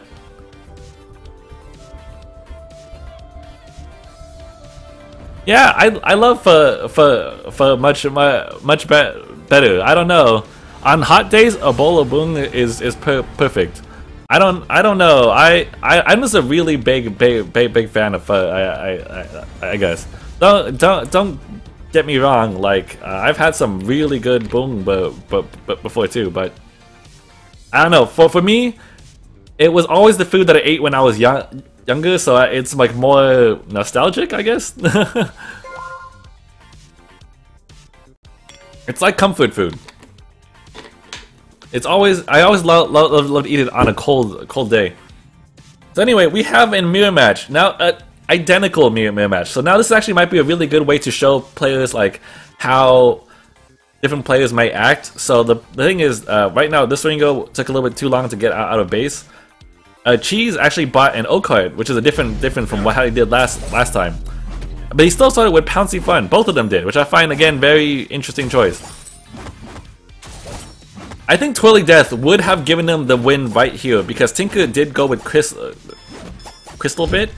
Yeah, I love for much better. I don't know. On hot days, a bowl of boon is perfect. I don't know. I'm just a really big fan of I guess. Don't get me wrong. Like I've had some really good boon but before too. But I don't know. For me, it was always the food that I ate when I was younger. So it's like more nostalgic, I guess. It's like comfort food. It's always I always love to eat it on a cold day. So anyway, we have a mirror match now, identical mirror match. So now this actually might be a really good way to show players like how different players might act. So the thing is, right now this Ringo took a little bit too long to get out of base. Cheese actually bought an O card, which is a different from how he did last time. But he still started with Pouncy Fun. Both of them did, which I find again very interesting choice. I think Twirly Death would have given him the win right here because Tinker did go with Crystal Bit,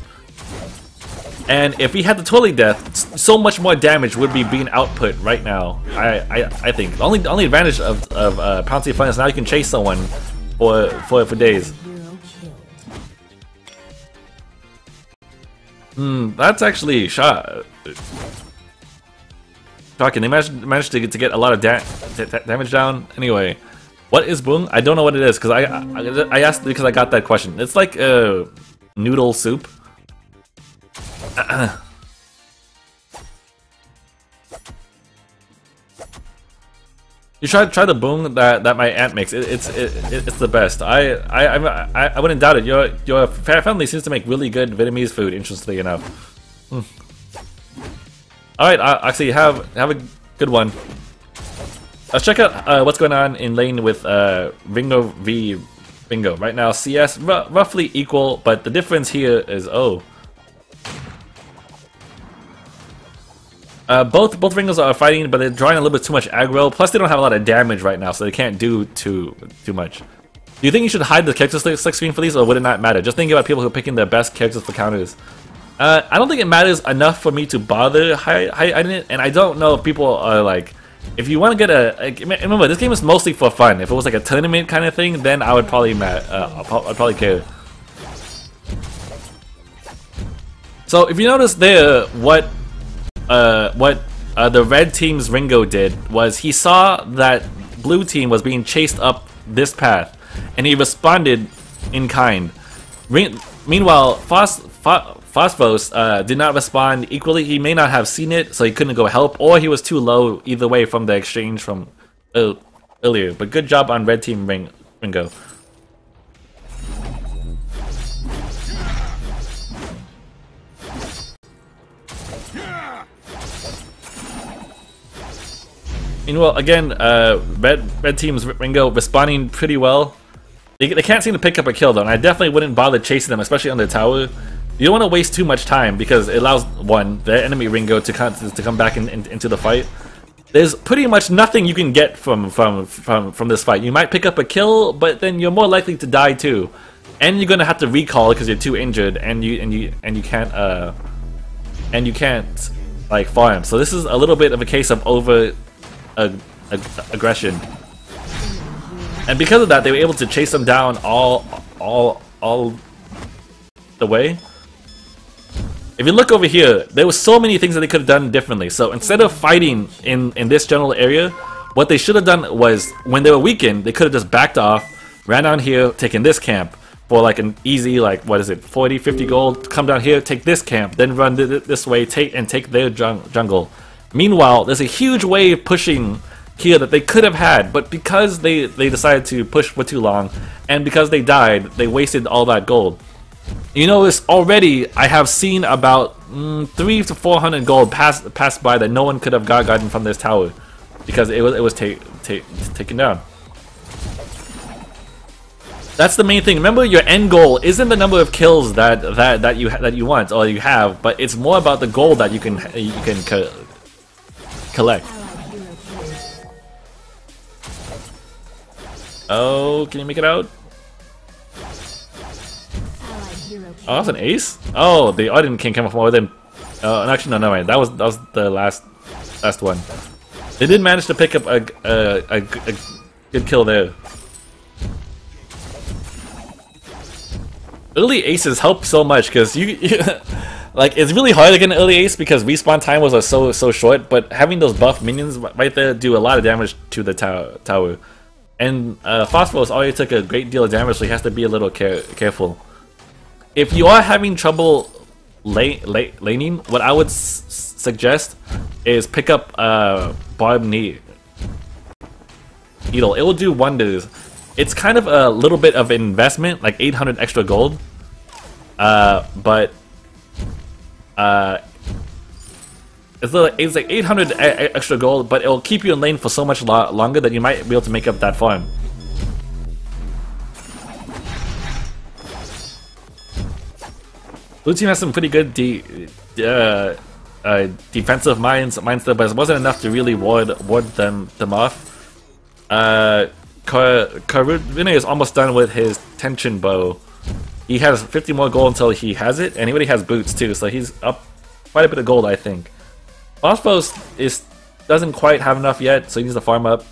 and if he had the Twirly Death, so much more damage would be being output right now. I think the only advantage of Pouncy Fun is now you can chase someone for days. That's actually shocking. They managed to get a lot of damage down. Anyway. What is Boong? I don't know what it is because I asked because I got that question. It's like noodle soup. You try the Boong that my aunt makes. It's the best. I wouldn't doubt it. Your family seems to make really good Vietnamese food. Interestingly enough. All right, actually have a good one. Let's check out what's going on in lane with Ringo v Ringo. Right now, CS roughly equal, but the difference here is Both Ringos are fighting, but they're drawing a little bit too much aggro. Plus, they don't have a lot of damage right now, so they can't do too much. Do you think you should hide the character select screen for these, or would it not matter? Just think about people who are picking their best characters for counters. I don't think it matters enough for me to bother hiding it, and I don't know if people are like, if you want to get remember, this game is mostly for fun. If it was like a tournament kind of thing, then I would probably I'd probably care. So if you notice there, what the red team's Ringo did was he saw that blue team was being chased up this path, and he responded in kind. Meanwhile, Phosphos did not respond equally. He may not have seen it, so he couldn't go help, or he was too low either way from the exchange from earlier. But good job on red team Ringo. Meanwhile, again, red team's Ringo responding pretty well. They can't seem to pick up a kill though, and I definitely wouldn't bother chasing them, especially on the tower. You don't want to waste too much time because it allows the enemy Ringo to come back into the fight. There's pretty much nothing you can get from this fight. You might pick up a kill, but then you're more likely to die too, and you're gonna have to recall because you're too injured, and you can't like farm. So this is a little bit of a case of aggression, and because of that, they were able to chase them down all the way. If you look over here, there were so many things that they could have done differently. So instead of fighting in this general area, what they should have done was, when they were weakened, they could have just backed off, ran down here, taken this camp for like an easy, like, what is it, 40, 50 gold, come down here, take this camp, then run this way, take their jungle. Meanwhile, there's a huge wave pushing here that they could have had, but because they decided to push for too long, and because they died, they wasted all that gold. You notice already, I have seen about 300 to 400 gold pass by that no one could have gotten from this tower, because it was taken down. That's the main thing. Remember, your end goal isn't the number of kills that you want or you have, but it's more about the gold that you can collect. Oh, can you make it out? Oh, that's an ace? Oh, the Odin King came off more than. Actually, no, mind. That was the last one. They did manage to pick up a good kill there. Early aces help so much because you like, it's really hard to get an early ace because respawn time was so short. But having those buff minions right there do a lot of damage to the tower. And Phosphorus already took a great deal of damage, so he has to be a little careful. If you are having trouble laning, what I would suggest is pick up Barb Needle. It will do wonders. It's kind of a little bit of an investment, like 800 extra gold. But it's like 800 extra gold, but it will keep you in lane for so much longer that you might be able to make up that farm. Blue team has some pretty good defensive minds there, but it wasn't enough to really ward them off. Karuna is almost done with his tension bow. He has 50 more gold until he has it, and he already has boots too, so he's up quite a bit of gold, I think. Phosphos doesn't quite have enough yet, so he needs to farm up.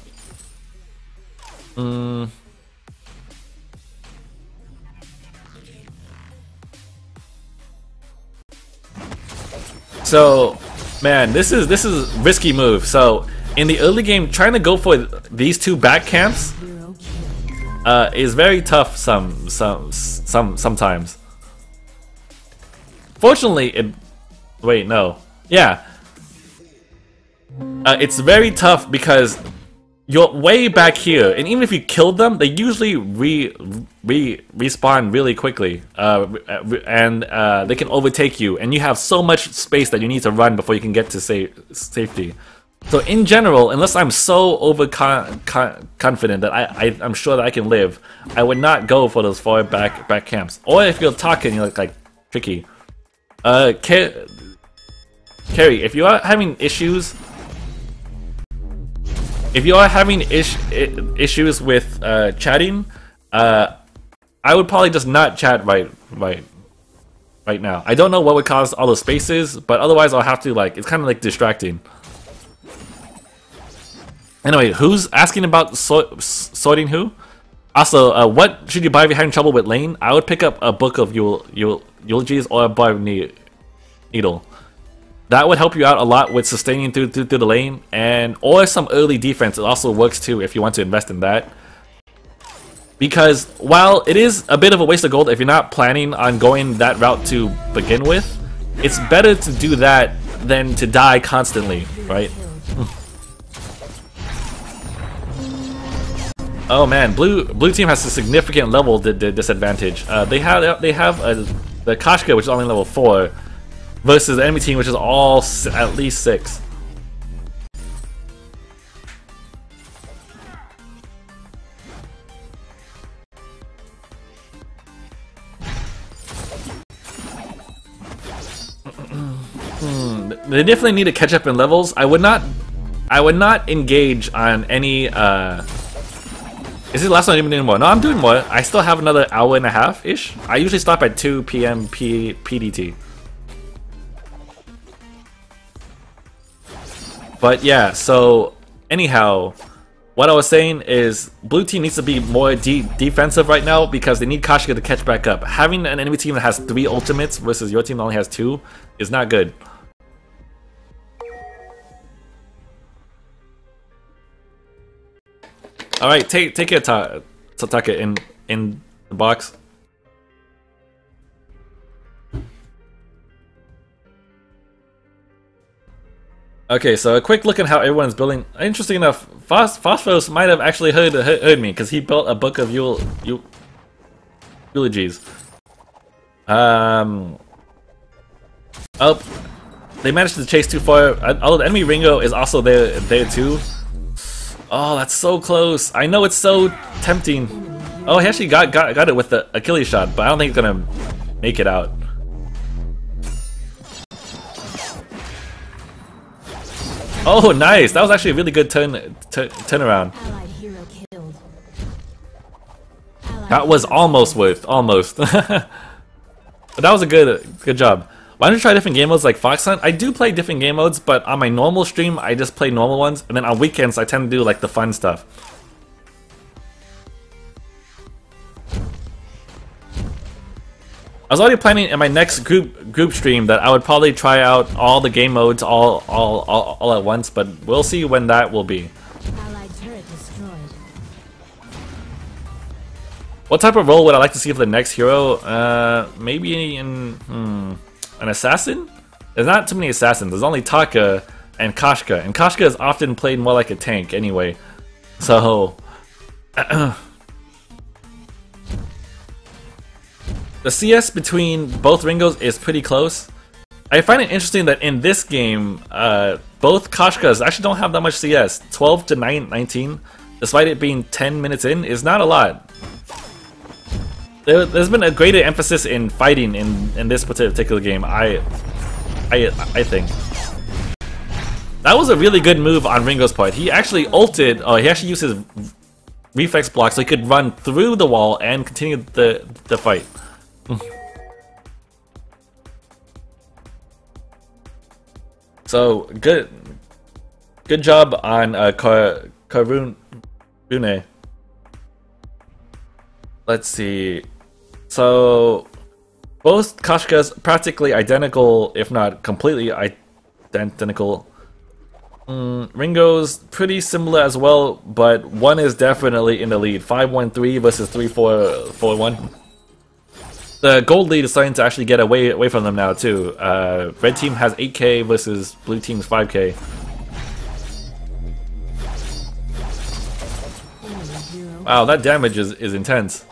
So, man, this is risky move. So, in the early game, trying to go for these two back camps is very tough sometimes. Fortunately, wait, no. Yeah. It's very tough because you're way back here, and even if you killed them, they usually respawn really quickly, and they can overtake you, and you have so much space that you need to run before you can get to safety. So in general, unless I'm so confident that I'm sure that I can live, I would not go for those far back camps. Or if you're talking, you're like tricky. Carrie, if you are having issues, issues with chatting, I would probably just not chat right now. I don't know what would cause all the spaces, but otherwise I'll have to, like, it's kind of like distracting. Anyway, who's asking about sorting who? Also, what should you buy if you're having trouble with lane? I would pick up a book of eulogies or a bar needle. That would help you out a lot with sustaining through the lane, and or some early defense. It also works too if you want to invest in that. Because while it is a bit of a waste of gold if you're not planning on going that route to begin with, it's better to do that than to die constantly, right? Oh man, blue team has a significant level disadvantage. They have the Kashka, which is only level 4, versus the enemy team, which is all at least 6. They definitely need to catch up in levels. I would not engage on any. Is it the last one I'm doing more? No, I'm doing more. I still have another hour and a half ish. I usually stop at 2 p.m. PDT. But yeah, so anyhow, what I was saying is blue team needs to be more defensive right now because they need Kashka to catch back up. Having an enemy team that has 3 ultimates versus your team that only has 2 is not good. All right, take care, Tataka in the box. Okay, so a quick look at how everyone's building. Interesting enough, Phosphorus might have actually heard me because he built a book of eulogies. Oh, they managed to chase too far. Although the enemy Ringo is also there too. Oh, that's so close. I know it's so tempting. Oh, he actually got it with the Achilles shot, but I don't think he's gonna make it out. Oh, nice. That was actually a really good turnaround. That was almost worth, almost. But that was a good job. Why don't you try different game modes like Fox Hunt? I do play different game modes, but on my normal stream, I just play normal ones. And then on weekends, I tend to do like the fun stuff. I was already planning in my next group stream that I would probably try out all the game modes all at once, but we'll see when that will be. What type of role would I like to see for the next hero? Maybe in an assassin? There's not too many assassins. There's only Taka and Kashka, and Kashka is often played more like a tank anyway. So the CS between both Ringos is pretty close. I find it interesting that in this game, both Kashkas actually don't have that much CS. 12 to 19, despite it being 10 minutes in, is not a lot. There's been a greater emphasis in fighting in this particular game, I think. That was a really good move on Ringo's part. He actually ulted, he actually used his reflex block so he could run through the wall and continue the fight. So good job on Karune. Let's see. So both Kashkas practically identical, if not completely identical. Ringo's pretty similar as well, but one is definitely in the lead. 5-1-3 versus 3-4-4-1. The gold lead is starting to actually get away from them now too. Red team has 8k versus blue team's 5k. Wow, that damage is intense.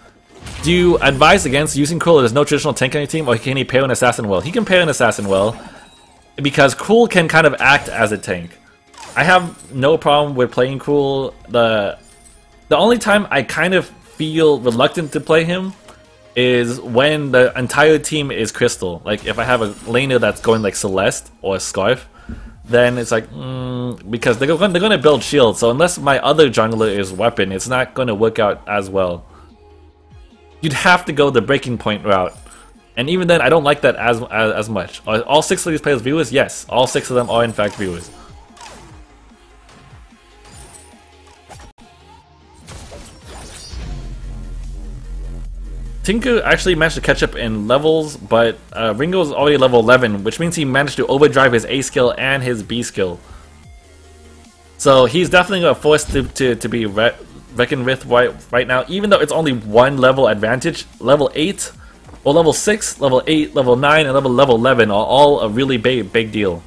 Do you advise against using Cruel if there's no traditional tank on your team, or can he pair an assassin well? He can pair an assassin well, because Cruel can kind of act as a tank. I have no problem with playing Cruel. The only time I kind of feel reluctant to play him is when the entire team is Crystal. Like if I have a laner that's going like Celeste or Scarf, then it's like, because they're gonna build shield, so unless my other jungler is weapon, it's not gonna work out as well. You'd have to go the breaking point route. And even then, I don't like that as much. Are all 6 of these players viewers? Yes, all 6 of them are in fact viewers. Tinker actually managed to catch up in levels, but Ringo's already level 11, which means he managed to overdrive his A skill and his B skill. So he's definitely a force to be reckoned with right now, even though it's only 1 level advantage. Level 8, or level 6, level 8, level 9, and level 11 are all a really big deal.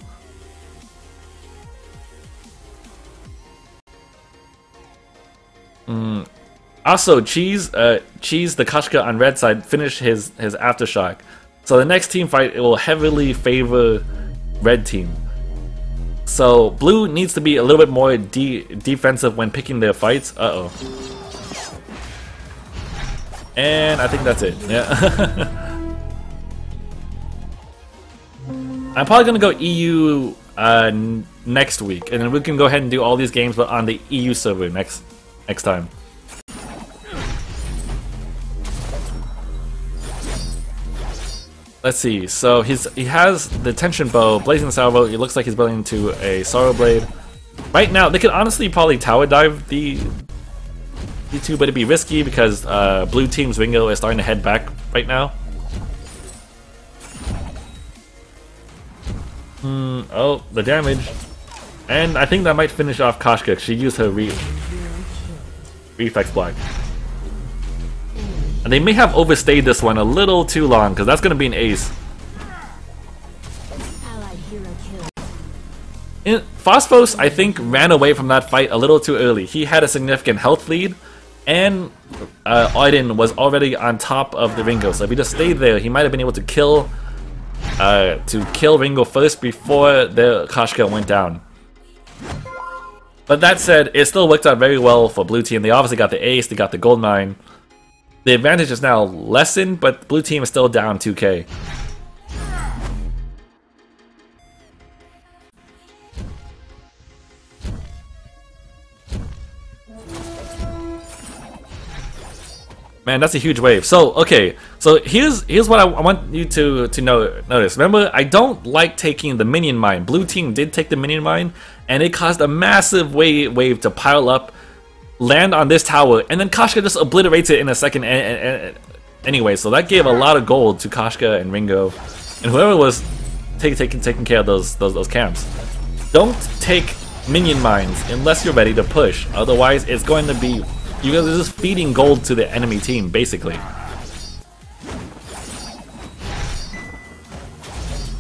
Also, Cheese the Kashka on red side finished his Aftershock. So the next team fight, it will heavily favor red team. So blue needs to be a little bit more defensive when picking their fights. Uh-oh. And I think that's it. Yeah. I'm probably gonna go EU next week, and then we can go ahead and do all these games, but on the EU server next time. Let's see. So he has the Tension Bow, Blazing Salvo. It looks like he's building into a Sorrow Blade. Right now, they could honestly probably tower dive the two, but it'd be risky because blue team's Ringo is starting to head back right now. Oh, the damage. And I think that might finish off Kashka. She used her reflex block. And they may have overstayed this one a little too long, because that's going to be an ace. Phosphos, I think, ran away from that fight a little too early. He had a significant health lead, and Odin was already on top of the Ringo. So if he just stayed there, he might have been able to kill Ringo first before the Kashka went down. But that said, it still worked out very well for blue team. They obviously got the ace, they got the gold mine. The advantage is now lessened, but blue team is still down 2k. Man, that's a huge wave. So, okay, so here's what I want you to notice. Remember, I don't like taking the minion mine. Blue team did take the minion mine, and it caused a massive wave to pile up, land on this tower, and then Kashka just obliterates it in a second anyway. So that gave a lot of gold to Kashka and Ringo, and whoever was taking care of those camps. Don't take minion mines unless you're ready to push. Otherwise, it's going to be, you guys are just feeding gold to the enemy team, basically.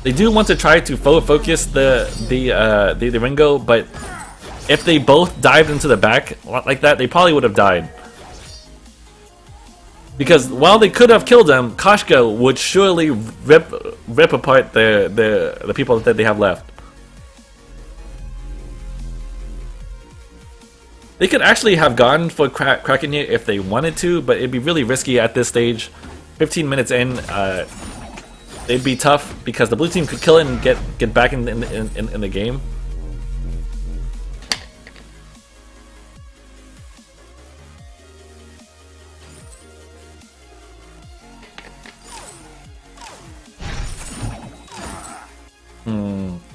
They do want to try to focus the Ringo, but if they both dived into the back like that, they probably would have died. Because while they could have killed him, Kashka would surely rip apart the people that they have left. They could actually have gone for Kraken here if they wanted to, but it'd be really risky at this stage. 15 minutes in, it'd be tough because the blue team could kill it and get back in the game.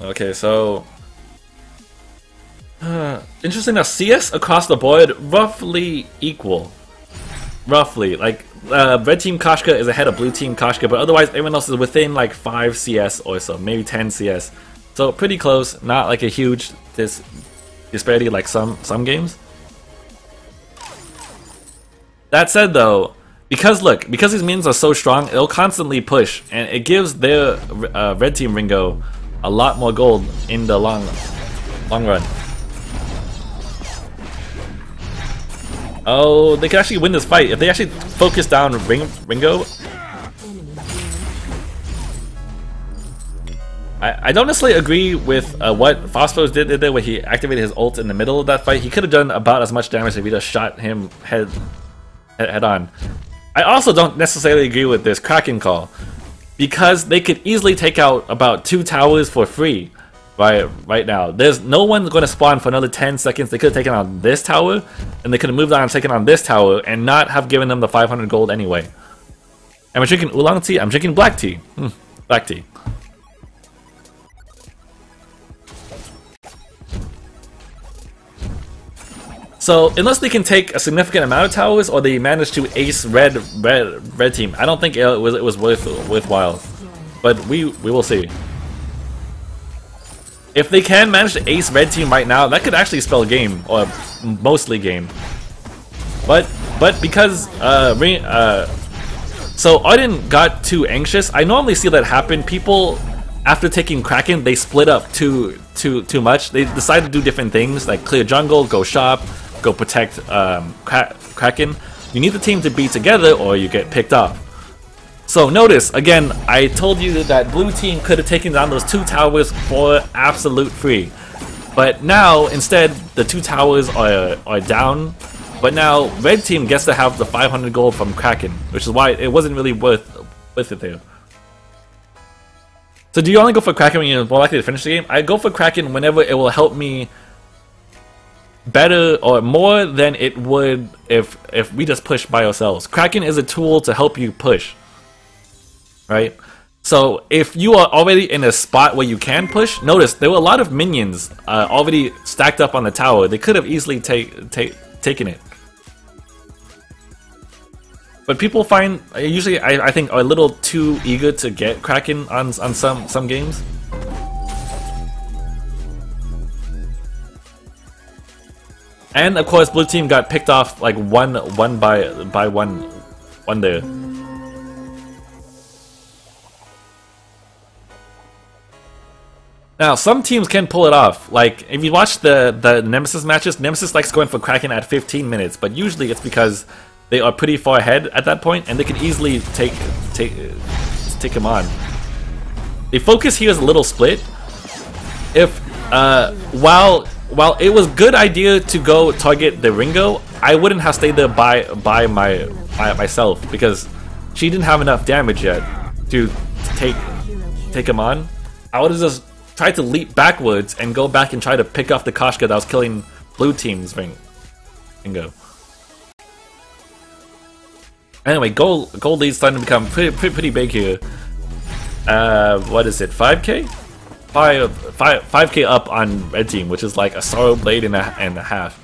Okay, so interesting. Now CS across the board roughly equal. Roughly, like red team Kashka is ahead of blue team Kashka, but otherwise everyone else is within like 5 CS or so, maybe 10 CS. So pretty close, not like a huge disparity like some games. That said though, because these minions are so strong, it'll constantly push, and it gives their red team Ringo a lot more gold in the long run. Oh, they can actually win this fight if they actually focus down Ringo. I don't necessarily agree with what Phosphos did there when he activated his ult in the middle of that fight. He could have done about as much damage if he just shot him head on. I also don't necessarily agree with this Kraken call, because they could easily take out about 2 towers for free right now. There's no one's going to spawn for another 10 seconds. They could have taken on this tower, and they could have moved on and taken on this tower, and not have given them the 500 gold anyway. Am I drinking oolong tea? I'm drinking black tea. Black tea. So unless they can take a significant amount of towers, or they manage to ace red team, I don't think it was worthwhile. But we will see. If they can manage to ace red team right now, that could actually spell game, or mostly game. But because so Arden got too anxious. I normally see that happen. People, after taking Kraken, they split up too much. They decide to do different things, like clear jungle, go shop, go protect Kraken. You need the team to be together, or you get picked off. So notice, again, I told you that blue team could have taken down those 2 towers for absolute free. But now, instead, the 2 towers are down. But now, red team gets to have the 500 gold from Kraken, which is why it wasn't really worth it there. So do you only go for Kraken when you're more likely to finish the game? I go for Kraken whenever it will help me better or more than it would if we just push by ourselves. Kraken is a tool to help you push, right? So if you are already in a spot where you can push, notice there were a lot of minions already stacked up on the tower. They could have easily taken it. But people find, usually I think, are a little too eager to get Kraken on some games. And of course, blue team got picked off like one by one there. Now, some teams can pull it off. Like, if you watch the Nemesis matches, Nemesis likes going for Kraken at 15 minutes, but usually it's because they are pretty far ahead at that point, and they can easily take him on. The focus here is a little split. If while it was a good idea to go target the Ringo, I wouldn't have stayed there by myself, because she didn't have enough damage yet to take him on. I would have just tried to leap backwards and go back and try to pick off the Koshka that was killing blue team's Ringo. Anyway, gold lead's starting to become pretty big here. What is it? 5k? 5k up on red team, which is like a Sorrow Blade and a half.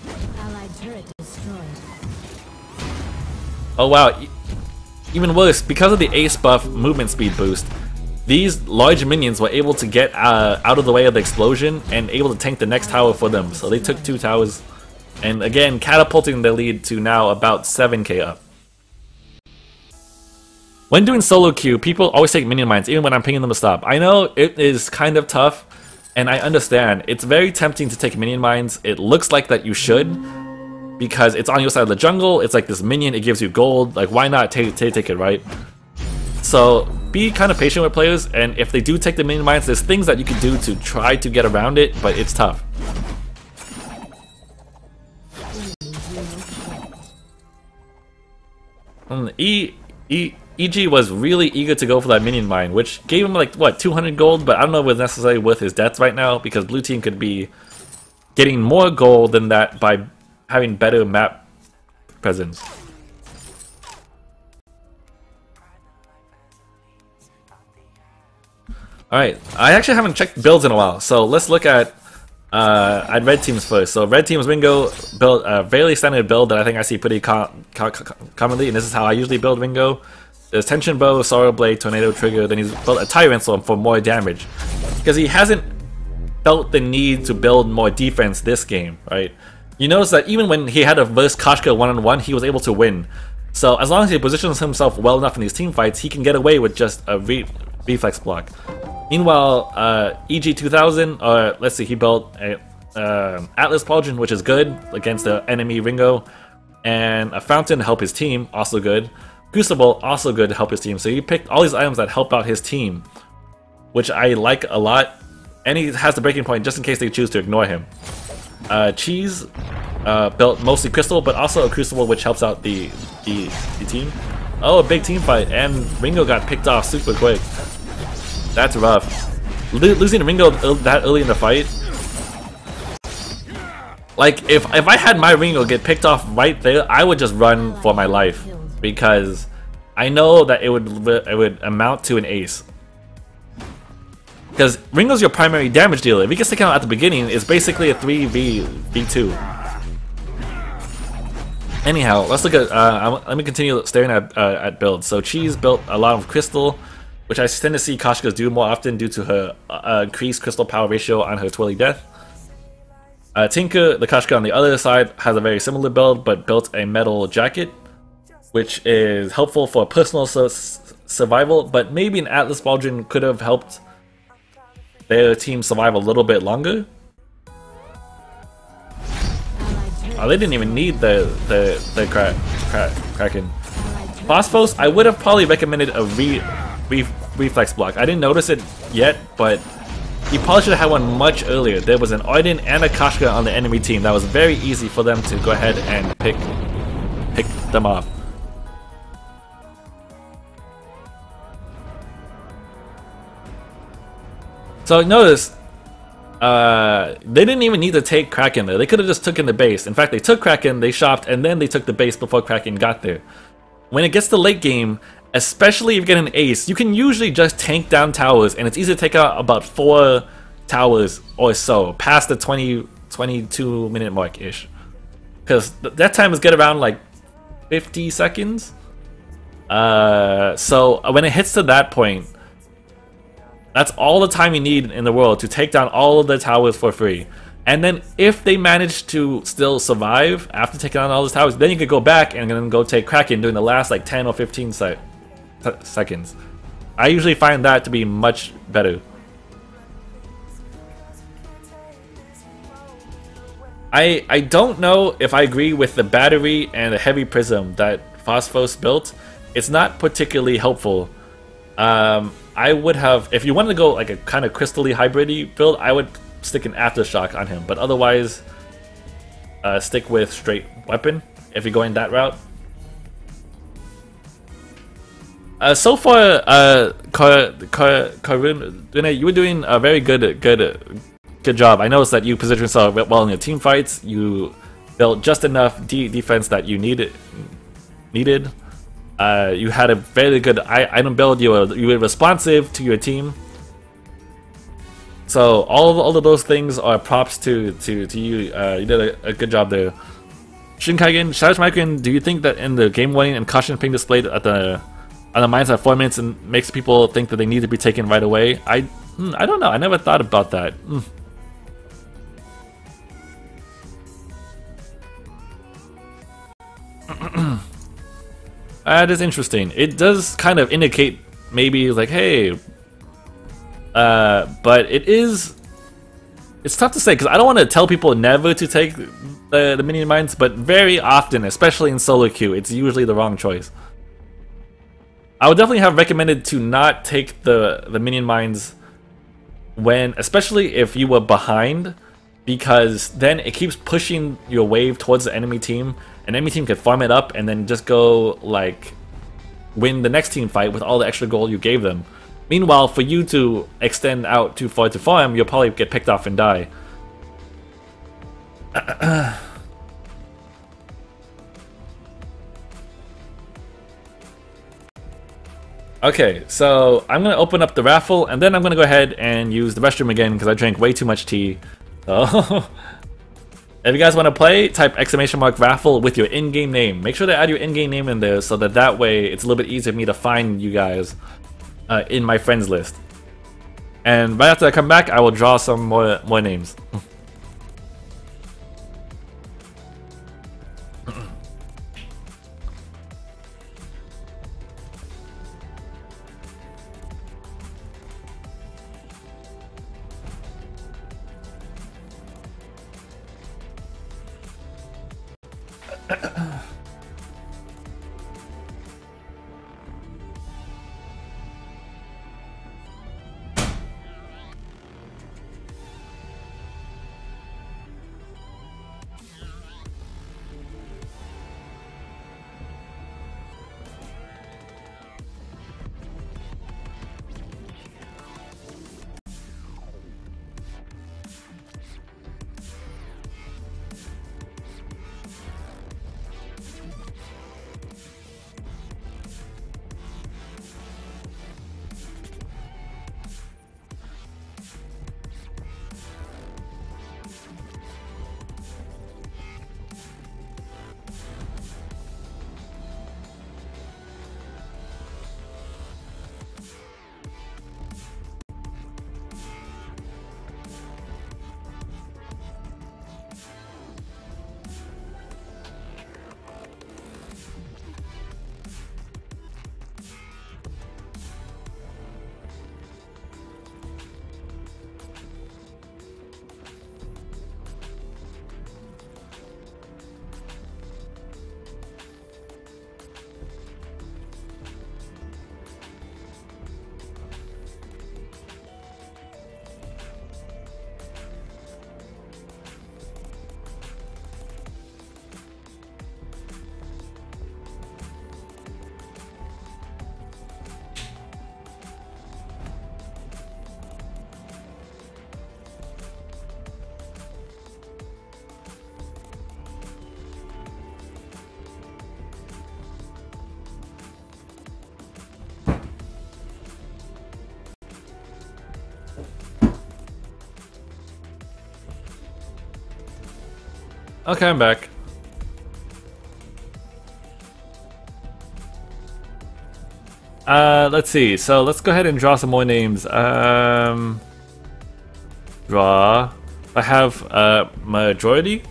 Oh wow! Even worse, because of the Ace buff movement speed boost, these large minions were able to get out of the way of the explosion and able to tank the next tower for them. So they took 2 towers, and again catapulting their lead to now about 7k up. When doing solo queue, people always take minion mines, even when I'm pinging them to stop. I know it is kind of tough, and I understand. It's very tempting to take minion mines. It looks like that you should, because it's on your side of the jungle. It's like this minion, it gives you gold. Like, why not take it, right? So be kind of patient with players, and if they do take the minion mines, there's things that you can do to try to get around it, but it's tough. EG was really eager to go for that minion mine, which gave him like, what, 200 gold? But I don't know if it's necessarily worth his deaths right now, because blue team could be getting more gold than that by having better map presence. Alright, I actually haven't checked builds in a while, so let's look at red teams first. So red team's Ringo build a fairly standard build that I think I see pretty commonly, and this is how I usually build Ringo. There's Tension Bow, Sorrow Blade, Tornado Trigger, then he's built a Tyrant Storm for more damage. Because he hasn't felt the need to build more defense this game, right? You notice that even when he had to verse Koshka one-on-one, he was able to win. So as long as he positions himself well enough in these team fights, he can get away with just a reflex block. Meanwhile, EG 2000, or let's see, he built a Atlas Pauldron, which is good against the enemy Ringo, and a Fountain to help his team, also good. Crucible, also good to help his team. So he picked all these items that help out his team, which I like a lot. And he has the breaking point just in case they choose to ignore him. Cheese built mostly Crystal, but also a Crucible, which helps out the team. Oh, a big team fight, and Ringo got picked off super quick. That's rough. Losing Ringo that early in the fight. Like, if I had my Ringo get picked off right there, I would just run for my life. Because I know that it would amount to an ace. Because Ringo's your primary damage dealer. If he gets taken out at the beginning, it's basically a 3v2. Anyhow, let's look at. Let me continue staring at builds. So Cheese built a lot of crystal, which I tend to see Kashkas do more often due to her increased crystal power ratio on her Twirly Death. Tinker, the Kashka on the other side, has a very similar build, but built a metal jacket, which is helpful for personal survival. But maybe an Atlas Baldrian could have helped their team survive a little bit longer. Oh, they didn't even need the Kraken. Phosphos, I would have probably recommended a reflex block. I didn't notice it yet, but you probably should have had one much earlier. There was an Odin and a Kashka on the enemy team. That was very easy for them to go ahead and pick them off. So notice, they didn't even need to take Kraken there. They could have just taken the base. In fact, they took Kraken, they shopped, and then they took the base before Kraken got there. When it gets to late game, especially if you get an ace, you can usually just tank down towers, and it's easy to take out about 4 towers or so, past the 22 minute mark-ish. Because that time is get around like 50 seconds. So when it hits to that point, that's all the time you need in the world to take down all of the towers for free. And then if they manage to still survive after taking down all those towers, then you could go back and then go take Kraken during the last like 10 or 15 seconds. I usually find that to be much better. I don't know if I agree with the battery and the heavy prism that Phosphos built. It's not particularly helpful. I would have, if you wanted to go like a kind of crystally hybrid-y build, I would stick an Aftershock on him. But otherwise, stick with straight weapon if you're going that route. So far, Karun, you were doing a very good job. I noticed that you positioned yourself well in your team fights. You built just enough defense that you needed. You had a very good item build. You were responsive to your team. So all of those things are props to you. You did a good job there. ShinKaigan, Shadows Micron, do you think that in the game warning and caution being displayed on the mines at 4 minutes and makes people think that they need to be taken right away? I don't know. I never thought about that. That is interesting. It does kind of indicate maybe like, hey, but it's tough to say because I don't want to tell people never to take the minion mines, but very often, especially in solo queue, it's usually the wrong choice. I would definitely have recommended to not take the minion mines especially if you were behind, because then it keeps pushing your wave towards the enemy team. An enemy team could farm it up and then just go like win the next team fight with all the extra gold you gave them. Meanwhile, for you to extend out too far to farm, you'll probably get picked off and die. Okay, so I'm gonna open up the raffle and then I'm gonna go ahead and use the restroom again because I drank way too much tea. So if you guys want to play, type !raffle with your in-game name. Make sure to add your in-game name in there so that way it's a little bit easier for me to find you guys in my friends list. And right after I come back, I will draw some more names. Okay, I'm back. Let's see. So let's go ahead and draw some more names. Draw. I have majority.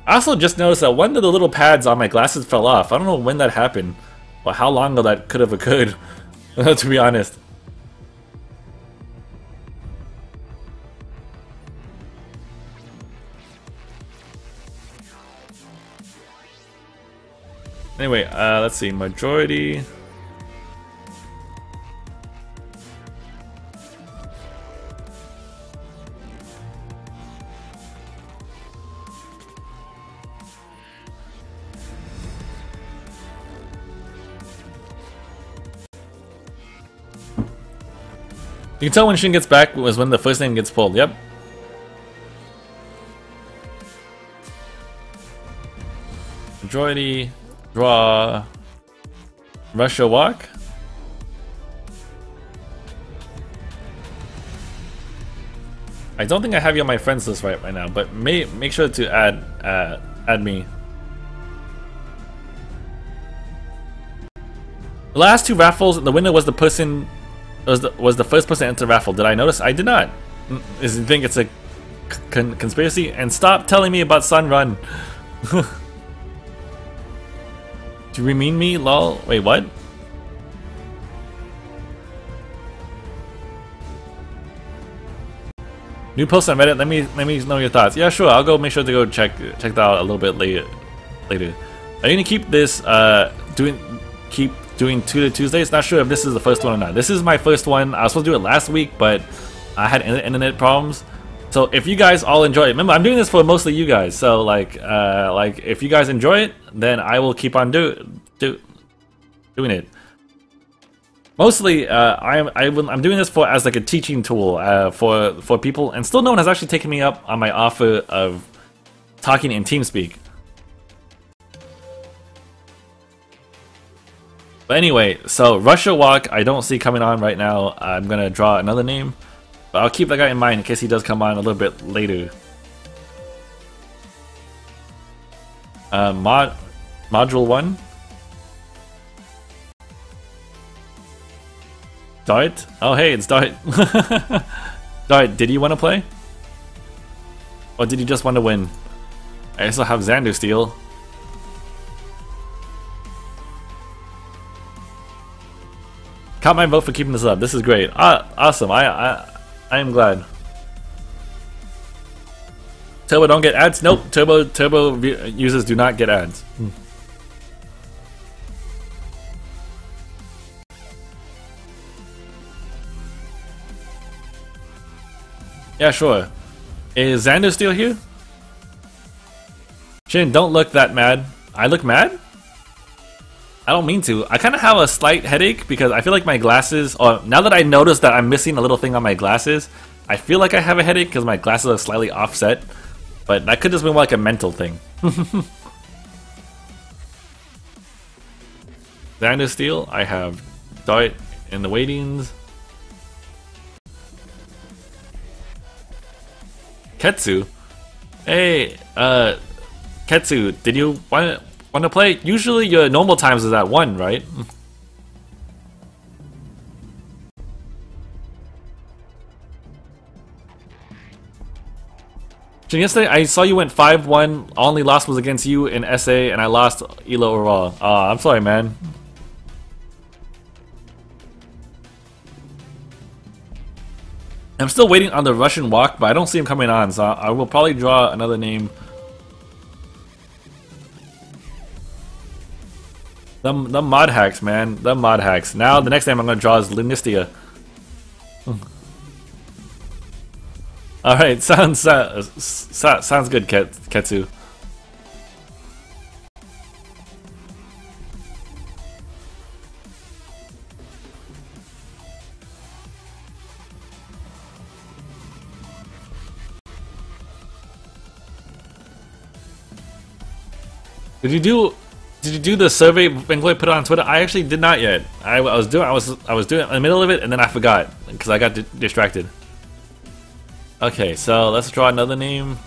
I also just noticed that one of the little pads on my glasses fell off. I don't know when that happened, or how long ago that could have occurred, to be honest. Anyway, let's see, majority. You can tell when Shin gets back was when the first name gets pulled, yep. Majority, draw, Russia walk. I don't think I have you on my friends list right now, but make sure to add me. The last two raffles, the winner was the person was the first person to enter the raffle. Did I notice? I did not. Is you think it's a conspiracy? And stop telling me about Sun Run. Do you mean me? Lol. Wait, what? New post on Reddit. Let me know your thoughts. Yeah, sure. I'll go make sure to go check that out a little bit later. Are you gonna keep this keep doing Tutor Tuesdays? Not sure if this is the first one or not. This is my first one. I was supposed to do it last week, but I had internet problems. So if you guys all enjoy it, remember I'm doing this for mostly you guys. So like if you guys enjoy it, then I will keep on doing it. Mostly, I'm doing this as like a teaching tool for people, and still no one has actually taken me up on my offer of talking in TeamSpeak. But anyway, so Russia Walk I don't see coming on right now. I'm gonna draw another name, but I'll keep that guy in mind in case he does come on a little bit later. Module 1. Dart? Oh hey, it's Dart. Dart, did you want to play? Or did you just want to win? I also have Xander Steel. Count my vote for keeping this up. This is great. Awesome. I am glad. Turbo don't get ads? Nope. Turbo users do not get ads. Yeah, sure. Is Xander still here? Shin, don't look that mad. I look mad? I don't mean to. I kind of have a slight headache because I feel like my glasses, or now that I notice that I'm missing a little thing on my glasses, I feel like I have a headache because my glasses are slightly offset. But that could just be more like a mental thing. Xander Steel, I have Dart in the waitings. Ketsu. Hey, Ketsu, did you want to play? Usually your normal times is at 1, right? Yesterday I saw you went 5-1. Only loss was against you in SA, and I lost Elo overall. I'm sorry, man. I'm still waiting on the Russian walk, but I don't see him coming on, so I will probably draw another name. The mod hacks, man. The mod hacks. Now the next name I'm gonna draw is Linistia. Alright, sounds good, Ketsu. Did you do the survey before I put it on Twitter? I actually did not yet. I was doing it in the middle of it, and then I forgot because I got distracted. Okay, so let's draw another name.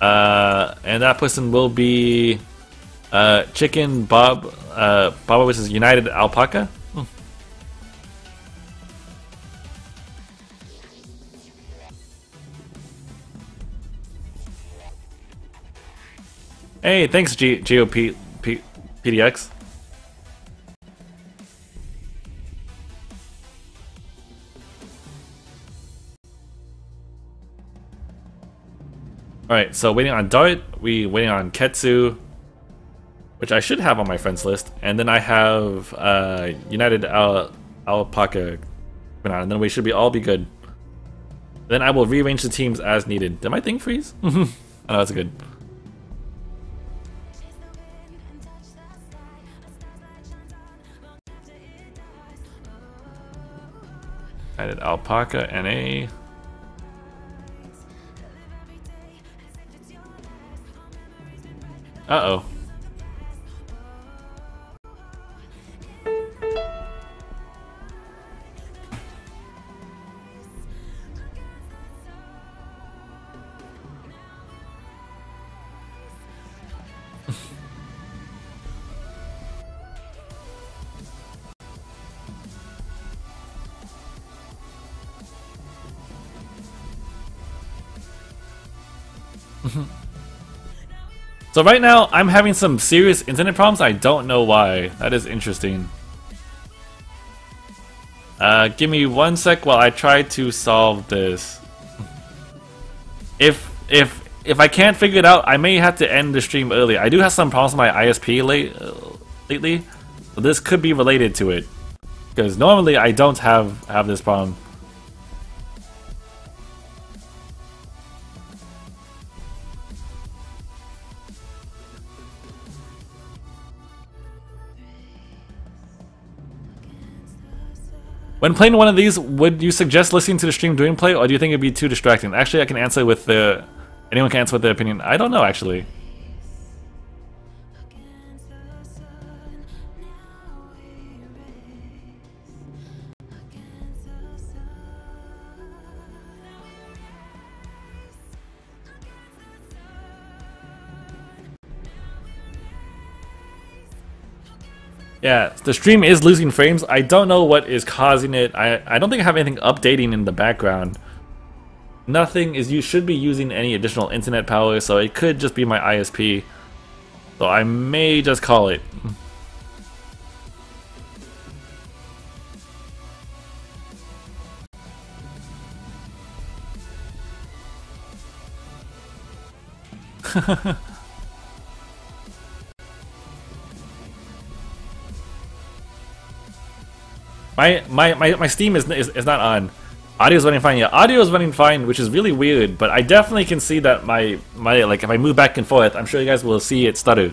And that person will be Chicken Bob. Bob versus United Alpaca. Hey, thanks, GOP PDX. Alright, so waiting on Dart, we waiting on Ketsu, which I should have on my friends list, and then I have United Alpaca, and then we should all be good. Then I will rearrange the teams as needed. Did my thing freeze? I know that's good. United Alpaca NA. Uh-oh. So right now, I'm having some serious internet problems. I don't know why. That is interesting. Give me 1 sec while I try to solve this. If I can't figure it out, I may have to end the stream early. I do have some problems with my ISP lately, so this could be related to it. Because normally I don't have this problem. When playing one of these, would you suggest listening to the stream during play, or do you think it'd be too distracting? Actually, I can answer with the... Anyone can answer with their opinion. I don't know, actually. Yeah, the stream is losing frames. I don't know what is causing it. I don't think I have anything updating in the background. Nothing is, you should be using any additional internet power, so it could just be my ISP. So I may just call it. My Steam is not on. Audio is running fine. Yeah, audio is running fine, which is really weird. But I definitely can see that my like if I move back and forth, I'm sure you guys will see it stutter.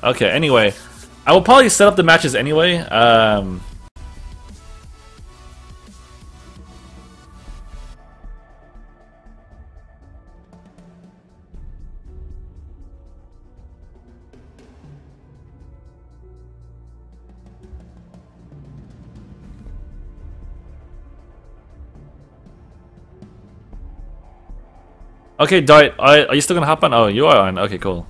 Okay. Anyway, I will probably set up the matches anyway. Okay, Dart, are you still gonna hop on? Oh, you are on. Okay, cool.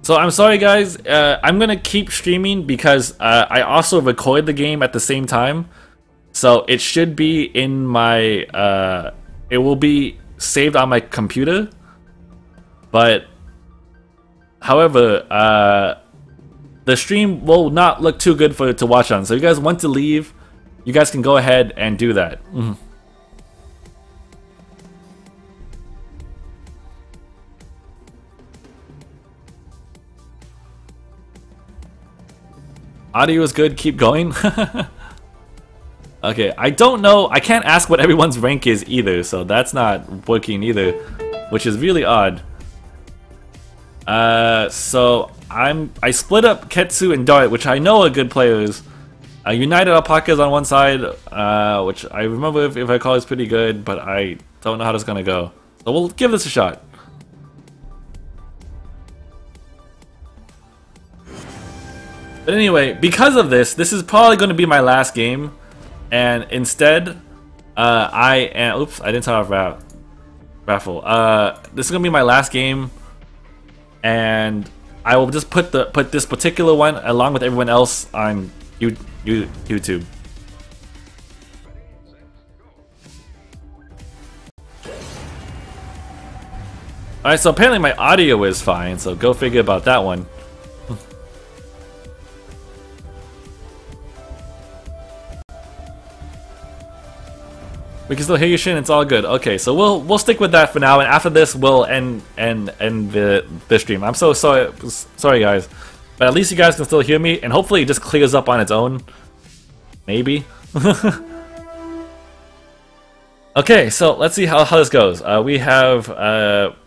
So I'm sorry, guys. I'm gonna keep streaming because I also record the game at the same time. So it should be in my. It will be saved on my computer. But, however, the stream will not look too good to watch on. So if you guys want to leave, you guys can go ahead and do that. Audio is good, keep going. Okay, I don't know, I can't ask what everyone's rank is either, so that's not working either, which is really odd. So I split up Ketsu and Dart, which I know are good players. United Alpaca is on one side, which I remember if I recall is pretty good, but I don't know how this is gonna go. So we'll give this a shot. But anyway, because of this, this is probably going to be my last game, and instead, I am. Oops, I didn't turn off raffle. This is going to be my last game, and I will just put this particular one along with everyone else on YouTube. Alright, so apparently my audio is fine, so go figure about that one. We can still hear you, Shin. It's all good. Okay, so we'll stick with that for now, and after this, we'll end the stream. I'm so sorry, guys, but at least you guys can still hear me, and hopefully it just clears up on its own. Maybe. Okay, so let's see how this goes. We have a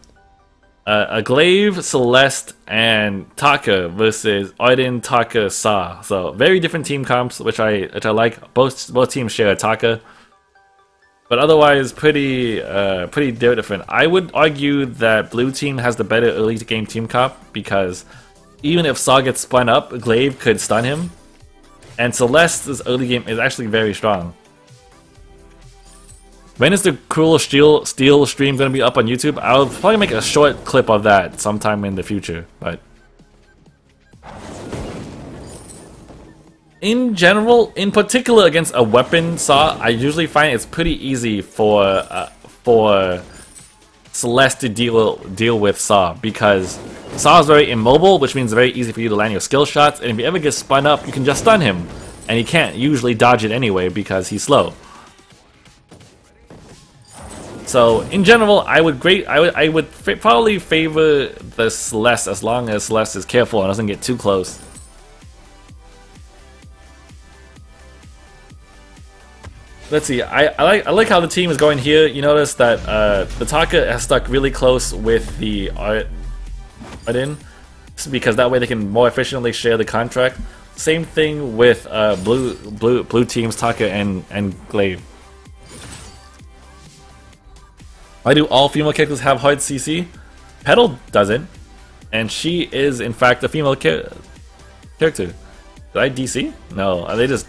Glaive, Celeste, and Taka versus Odin, Taka, Sa. So very different team comps, which I like. Both teams share a Taka. But otherwise, pretty different. I would argue that blue team has the better early game team comp because even if Saw gets spun up, Glaive could stun him, and Celeste's early game is actually very strong. When is the Cruel Steel stream going to be up on YouTube? I'll probably make a short clip of that sometime in the future, but in general, in particular against a weapon Saw, I usually find it's pretty easy for Celeste to deal with Saw because Saw is very immobile, which means it's very easy for you to land your skill shots. And if you ever get spun up, you can just stun him, and he can't usually dodge it anyway because he's slow. So in general, I would probably favor the Celeste as long as Celeste is careful and doesn't get too close. Let's see. I like how the team is going here. You notice that the Taka has stuck really close with the Odin, because that way they can more efficiently share the contract. Same thing with blue team's Taka and Glaive. Why do all female characters have hard CC? Petal doesn't, and she is in fact a female character. Did I DC? No, they just.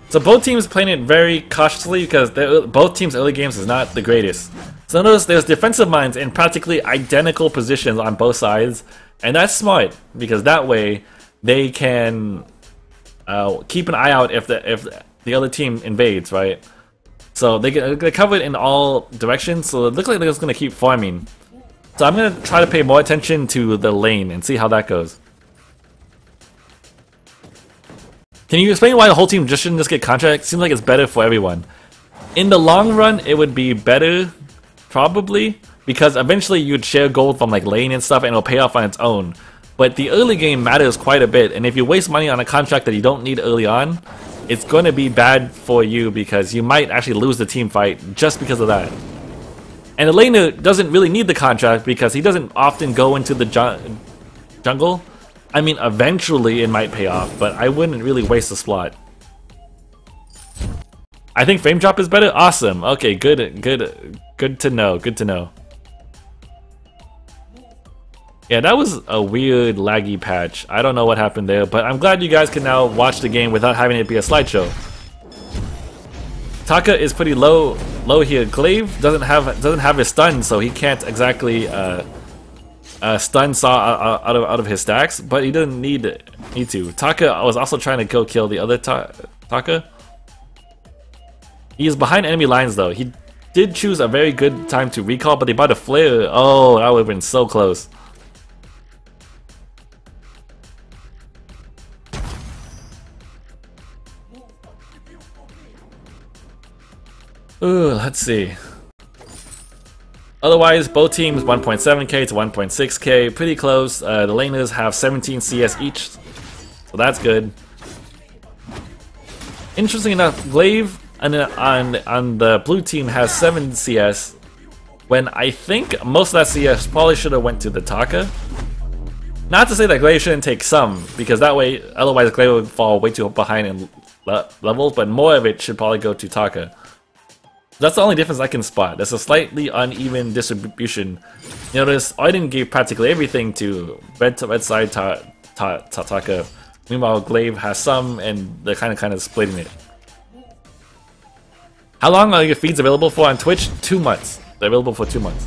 So both teams playing it very cautiously because both teams' early games is not the greatest. So notice there's defensive mines in practically identical positions on both sides, and that's smart because that way they can keep an eye out if the other team invades, right? So they're covered in all directions, so it looks like they're just going to keep farming. So I'm going to try to pay more attention to the lane and see how that goes. Can you explain why the whole team just shouldn't just get contract? Seems like it's better for everyone. In the long run, it would be better, probably, because eventually you'd share gold from like lane and stuff and it'll pay off on its own. But the early game matters quite a bit, and if you waste money on a contract that you don't need early on, it's going to be bad for you because you might actually lose the team fight just because of that. And the laner doesn't really need the contract because he doesn't often go into the jungle. I mean, eventually it might pay off, but I wouldn't really waste the slot. I think frame drop is better? Awesome. Okay, good to know. Good to know. Yeah, that was a weird laggy patch. I don't know what happened there, but I'm glad you guys can now watch the game without having it be a slideshow. Taka is pretty low here. Glaive doesn't have his stun, so he can't exactly stun Saw out of his stacks, but he doesn't need to. Taka was also trying to go kill the other Taka. He is behind enemy lines though. He did choose a very good time to recall, but they bought a flare. Oh, that would have been so close. Ooh, let's see. Otherwise, both teams 1.7k to 1.6k, pretty close. The laners have 17 CS each, so that's good. Interesting enough, Glaive on the blue team has 7 CS, when I think most of that CS probably should have went to the Taka. Not to say that Glaive shouldn't take some, because that way, otherwise Glaive would fall way too behind in levels, but more of it should probably go to Taka. That's the only difference I can spot. There's a slightly uneven distribution. You notice Aiden gave practically everything to red side Taka. Meanwhile, Glaive has some, and they're kind of splitting it. How long are your feeds available for on Twitch? 2 months. They're available for 2 months.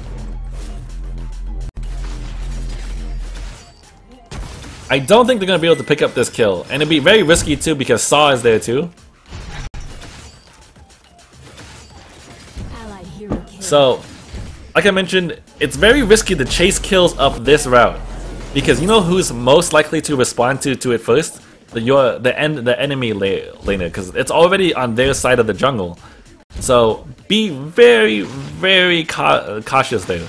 I don't think they're going to be able to pick up this kill. And it'd be very risky too because Saw is there too. So, like I mentioned, it's very risky to chase kills up this route. Because you know who's most likely to respond to it first? The enemy laner, because it's already on their side of the jungle. So be very, very cautious there.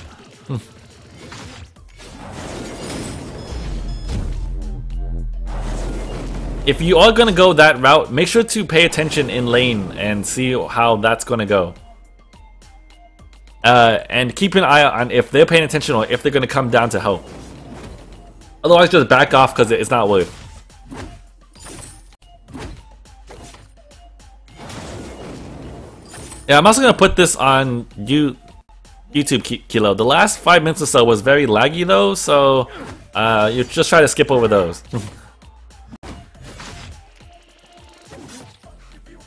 If you are gonna go that route, make sure to pay attention in lane and see how that's gonna go. And keep an eye on if they're paying attention or if they're gonna come down to help. Otherwise, just back off because it's not worth. Yeah, I'm also gonna put this on YouTube, Kilo. The last 5 minutes or so was very laggy though, so you just try to skip over those.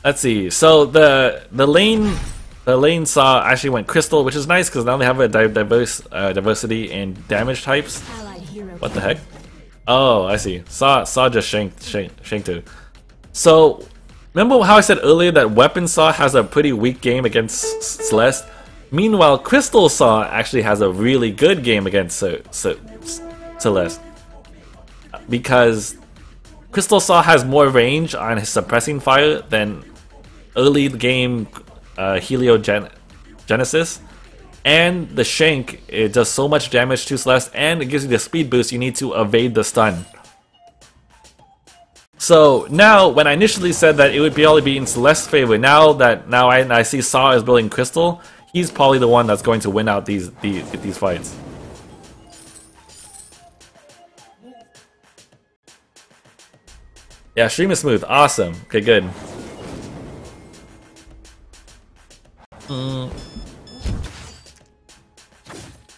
Let's see. So the lane Saw actually went Crystal, which is nice because now they have a diversity in damage types. What the heck? Oh, I see. Saw just shanked her. So remember how I said earlier that Weapon Saw has a pretty weak game against Celeste? Meanwhile, Crystal Saw actually has a really good game against Celeste. Because Crystal Saw has more range on his suppressing fire than early game Heliogenesis. And the Shank, it does so much damage to Celeste and it gives you the speed boost you need to evade the stun. So now, when I initially said that it would probably be in Celeste's favor, now I see Saw is building Crystal, he's probably the one that's going to win out these fights. Yeah, stream is smooth. Awesome. Okay, good.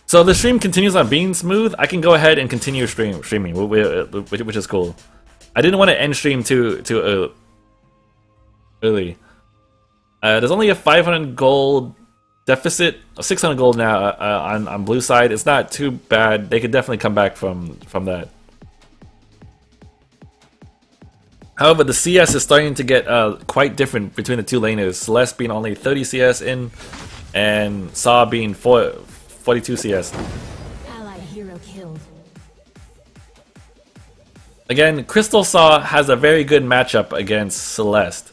So the stream continues on being smooth. I can go ahead and continue streaming, which is cool. I didn't want to end stream too early. There's only a 500 gold deficit, 600 gold now on blue side. It's not too bad. They could definitely come back from that. However, the CS is starting to get quite different between the two laners. Celeste being only 30 CS in, and Saw being 42 CS. Allied hero killed. Again, Crystal Saw has a very good matchup against Celeste.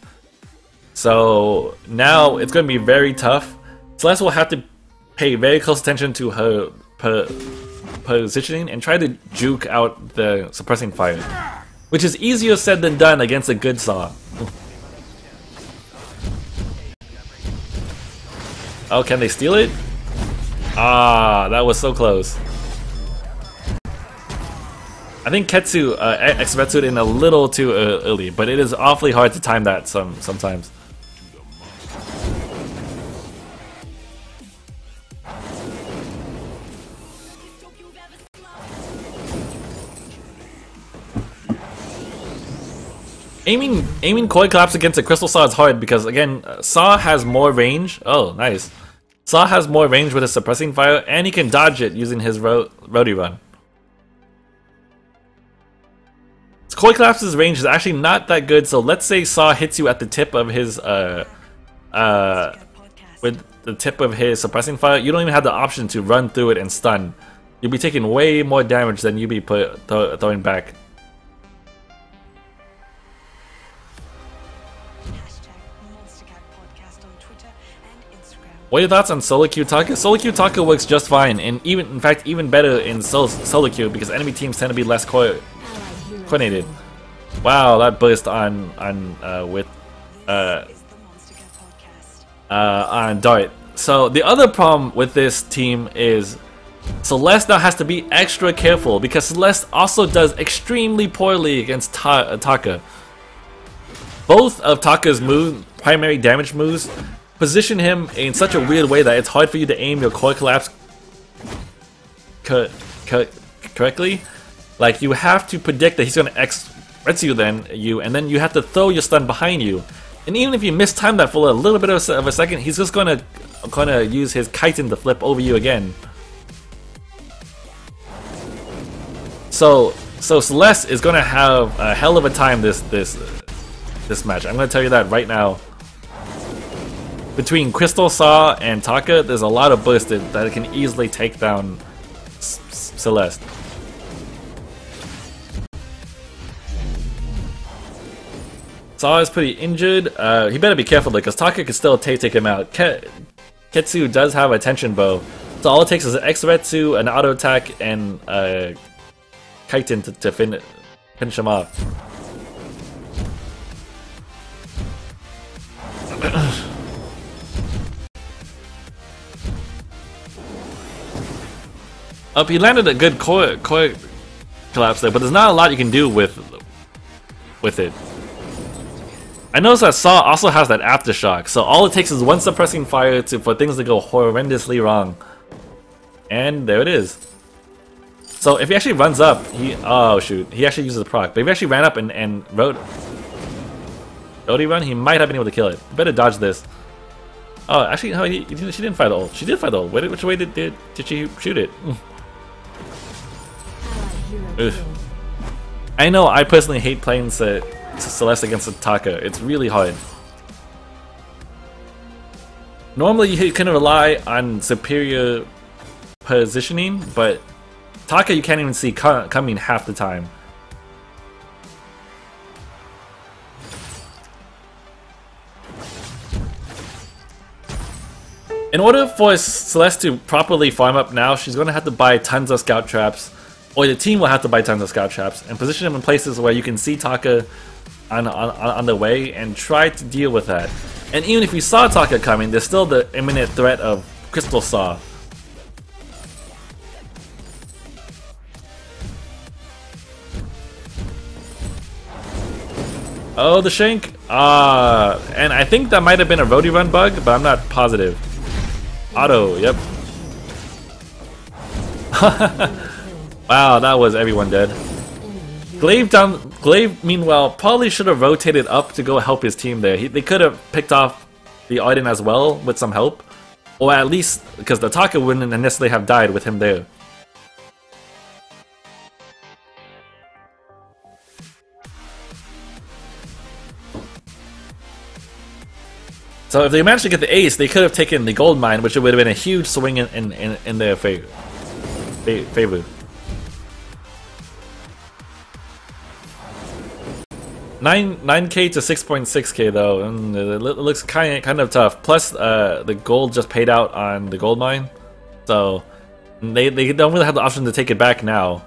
So now it's going to be very tough. Celeste will have to pay very close attention to her positioning and try to juke out the suppressing fire. Which is easier said than done against a good Saw. Oh, can they steal it? Ah, that was so close. I think Ketsu Exvetsu'd in a little too early, but it is awfully hard to time that sometimes. Aiming Koi Collapse against a Crystal Saw is hard because, again, Saw has more range. Oh, nice. Saw has more range with his suppressing fire, and he can dodge it using his roadie run. Koi Collapse's range is actually not that good, so let's say Saw hits you at the tip of his with the tip of his suppressing fire. You don't even have the option to run through it and stun. You'll be taking way more damage than you'll be throwing back. What are your thoughts on solo queue Taka? Solo queue Taka works just fine, and in fact even better in solo queue because enemy teams tend to be less coordinated. Wow, that burst on Dart. So the other problem with this team is Celeste now has to be extra careful because Celeste also does extremely poorly against Taka. Both of Taka's primary damage moves position him in such a weird way that it's hard for you to aim your core collapse correctly. Like, you have to predict that he's gonna X you, and then you have to throw your stun behind you. And even if you mistime that for a little bit of a second, he's just gonna use his Kaigan to flip over you again. So Celeste is gonna have a hell of a time this match. I'm gonna tell you that right now. Between Crystal Saw and Taka, there's a lot of bursts that can easily take down Celeste. Saw is pretty injured. He better be careful though, because Taka can still take him out. Ketsu does have a tension bow, so all it takes is an X-Retsu, an auto attack, and Kaigan to finish him off. He landed a good core collapse there, but there's not a lot you can do with it. I noticed that Saw also has that aftershock, so all it takes is one suppressing fire for things to go horrendously wrong. And there it is. So if he actually runs up, oh shoot, he actually uses a proc. But if he actually ran up and rode run, he might have been able to kill it. Better dodge this. Oh, actually, no, she didn't fire the ult. She did fire the ult. Which way did she shoot it? I know, I personally hate playing Celeste against Taka. It's really hard. Normally you can rely on superior positioning, but Taka you can't even see coming half the time. In order for Celeste to properly farm up now, she's going to have to buy tons of scout traps, or the team will have to buy tons of scout traps, and position them in places where you can see Taka on the way, and try to deal with that. And even if you saw Taka coming, there's still the imminent threat of Crystal Saw. Oh, the Shank! And I think that might have been a roadie run bug, but I'm not positive. Auto, yep. Wow, that was everyone dead. Glaive, meanwhile, probably should have rotated up to go help his team there. They could have picked off the Arden as well with some help. Or at least, because the Taka wouldn't necessarily have died with him there. So if they managed to get the ace, they could have taken the gold mine, which would have been a huge swing in their favor. 9k to 6.6k though, and it looks kind of tough. Plus, the gold just paid out on the gold mine, so they don't really have the option to take it back now.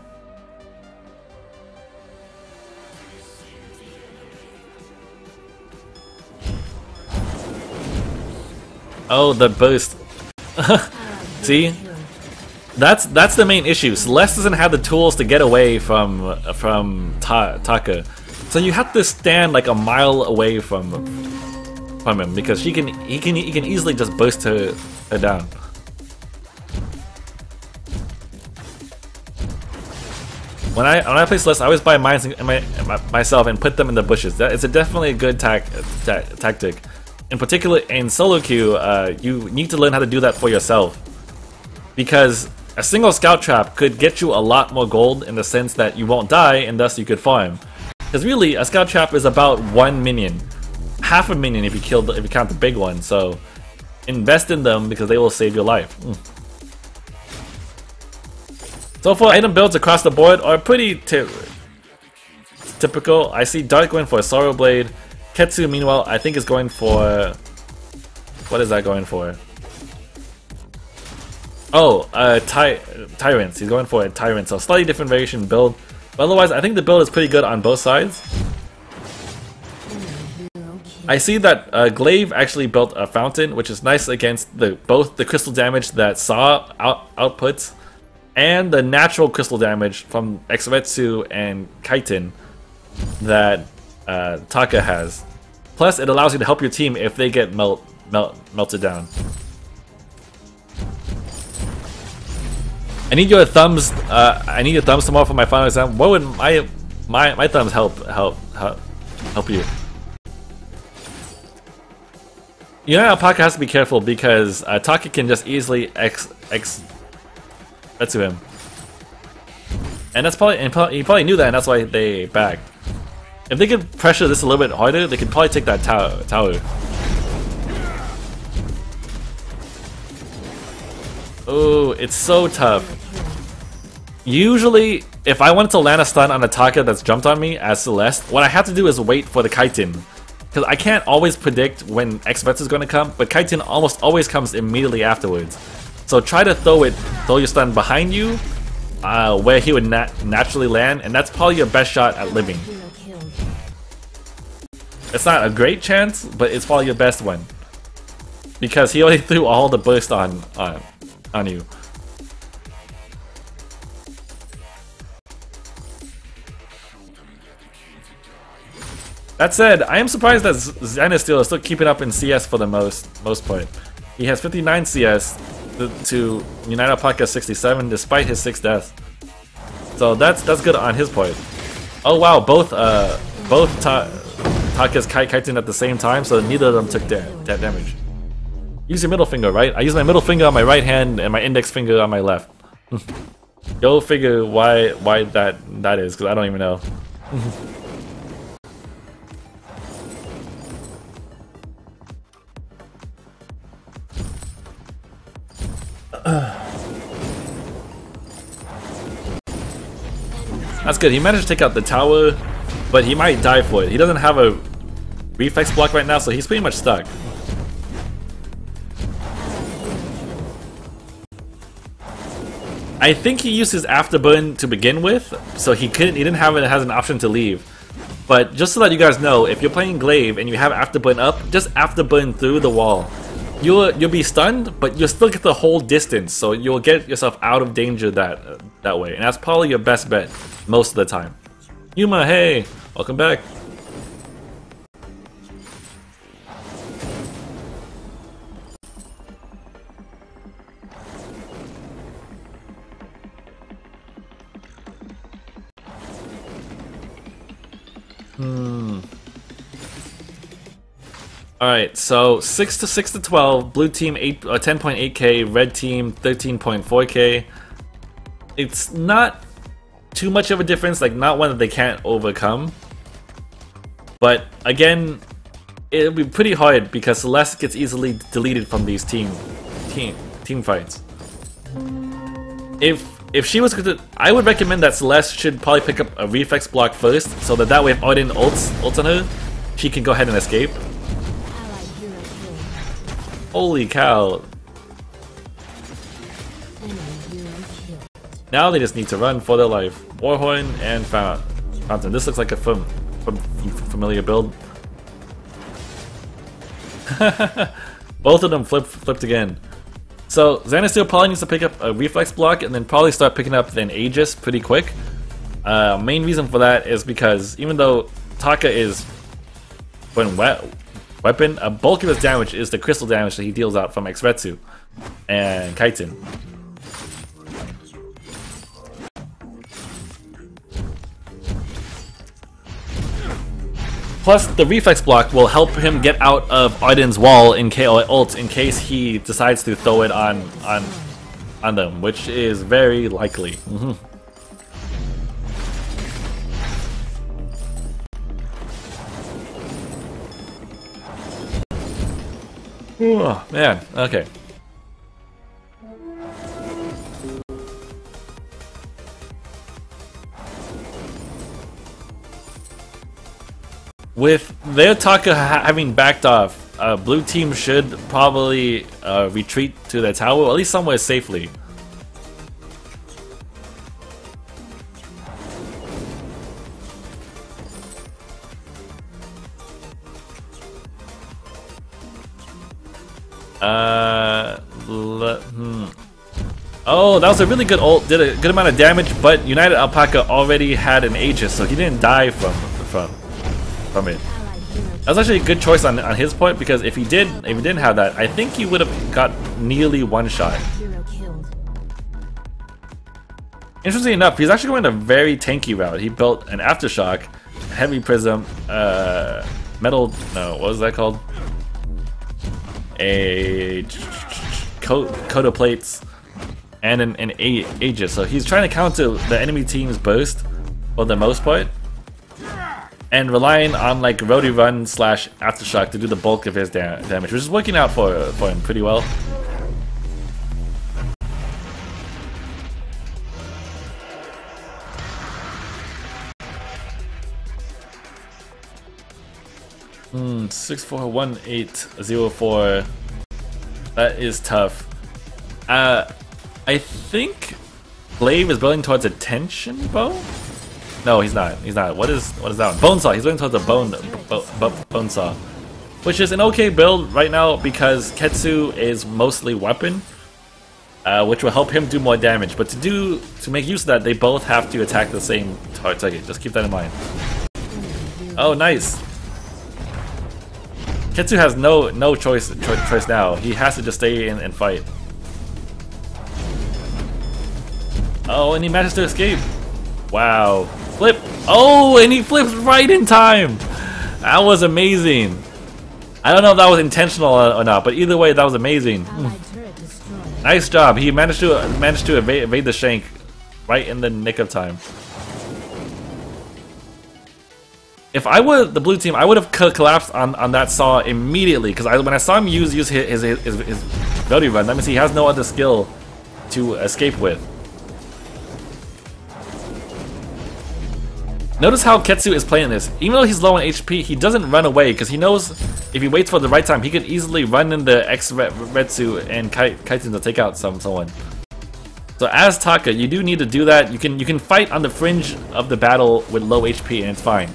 Oh, the boost. See? That's the main issue. Celeste doesn't have the tools to get away from Taka. So you have to stand like a mile away from him because he can easily just burst her down. When I play Celeste, I always buy mines myself and put them in the bushes. That is definitely a good tactic. In particular, in solo queue, you need to learn how to do that for yourself. Because a single scout trap could get you a lot more gold in the sense that you won't die and thus you could farm. Because really, a scout trap is about 1 minion. Half a minion if you count the big one, so invest in them because they will save your life. So far, item builds across the board are pretty typical. I see Dart going for a Sorrow Blade. Ketsu, meanwhile, I think is going for... What is that going for? Oh, Tyrants. He's going for a Tyrant, so slightly different variation build. But otherwise, I think the build is pretty good on both sides. I see that Glaive actually built a Fountain, which is nice against both the crystal damage that Saw outputs and the natural crystal damage from X-Retsu and Kaigan that Taka has. Plus, it allows you to help your team if they get melted down. I need your thumbs. I need your thumbs tomorrow for my final exam. What would my thumbs help you? Alpaca has to be careful because Taka can just easily X to him, and that's he probably knew that, and that's why they backed. If they could pressure this a little bit harder, they could probably take that tower. Oh, it's so tough. Usually, if I wanted to land a stun on a Taka that's jumped on me as Celeste, what I have to do is wait for the Kaitin. Because I can't always predict when X-Vets is going to come, but Kaitin almost always comes immediately afterwards. So try to throw your stun behind you, where he would naturally land, and that's probably your best shot at living. It's not a great chance, but it's probably your best one. Because he already threw all the burst on you. That said, I am surprised that Xanasteel is still keeping up in CS for the most part. He has 59 CS to United Alpaca 67 despite his 6 deaths. So that's good on his part. Oh wow, both Taka's kiting at the same time, so neither of them took that damage. Use your middle finger, right? I use my middle finger on my right hand and my index finger on my left. Go figure why that is, because I don't even know. That's good. He managed to take out the tower, but he might die for it. He doesn't have a reflex block right now, so he's pretty much stuck. I think he used his afterburn to begin with, so he didn't have it as an option to leave. But just to let you guys know, if you're playing Glaive and you have afterburn up, just afterburn through the wall. You'll be stunned, but you'll still get the whole distance, so you'll get yourself out of danger that way, and that's probably your best bet most of the time. Yuma, hey, welcome back. Alright, so 6 to 12, blue team 10.8k, red team 13.4k. It's not too much of a difference, like not one that they can't overcome. But again, it'll be pretty hard because Celeste gets easily deleted from these team fights. If she was going to, I would recommend that Celeste should probably pick up a reflex block first, so that way if Odin ults on her, she can go ahead and escape. Holy cow. Now they just need to run for their life. Warhorn and Fountain. This looks like a familiar build. Both of them flipped again. So Xanasteel probably needs to pick up a reflex block and then probably start picking up an Aegis pretty quick. Main reason for that is because even though Taka is weapon, a bulk of his damage is the crystal damage that he deals out from Xvetsu and Kaitin. Plus, the reflex block will help him get out of Arden's wall in case he decides to throw it on them, which is very likely. Oh, man, okay. With their Taka having backed off, blue team should probably retreat to their tower, or at least somewhere safely. Oh, that was a really good ult, did a good amount of damage, but United Alpaca already had an Aegis, so he didn't die from it. That was actually a good choice on his point, because if he didn't have that, I think he would have got nearly one shot. Hero killed. Interestingly enough, he's actually going a very tanky route. He built an aftershock, heavy prism, metal. No, what was that called? A coat of plates, and an Aegis. So he's trying to counter the enemy team's burst for the most part, and relying on like roadie run / aftershock to do the bulk of his damage, which is working out for him pretty well. Hmm, 641804. That is tough. I think Glaive is building towards a tension bow. No, he's not. He's not. What is that one? Bone saw. He's building towards a bone saw, which is an okay build right now because Ketsu is mostly weapon, which will help him do more damage. But to make use of that, they both have to attack the same target. Just keep that in mind. Oh, nice. Ketsu has no choice now. He has to just stay in and fight. Oh, and he manages to escape. Wow. Flip. Oh, and he flips right in time. That was amazing. I don't know if that was intentional or not, but either way, that was amazing. Nice job. He managed to evade the shank right in the nick of time. If I were the blue team, I would have collapsed on that saw immediately, because when I saw him use his roadie run, that means he has no other skill to escape with. Notice how Ketsu is playing this. Even though he's low on HP, he doesn't run away, because he knows if he waits for the right time, he could easily run into X-Retsu and Kaiten to take out someone. So as Taka, you do need to do that. You can fight on the fringe of the battle with low HP, and it's fine.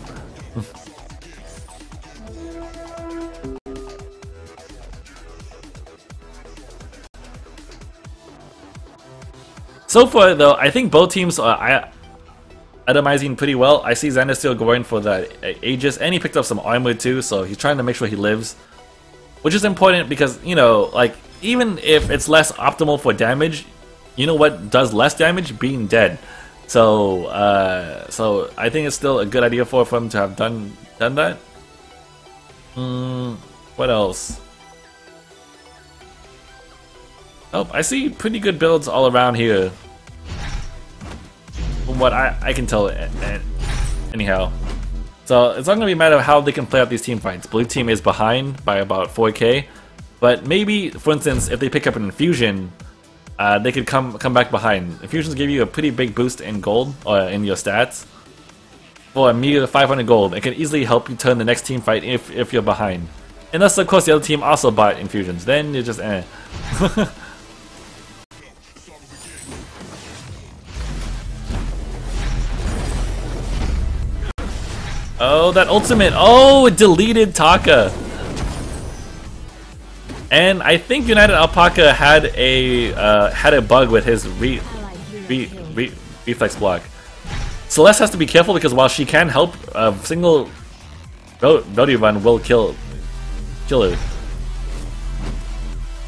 So far, though, I think both teams are itemizing pretty well. I see Xander still going for the Aegis, and he picked up some armor too, so he's trying to make sure he lives. Which is important because, you know, like, even if it's less optimal for damage, you know what does less damage? Being dead. So, so I think it's still a good idea for him to have done that. What else? Oh, I see pretty good builds all around here. From what I can tell, anyhow. So it's not going to be a matter of how they can play out these team fights. Blue team is behind by about 4k, but maybe, for instance, if they pick up an infusion, they could come back behind. Infusions give you a pretty big boost in gold, or in your stats. For a mere 500 gold, it can easily help you turn the next team fight if you're behind. Unless, of course, the other team also bought infusions. Then you're just eh. Oh, that ultimate! Oh, it deleted Taka. And I think United Alpaca had a bug with his reflex block. Celeste has to be careful because while she can help, a single roadie run will kill her.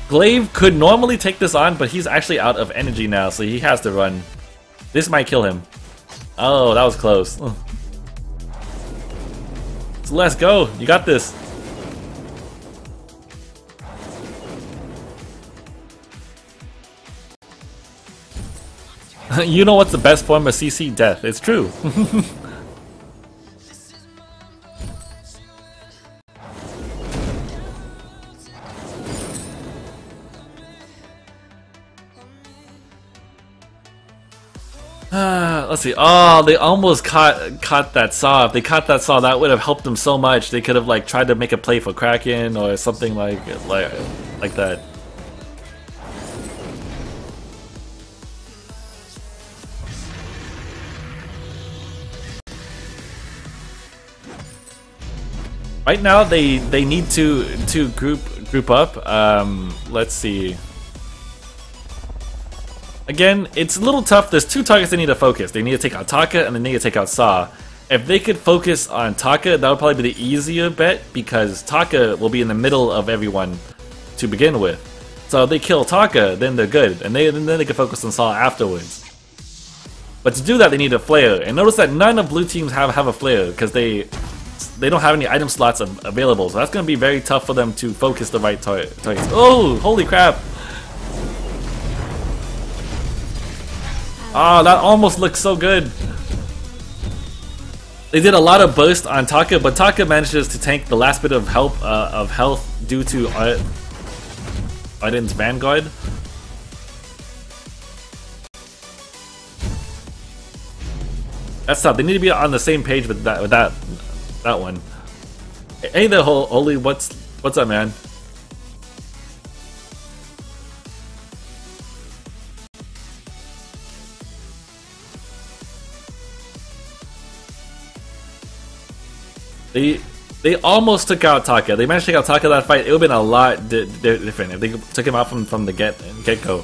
Glaive could normally take this on, but he's actually out of energy now, so he has to run. This might kill him. Oh, that was close. So let's go. You got this. You know what's the best form of CC? Death. It's true. Let's see. Oh, they almost caught that saw. If they caught that saw, that would have helped them so much. They could have like tried to make a play for Kraken or something like that. Right now, they need to group up. Let's see. Again, it's a little tough. There's two targets they need to focus. They need to take out Taka and they need to take out Saw. If they could focus on Taka, that would probably be the easier bet because Taka will be in the middle of everyone to begin with. So if they kill Taka, then they're good, and then they can focus on Saw afterwards. But to do that, they need a flare. And notice that none of blue teams have a flare because they don't have any item slots available. So that's going to be very tough for them to focus the right targets. Oh, holy crap! Ah, that almost looks so good. They did a lot of burst on Taka, but Taka manages to tank the last bit of health due to Arden's Vanguard. That's tough. They need to be on the same page with that one. Hey there, Holy. What's up, man? They almost took out Taka. They managed to take out Taka that fight. It would have been a lot different if they took him out from the get-go.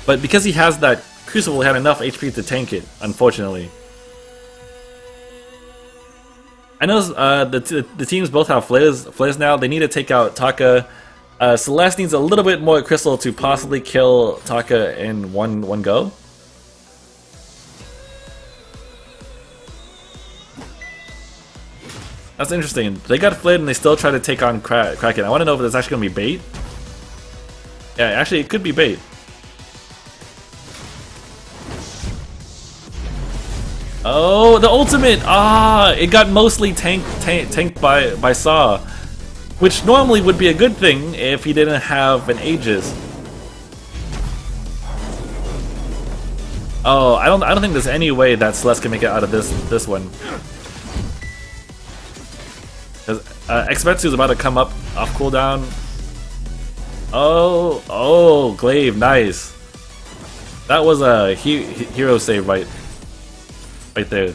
But because he has that Crucible, he had enough HP to tank it, unfortunately. I know the teams both have flares now. They need to take out Taka. Celeste needs a little bit more Crystal to possibly kill Taka in one go. That's interesting. They got flayed and they still try to take on Kraken. I want to know if it's actually going to be bait. Yeah, actually it could be bait. Oh, the ultimate! Ah, it got mostly tanked by Saw, which normally would be a good thing if he didn't have an Aegis. Oh, I don't think there's any way that Celeste can make it out of this one. Xbetsu is about to come up off cooldown. Oh, Glaive, nice. That was a hero save right there.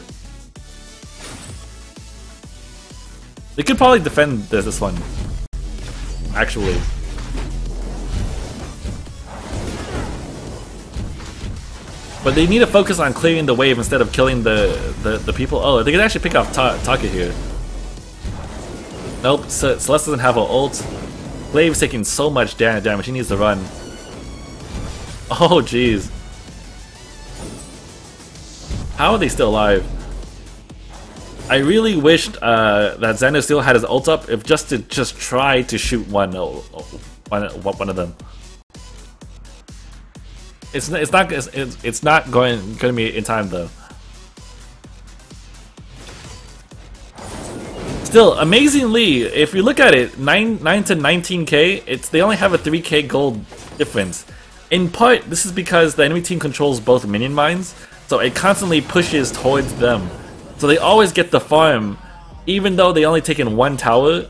They could probably defend this one, actually. But they need to focus on clearing the wave instead of killing the people. Oh, they could actually pick off Taka here. Nope, Celeste doesn't have an ult. Glaive's taking so much damage, he needs to run. Oh, jeez. How are they still alive? I really wished that Xander still had his ult up, if just to try to shoot one of them. It's not going to be in time though. Still, amazingly, if you look at it, 9 to 19k, they only have a 3k gold difference. In part, this is because the enemy team controls both minion mines, so it constantly pushes towards them. So they always get the farm, even though they only take in one tower.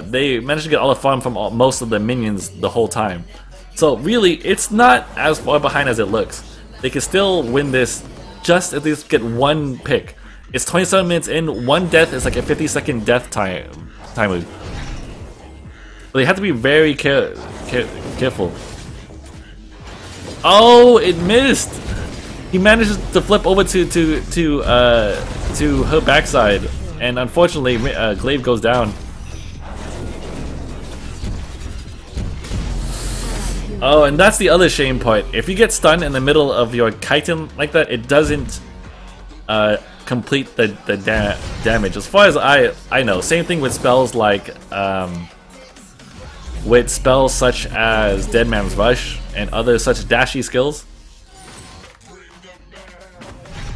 They manage to get all the farm from most of the minions the whole time. So really, it's not as far behind as it looks. They can still win this, just at least get one pick. It's 27 minutes in, one death is like a 50-second death timer. But they have to be very careful. Oh, it missed! He manages to flip over to her backside, and unfortunately, Glaive goes down. Oh, and that's the other shame part. If you get stunned in the middle of your chitin like that, it doesn't complete the damage. As far as I know, same thing with spells like with spells such as Dead Man's Rush and other such dashy skills.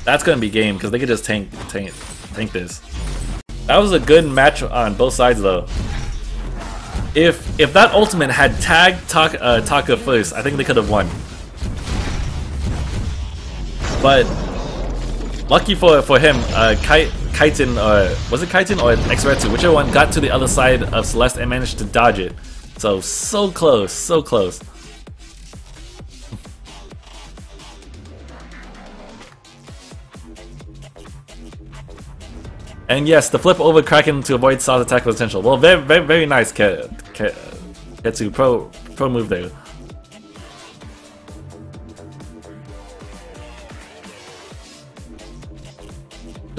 That's gonna be game because they could just tank this. That was a good match on both sides though. If that ultimate had tagged Taka first, I think they could have won. But lucky for him, Kaiten, was it Kaiten or Xretsu, whichever one got to the other side of Celeste and managed to dodge it. So close, so close. And yes, the flip over Kraken to avoid Saw's attack was essential. Well, very nice, Ketsu. Pro move there.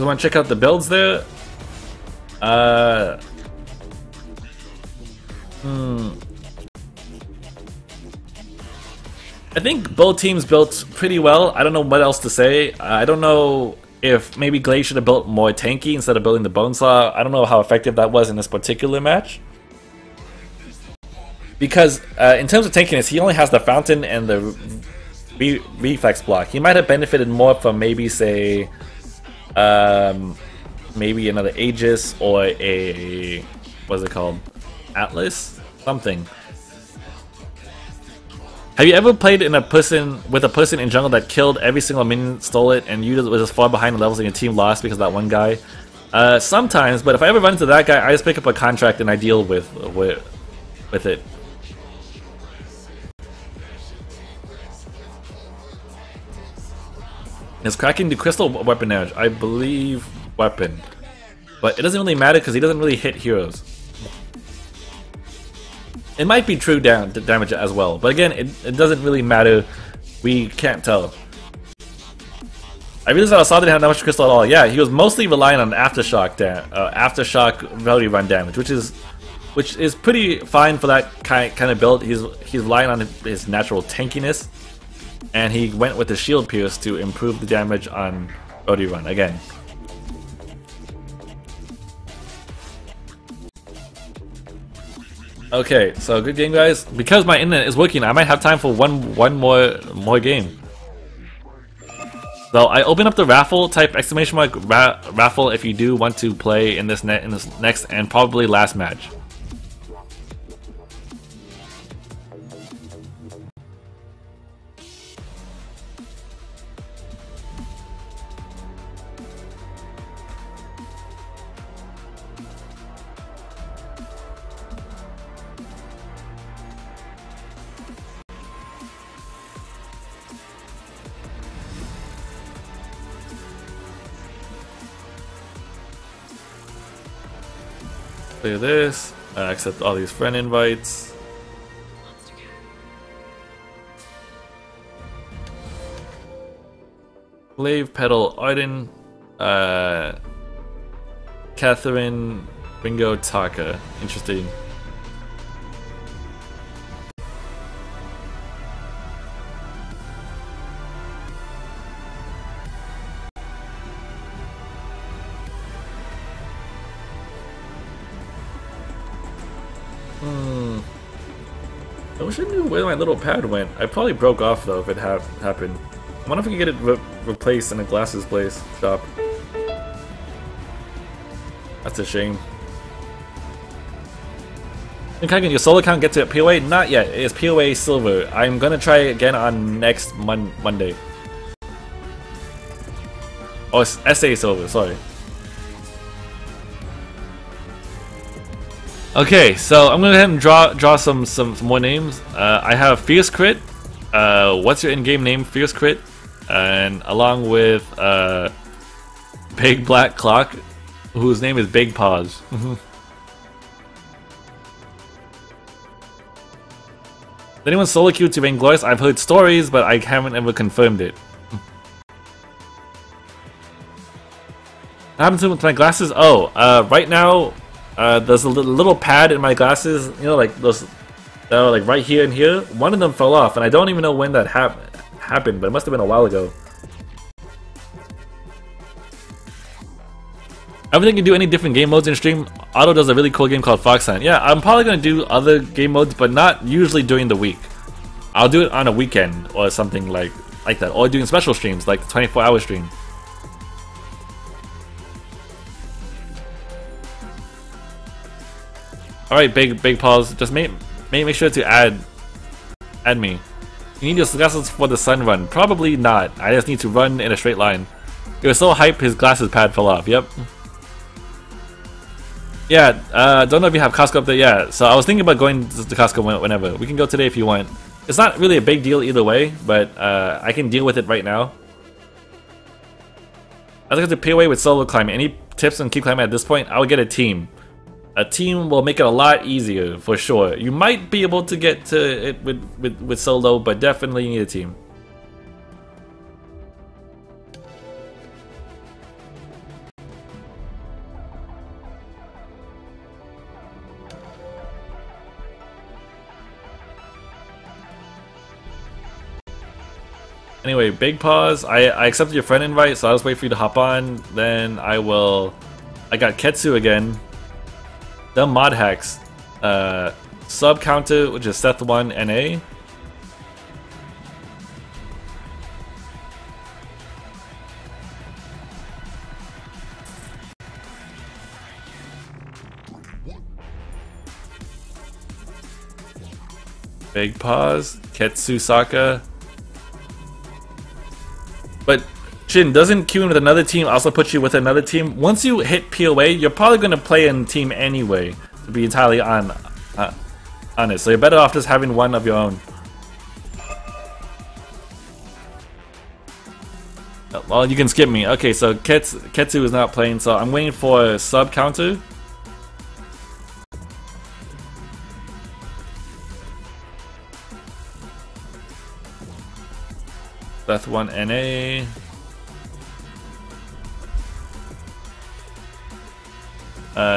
You want to check out the builds there? I think both teams built pretty well. I don't know what else to say. I don't know if maybe Glaze should have built more tanky instead of building the Bonesaw. I don't know how effective that was in this particular match. Because in terms of tankiness, he only has the Fountain and the Reflex block. He might have benefited more from maybe, say, maybe another Aegis or a, what's it called? Atlas? Something. Have you ever played with a person in jungle that killed every single minion, stole it, and you were just far behind the levels and your team lost because of that one guy? Sometimes, but if I ever run into that guy, I just pick up a contract and I deal with it. Is cracking the crystal weapon damage? I believe weapon. But it doesn't really matter because he doesn't really hit heroes. It might be true damage as well, but again, it doesn't really matter. We can't tell. I realized that Asad didn't have that much crystal at all. Yeah, he was mostly relying on aftershock ability run damage, which is pretty fine for that kind of build. He's relying on his natural tankiness, and he went with the shield pierce to improve the damage on ability run again. Okay, so good game, guys. Because my internet is working, I might have time for one more game. So I open up the raffle. Type exclamation mark raffle if you do want to play in this next and probably last match. Clear this, accept all these friend invites. Glaive, Petal, Arden, Catherine, Ringo, Taka. Interesting. I wish I knew where my little pad went. I probably broke off though if it happened. I wonder if we can get it replaced in a glasses place shop. That's a shame. ShinKaigan, your solo account get to POA? Not yet. It is POA Silver. I'm gonna try again on next Monday. Oh, it's SA Silver. Sorry. Okay, so I'm gonna go ahead and draw some more names. I have Fierce Crit. What's your in-game name? Fierce Crit, and along with Big Black Clock, whose name is Big Paws. Is anyone solo queued to Vainglorious? I've heard stories, but I haven't ever confirmed it. What happened to my glasses? Oh, right now. There's a little pad in my glasses, you know, like those that are like right here and here. One of them fell off, and I don't even know when that happened, but it must have been a while ago. I don't think you can do any different game modes in stream. Otto does a really cool game called Fox Hunt. Yeah, I'm probably gonna do other game modes, but not usually during the week. I'll do it on a weekend or something like that, or doing special streams like the 24-hour stream. Alright, big pause. Just make sure to add me. You need your glasses for the sun run. Probably not. I just need to run in a straight line. It was so hype his glasses pad fell off. Yep. Yeah, don't know if you have Costco up there. Yeah, so I was thinking about going to Costco whenever. We can go today if you want. It's not really a big deal either way, but I can deal with it right now. I think to POA with solo climbing. Any tips on keep climbing at this point? I would get a team. A team will make it a lot easier, for sure. You might be able to get to it with solo, but definitely you need a team. Anyway, big pause. I accepted your friend invite, so I'll just wait for you to hop on. Then I got Ketsu again. The mod hacks. Sub counter, which is Seth1 NA. Big pause. Ketsu Saka. But Shin, doesn't queuing with another team also put you with another team? Once you hit POA, you're probably going to play in team anyway, to be entirely honest. So you're better off just having one of your own. Well, you can skip me. Okay, so Ketsu is not playing, so I'm waiting for a sub counter. That's one NA.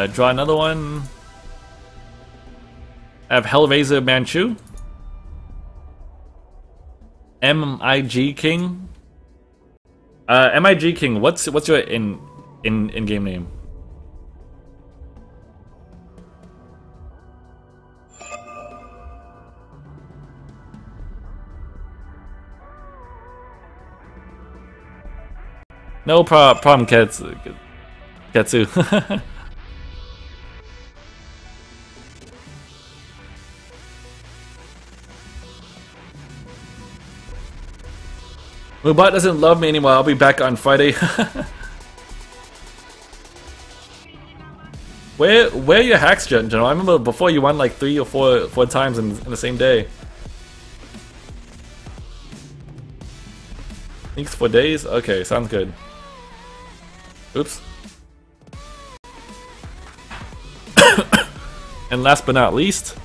Draw another one. I have Hellraiser Manchu. MIG King. MIG King. What's your in game name? No problem, Ketsu. Mubot doesn't love me anymore. I'll be back on Friday. Where are your hacks, General? I remember before you won like 3 or 4 times in the same day. Thanks for days? Okay, sounds good. Oops. And last but not least,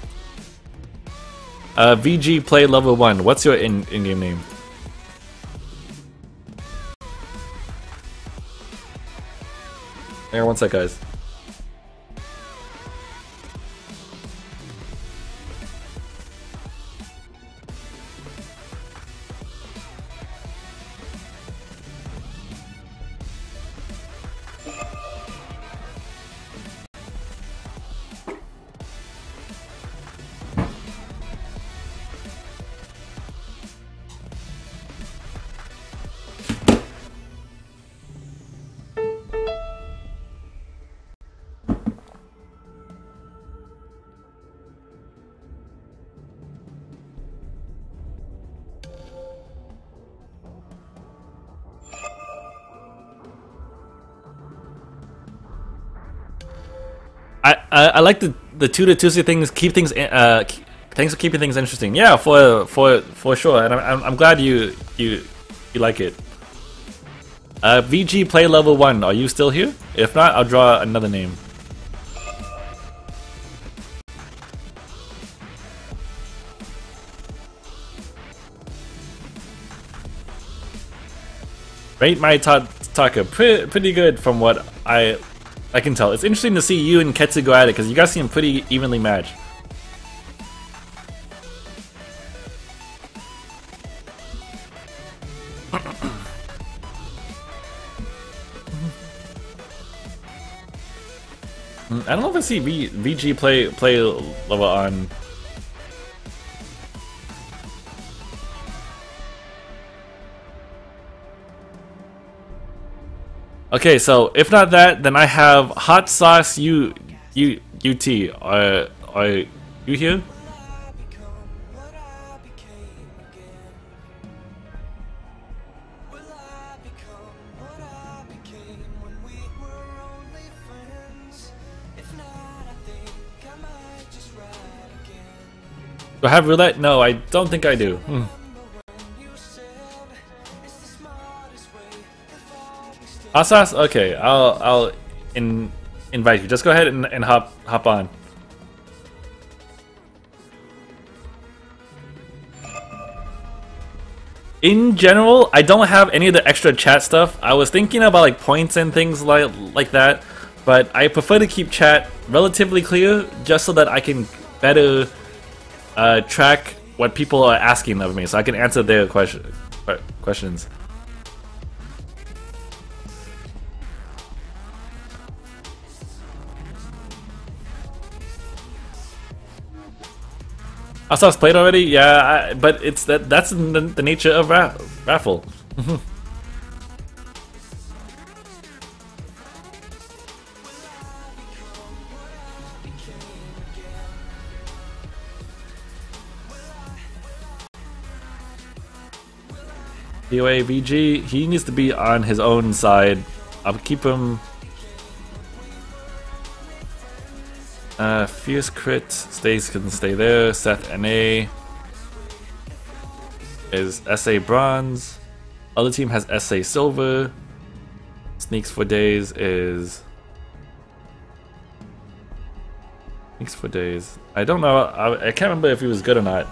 VG Play Level 1. What's your in-game name? Hang on one sec, guys. I like the Tutor Tuesday things. Keep things. Thanks for keeping things interesting. Yeah, for sure. And I'm glad you like it. VG Play Level 1. Are you still here? If not, I'll draw another name. Rate my Taka pretty good from what I can tell. It's interesting to see you and Ketsu go at it because you guys seem pretty evenly matched. I don't know if I see VG play level on. Okay, so if not that, then I have Hot Sauce UT. Are you here? Do I have roulette? No, I don't think I do. Hot sauce? Okay, I'll invite you. Just go ahead and hop on. In general, I don't have any of the extra chat stuff. I was thinking about like points and things like that, but I prefer to keep chat relatively clear just so that I can better track what people are asking of me, so I can answer their questions. questions. I saw it's played already. Yeah, but it's that's the nature of raffle. DOA VG, he needs to be on his own side. I'll keep him. Fierce Crit can stay there. Seth NA is SA Bronze. Other team has SA Silver. Sneaks for Days is Sneaks for Days. I don't know. I can't remember if he was good or not.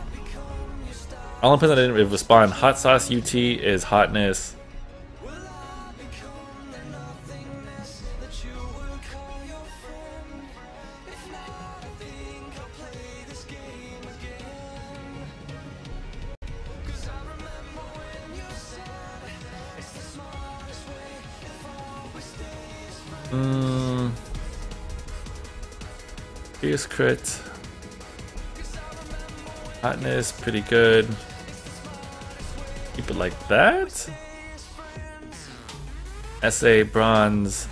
Only person that didn't respond. Hot Sauce UT is Hotness. Fierce Crit. Hotness, pretty good. Keep it like that. SA Bronze.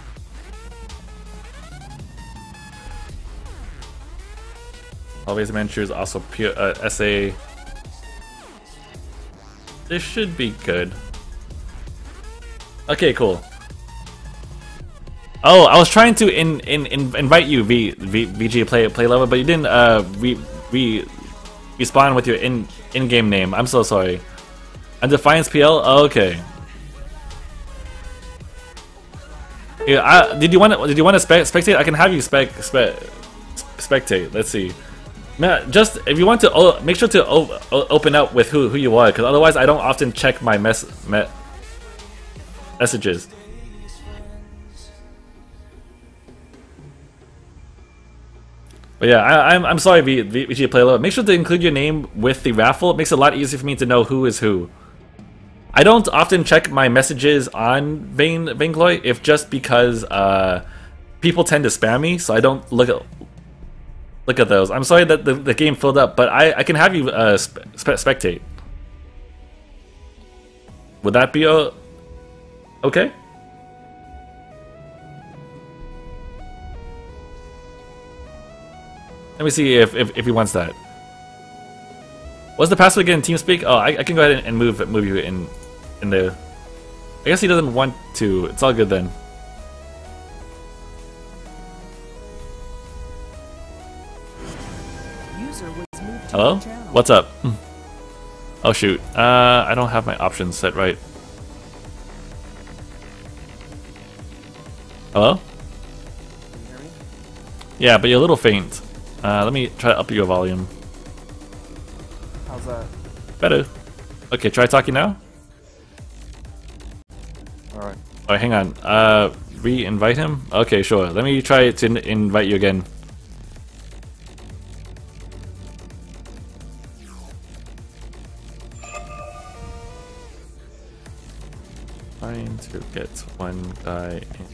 Always Manchu is also pure SA. This should be good. Okay, cool. Oh, I was trying to invite you, VG play level, but you didn't respawn with your in-game name. I'm so sorry. And Defiance PL? Oh, okay. Yeah, did you want to spectate? I can have you spectate. Let's see. Man, just if you want to, make sure to open up with who you are, because otherwise I don't often check my messages. But yeah, I'm sorry, VG Player. Make sure to include your name with the raffle. It makes it a lot easier for me to know who is who. I don't often check my messages on Vaincloy, if just because people tend to spam me, so I don't look at those. I'm sorry that the game filled up, but I can have you spectate. Would that be okay? Let me see if he wants that. What's the password again? TeamSpeak? Oh, I can go ahead and move you in there. I guess he doesn't want to. It's all good then. Hello? What's up? Oh shoot. I don't have my options set right. Hello? Yeah, but you're a little faint. Let me try to up your volume. How's that? Better. Okay, try talking now. Alright. Alright, hang on. Re-invite him? Okay, sure. Let me try to invite you again. Trying to get one guy in.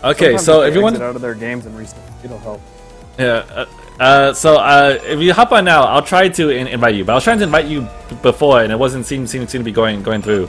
Okay, so if you want out of their games and restart, it'll help. Yeah. If you hop on now, I'll try to invite you. But I was trying to invite you before, and it wasn't seem to be going through.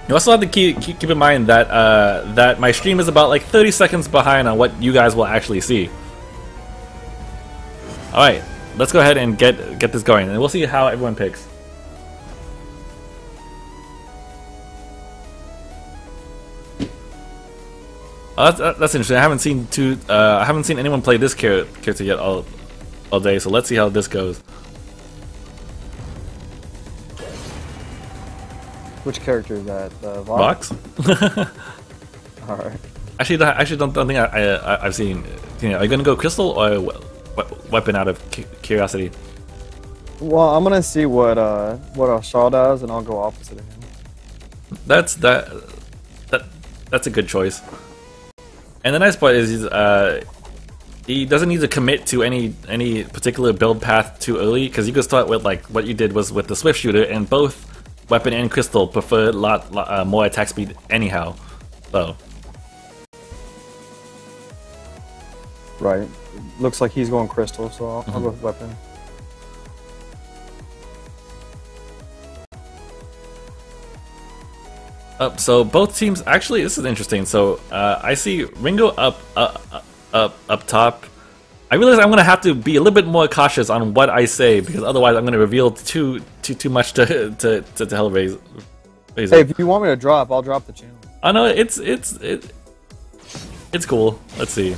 You also have to keep in mind that that my stream is about like 30 seconds behind on what you guys will actually see. All right, let's go ahead and get this going, and we'll see how everyone picks. Oh, that's interesting. I haven't seen anyone play this character yet all day. So let's see how this goes. Which character is that? The Vox? All right. Actually, don't think I've seen. You know, are you gonna go crystal or weapon out of curiosity? Well, I'm gonna see what Shaw does, and I'll go opposite of him. That's a good choice. And the nice part is he doesn't need to commit to any particular build path too early, because you can start with like what you did was with the Swift Shooter, and both weapon and crystal prefer a lot more attack speed anyhow. So. Right. Looks like he's going crystal, so I'll go with weapon. So both teams actually, this is interesting. So I see Ringo up top. I realize I'm gonna have to be a little bit more cautious on what I say, because otherwise I'm gonna reveal too much to Hellraiser. Hey, if you want me to drop, I'll drop the channel. Oh no, it's cool. Let's see.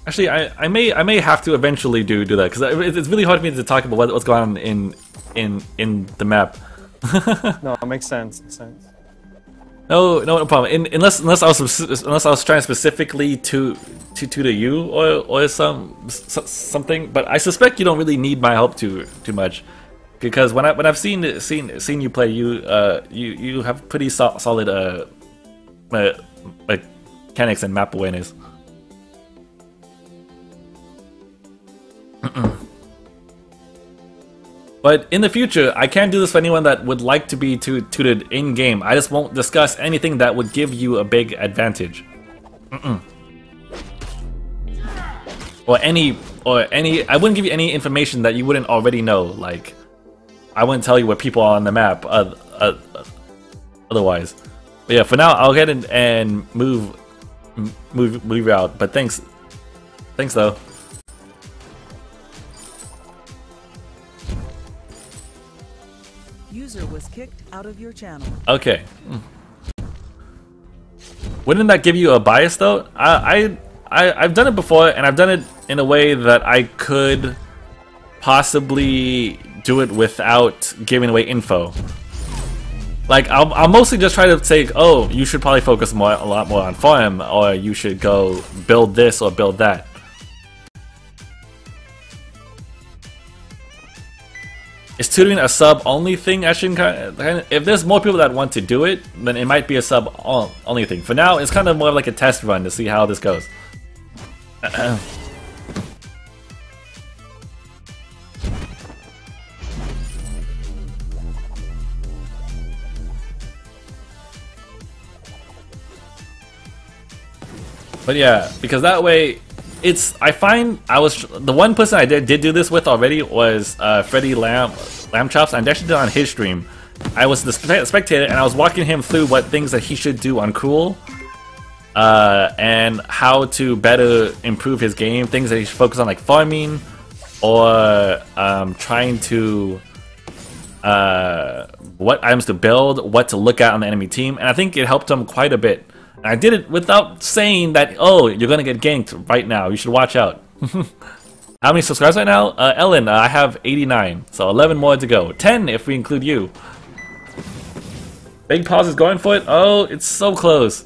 Actually, I may have to eventually do that, because it's really hard for me to talk about what's going on in the map. No, it makes sense. No problem. Unless I was trying specifically to tutor you or something. But I suspect you don't really need my help too much, because when I've seen you play, you have pretty solid mechanics and map awareness. But in the future, I can do this for anyone that would like to be tutored in-game. I just won't discuss anything that would give you a big advantage. Or any, I wouldn't give you any information that you wouldn't already know. Like, I wouldn't tell you where people are on the map otherwise. But yeah, for now, I'll get in and move out. But thanks though. User was kicked out of your channel. Okay. Wouldn't that give you a bias though? I've done it before, and I've done it in a way that I could possibly do it without giving away info. Like, I'll mostly just try to say, oh, you should probably focus a lot more on farm, or you should go build this or build that. Is tutoring a sub-only thing at ShinKaigan? If there's more people that want to do it, then it might be a sub-only thing. For now, it's kind of more like a test run to see how this goes. But yeah, because that way, I find the one person I did do this with already was Freddy Lamb Chops. I actually did it on his stream. I was the spectator, and I was walking him through what things that he should do on Cruel, and how to better improve his game. Things that he should focus on, like farming, or trying to what items to build, what to look at on the enemy team, and I think it helped him quite a bit. I did it without saying that, oh, you're gonna get ganked right now, you should watch out. How many subscribers right now? Ellen, I have 89, so 11 more to go. 10 if we include you. Big Paws is going for it. Oh, it's so close.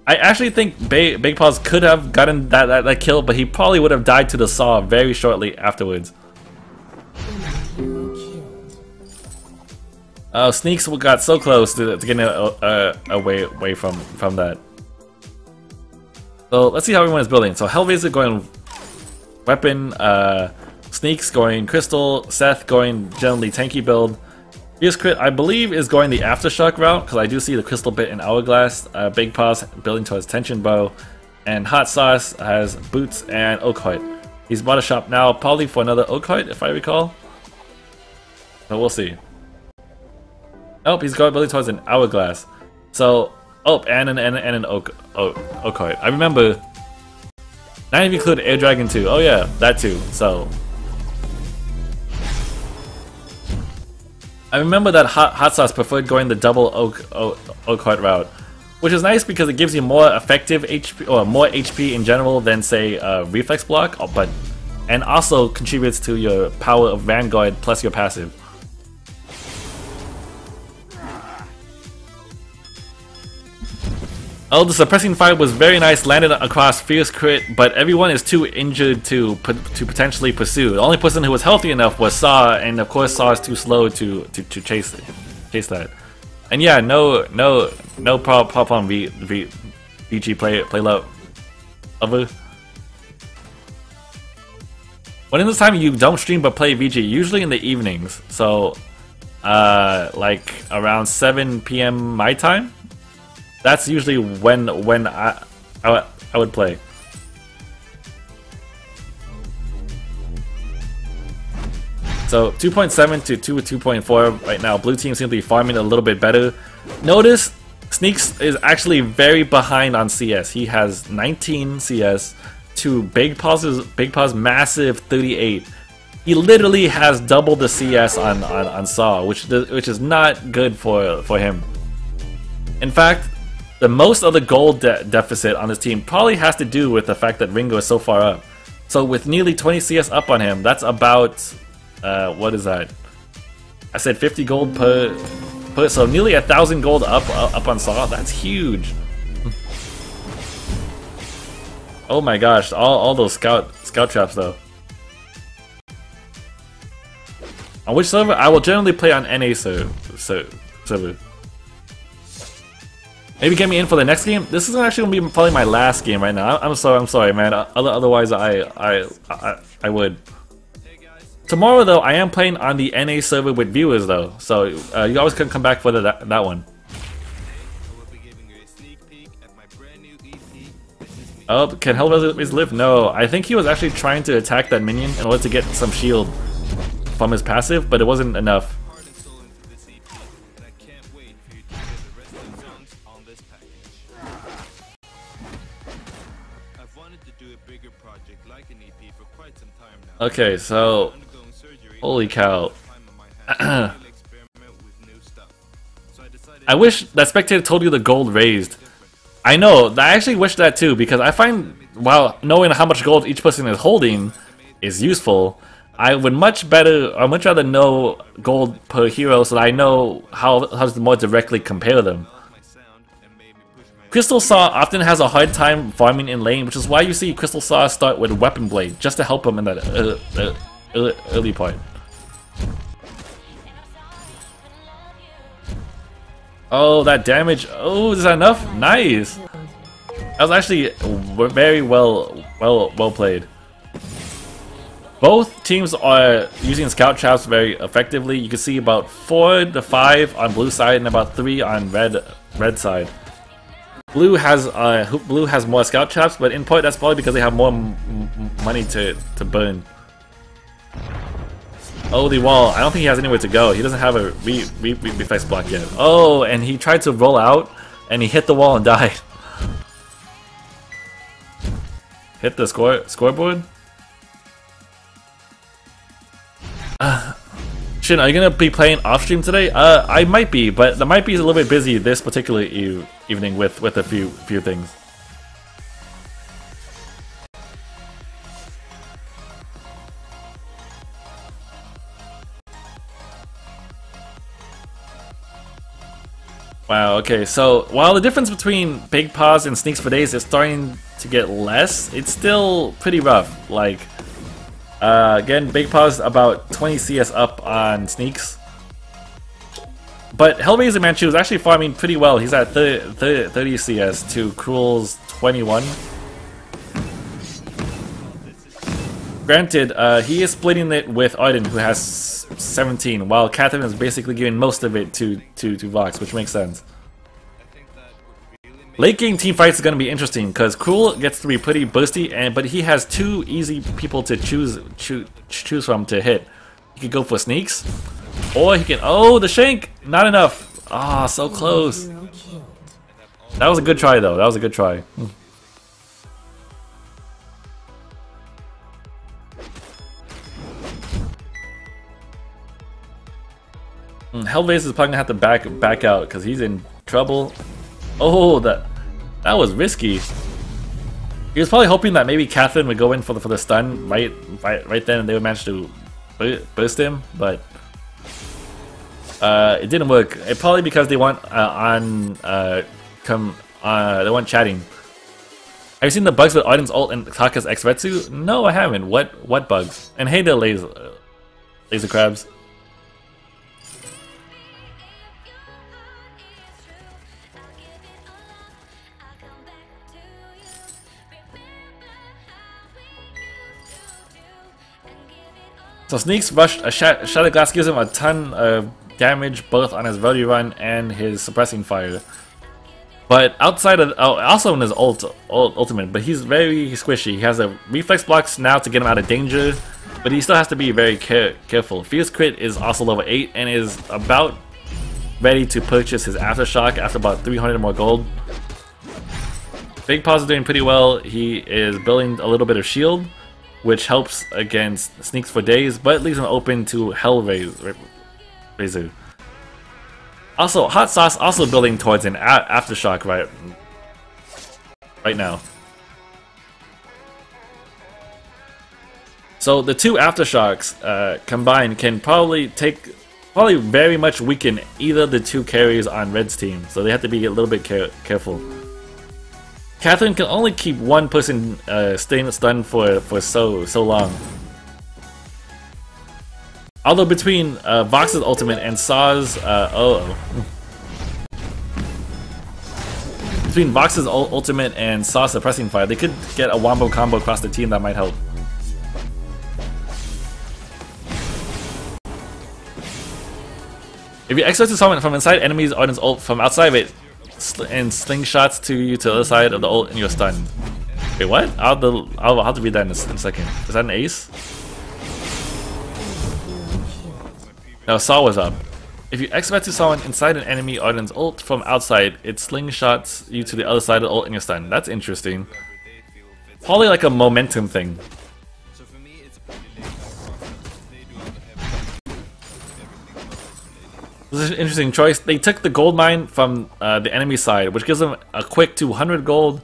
I actually think Big Paws could have gotten that kill, but he probably would have died to the saw very shortly afterwards. Oh, Sneaks got so close to getting away from that. So let's see how everyone is building. So Hellraiser going weapon, Sneaks going crystal, Seth going generally tanky build. Fierce Crit, I believe, is going the Aftershock route, because I do see the crystal bit in Hourglass. Big Paws building towards tension bow, and Hot Sauce has boots and Oakheart. He's bought a shop now, probably for another Oakheart, if I recall. So we'll see. Oh, he's going building towards an Hourglass. So. Oh, and an Oakheart. I remember. Not even include Air Dragon 2. Oh yeah, that too. So I remember that Hot Sauce preferred going the double oak heart route, which is nice because it gives you more effective HP or more HP in general than say reflex block, and also contributes to your power of Vanguard plus your passive. Oh, the suppressing fire was very nice, landed across fierce crit, but everyone is too injured to potentially pursue. The only person who was healthy enough was Saw, and of course Saw is too slow to chase that. And yeah, no problem VG play love. When in this time you don't stream but play VG, usually in the evenings. So like around 7 PM my time. That's usually when I would play. So 2.7 to 2.4 right now. Blue team seems to be farming a little bit better. Notice Sneaks is actually very behind on CS. He has 19 CS to Big Paw's massive 38. He literally has double the CS on Saw, which is not good for him. In fact, the most of the gold deficit on this team probably has to do with the fact that Ringo is so far up. So with nearly 20 CS up on him, that's about, what is that? I said 50 gold per so nearly 1,000 gold up on Saw. That's huge. Oh my gosh, all those scout traps though. On which server? I will generally play on NA server. Maybe get me in for the next game. This is actually gonna be probably my last game right now. I'm sorry, man. Otherwise, I would. Tomorrow though, I am playing on the NA server with viewers though, so you always can come back for that one. Oh, can Hellraiser live? No, I think he was actually trying to attack that minion in order to get some shield from his passive, but it wasn't enough. Okay, so holy cow. I wish that Spectator told you the gold raised. I know, I actually wish that too, because I find, while knowing how much gold each person is holding is useful, I would much rather know gold per hero so that I know how to more directly compare them. Crystal Saw often has a hard time farming in lane, which is why you see Crystal Saw start with Weapon Blade, just to help him in that early part. Oh, that damage. Oh, is that enough? Nice. That was actually very well played. Both teams are using scout traps very effectively. You can see about 4 to 5 on blue side and about 3 on red side. Blue has more scout traps, but in part that's probably because they have more money to burn. Oh, the wall. I don't think he has anywhere to go. He doesn't have a reflex block yet. Oh, and he tried to roll out, and he hit the wall and died. Hit the scoreboard? Shin, are you gonna be playing off stream today? I might be, but I might be a little bit busy this particular evening with a few things. Wow, okay, so while the difference between Big Paws and Sneaks for Days is starting to get less, it's still pretty rough. Like, again, Big Paws about 20 CS up on Sneaks. But Hellraiser Manchu is actually farming pretty well. He's at 30 CS to Cruel's 21. Granted, he is splitting it with Arden, who has 17, while Catherine is basically giving most of it to Vox, which makes sense. Late game team fights is going to be interesting because Cruel gets to be pretty bursty, but he has 2 easy people to choose from to hit. He could go for Sneaks, or he can. Oh, the Shank! Not enough. Ah, so close. That was a good try, though. That was a good try. Hellbase is probably gonna have to back out because he's in trouble. Oh, that was risky. He was probably hoping that maybe Catherine would go in for the stun right then, and they would manage to burst him, but it didn't work. It probably because they want they want chatting. Have you seen the bugs with Arden's ult and Taka's Xretsu? No, I haven't. What bugs? And hey there, laser crabs. So Sneaks rushed a Shattered Glass, gives him a ton of damage both on his Rody Run and his Suppressing Fire. But outside of also in his ultimate, but he's very squishy. He has a reflex blocks now to get him out of danger, but he still has to be very careful. Fierce Crit is also level 8 and is about ready to purchase his Aftershock after about 300 more gold. Big Paws is doing pretty well. He is building a little bit of shield, which helps against Sneaks for days, but leaves him open to Hellraiser. Also, Hot Sauce also building towards an Aftershock right now. So the two Aftershocks combined can probably very much weaken either the two carries on Red's team, so they have to be a little bit careful. Catherine can only keep one person staying stunned for so long. Although between Vox's ultimate and Saw's between Vox's ultimate and Saw's Suppressing Fire, they could get a wombo combo across the team that might help. If you execute someone from inside enemies Arden's ult from outside of it, and slingshots to you to the other side of the ult and you're stunned. Wait, what? I'll have to read that in a second. Is that an ace? No, Saw was up. If you expect to someone inside an enemy Arden's ult from outside, it slingshots you to the other side of the ult and you're stunned. That's interesting. Probably like a momentum thing. This is an interesting choice. They took the gold mine from the enemy side, which gives them a quick 200 gold,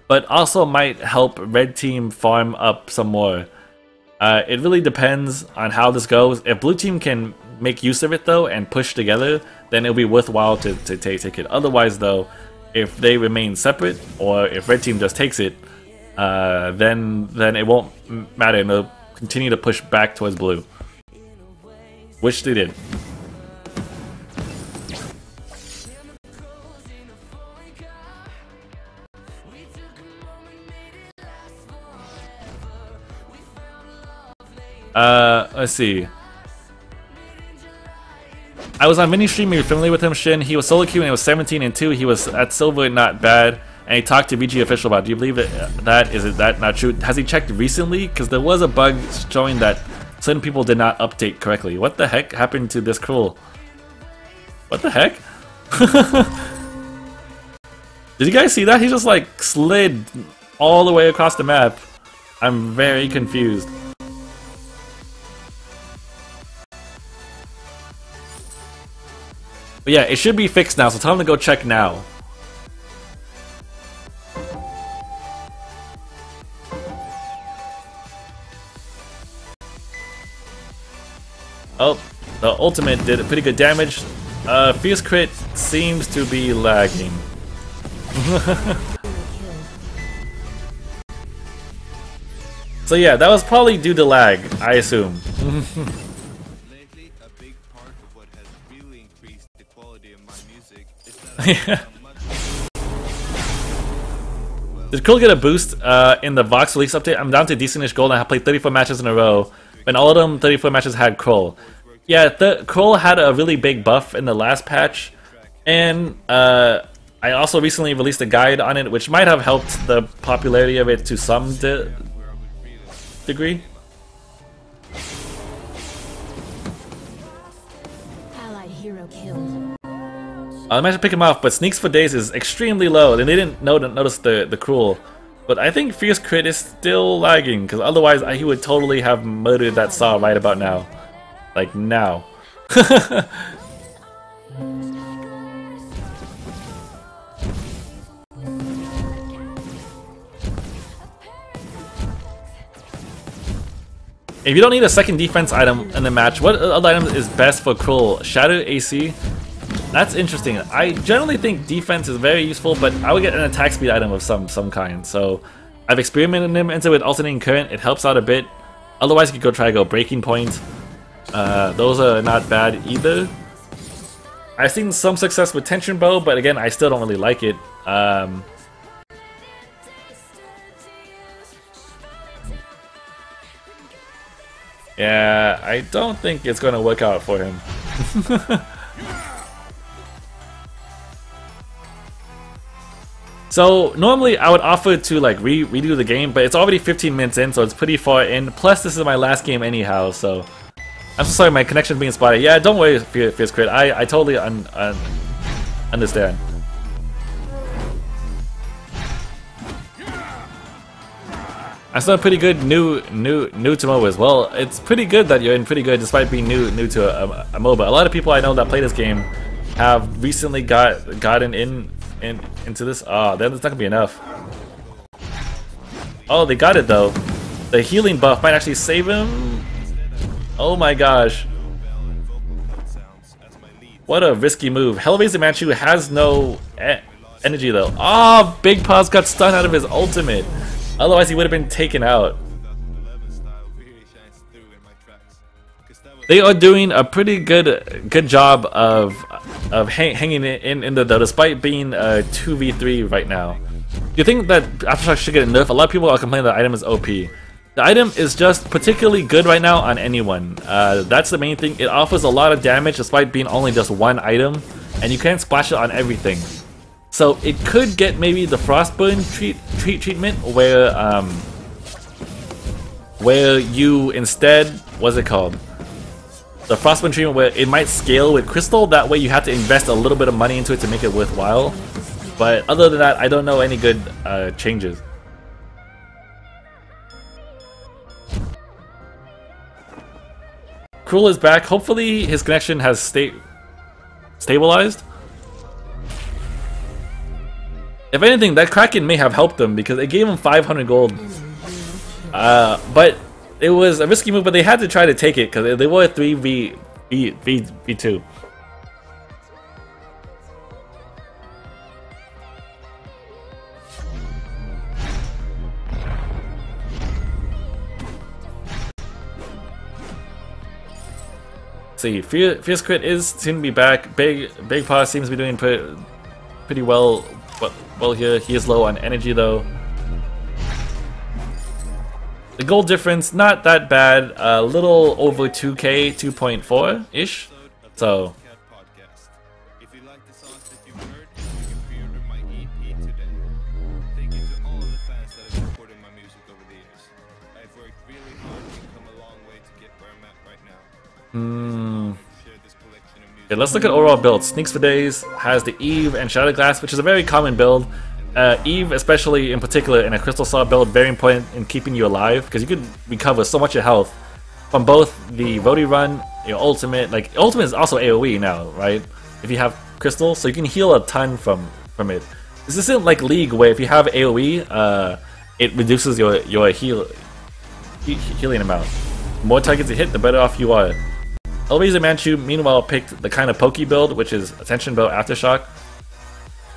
but also might help Red Team farm up some more. It really depends on how this goes. If Blue Team can make use of it though and push together, then it'll be worthwhile to take it. Otherwise though, if they remain separate or if Red Team just takes it, then it won't matter and they'll continue to push back towards Blue. Which they did. Let's see. I was on mini stream. You're familiar with him, Shin. He was solo queue when he was 17 and 2. He was at silver, not bad. And he talked to VG official about it. Do you believe that? Is that not true? Has he checked recently? Because there was a bug showing that certain people did not update correctly. What the heck happened to this cruel? What the heck? Did you guys see that? He just like slid all the way across the map. I'm very confused. But yeah, it should be fixed now, so tell him to go check now. Oh, the ultimate did pretty good damage. Fierce Crit seems to be lagging. So yeah, that was probably due to lag, I assume. Yeah. Did Kroll get a boost in the Vox release update? I'm down to decentish gold and I have played 34 matches in a row. And all of them 34 matches had Kroll. Yeah, Kroll had a really big buff in the last patch. And I also recently released a guide on it, which might have helped the popularity of it to some degree. Allied hero killed. I might have to pick him off, but Sneaks for Days is extremely low, and they didn't notice the Cruel. But I think Fierce Crit is still lagging, because otherwise he would totally have murdered that Saw right about now. Like, now. If you don't need a second defense item in the match, what other item is best for Cruel? Shatter AC? That's interesting. I generally think defense is very useful, but I would get an attack speed item of some kind. So I've experimented him into with alternating current. It helps out a bit. Otherwise, you could try to go breaking point. Those are not bad either. I've seen some success with tension bow, but again, I still don't really like it. Yeah, I don't think it's going to work out for him. So normally I would offer to like redo the game, but it's already 15 minutes in, so it's pretty far in. Plus, this is my last game anyhow, so I'm so sorry my connection's being spotty. Yeah, don't worry, Fierce Crit. I totally understand. I'm still pretty good new to MOBAs. Well, it's pretty good that you're in pretty good despite being new to a MOBA. A lot of people I know that play this game have recently gotten into this. Oh, that's not gonna be enough. Oh, they got it though. The healing buff might actually save him. Oh my gosh. What a risky move. Hellraiser Manchu has no energy though. Oh, Big Paws got stunned out of his ultimate. Otherwise, he would have been taken out. They are doing a pretty good job of hanging in there though, despite being 2v3 right now. Do you think that Aftershock should get a nerf? A lot of people are complaining that the item is OP. The item is just particularly good right now on anyone. That's the main thing. It offers a lot of damage despite being only just one item, and you can't splash it on everything. So it could get maybe the Frostburn treatment where you instead, what's it called? The Frostburn treatment where it might scale with Crystal. That way you have to invest a little bit of money into it to make it worthwhile. But other than that, I don't know any good changes. Cruel is back. Hopefully his connection has stabilized. If anything, that Kraken may have helped them because it gave him 500 gold. But it was a risky move, but they had to try to take it because they were 3v2. See, Fierce Crit seems to be back. Big Paw seems to be doing pretty well here. He is low on energy though. The gold difference, not that bad. A little over 2k, 2.4-ish. So. Okay, let's look at overall builds. Sneaks for Days has the Eve and Shattered Glass, which is a very common build. Eve, especially in particular in a Crystal Saw build, very important in keeping you alive because you could recover so much of health from both the Rody Run, your ultimate. Like ultimate is also AOE now, right? If you have Crystal, so you can heal a ton from it. This isn't like League where if you have AOE, it reduces your healing amount. The more targets you hit, the better off you are. Hellraiser Manchu, meanwhile, picked the kind of pokey build, which is Attention Bow Aftershock.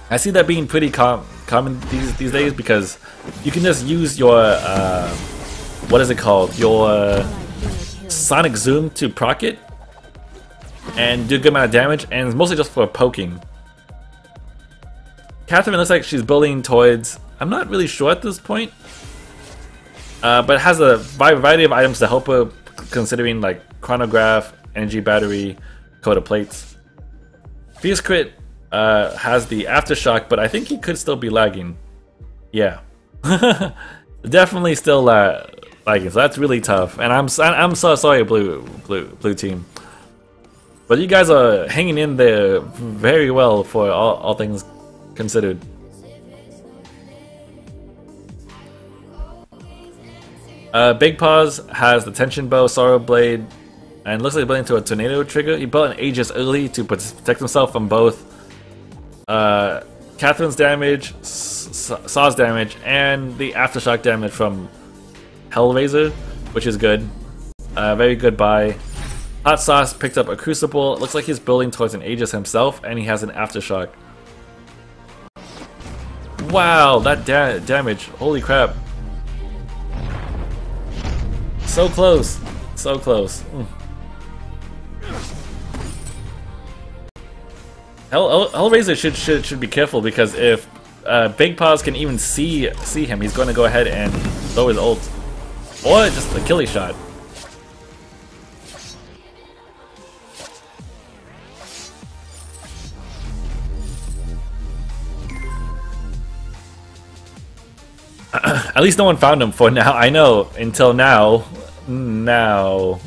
I see that being pretty common these days because you can just use your, what is it called? Your Sonic Zoom to proc it and do a good amount of damage, and it's mostly just for poking. Catherine looks like she's building towards, I'm not really sure at this point, but has a variety of items to help her, considering like Chronograph, Energy Battery, Coat of Plates. Fierce Crit has the Aftershock, but I think he could still be lagging. Yeah. Definitely still lagging, so that's really tough. And I'm so sorry, blue team. But you guys are hanging in there very well for all things considered. Big Paws has the Tension Bow, Sorrow Blade, and looks like he's building into a Tornado Trigger. He built an Aegis early to protect himself from both Catherine's damage, Saw's damage, and the Aftershock damage from Hellraiser, which is good. Very good buy. Hot Sauce picked up a Crucible. Looks like he's building towards an Aegis himself, and he has an Aftershock. Wow, that damage. Holy crap. So close. So close. Hellraiser should be careful, because if Big Paws can even see him, he's going to go ahead and throw his ult. Or just a killing shot. At least no one found him for now. I know, until now. Now.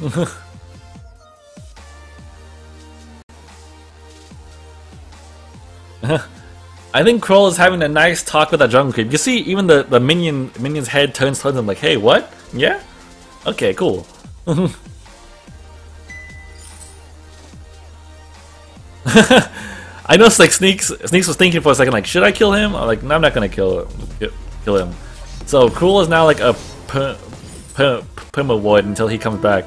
I think Kroll is having a nice talk with that jungle creep. You see, even the minion's head turns towards him like, hey, what? Yeah? Okay, cool. I know, like Sneaks was thinking for a second, like, should I kill him? I'm like, no, I'm not gonna kill him. So Cruel is now like a perma ward until he comes back.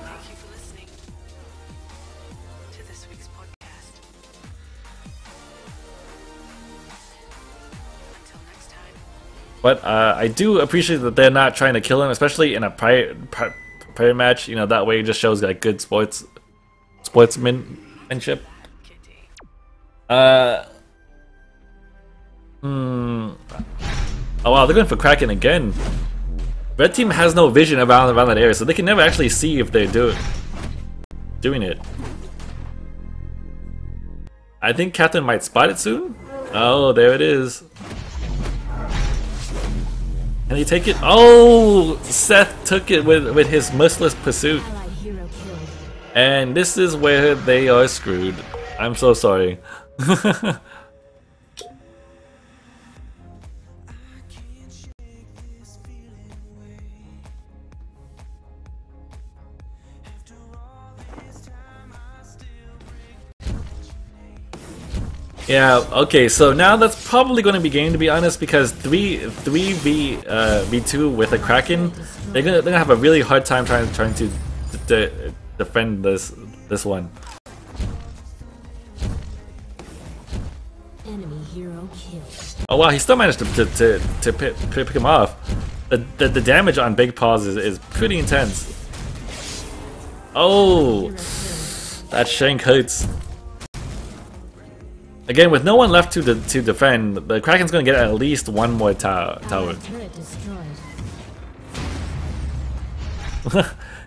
But I do appreciate that they're not trying to kill him, especially in a prior match. You know, that way it just shows like good sportsmanship. Oh wow, they're going for Kraken again. Red team has no vision around that area, so they can never actually see if they're doing it. I think Catherine might spot it soon. Oh, there it is. Can he take it? Oh, Seth took it with his merciless pursuit. And this is where they are screwed. I'm so sorry. Yeah, okay, so now that's probably going to be game, to be honest, because 3v2 with a Kraken, they're gonna have a really hard time trying to defend this one. Enemy hero killed. Oh wow, he still managed to pick him off. The damage on Big Paws is pretty intense. Oh, that shank hurts. Again, with no one left to defend, the Kraken's gonna get at least one more tower.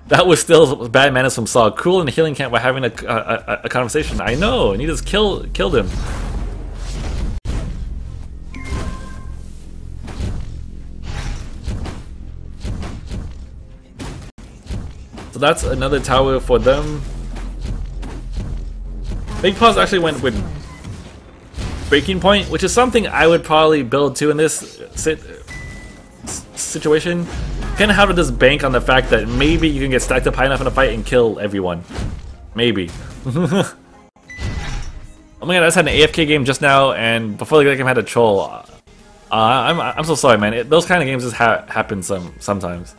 That was still bad manners from Saul. Cruel and the healing camp were having a conversation. I know, and he just killed him. So that's another tower for them. Big Paws actually went with Breaking Point, which is something I would probably build too in this situation. Kind of have to just bank on the fact that maybe you can get stacked up high enough in a fight and kill everyone. Maybe. Oh my god, I just had an AFK game just now, and before the game had a troll. I'm so sorry, man. Those kind of games just happen sometimes.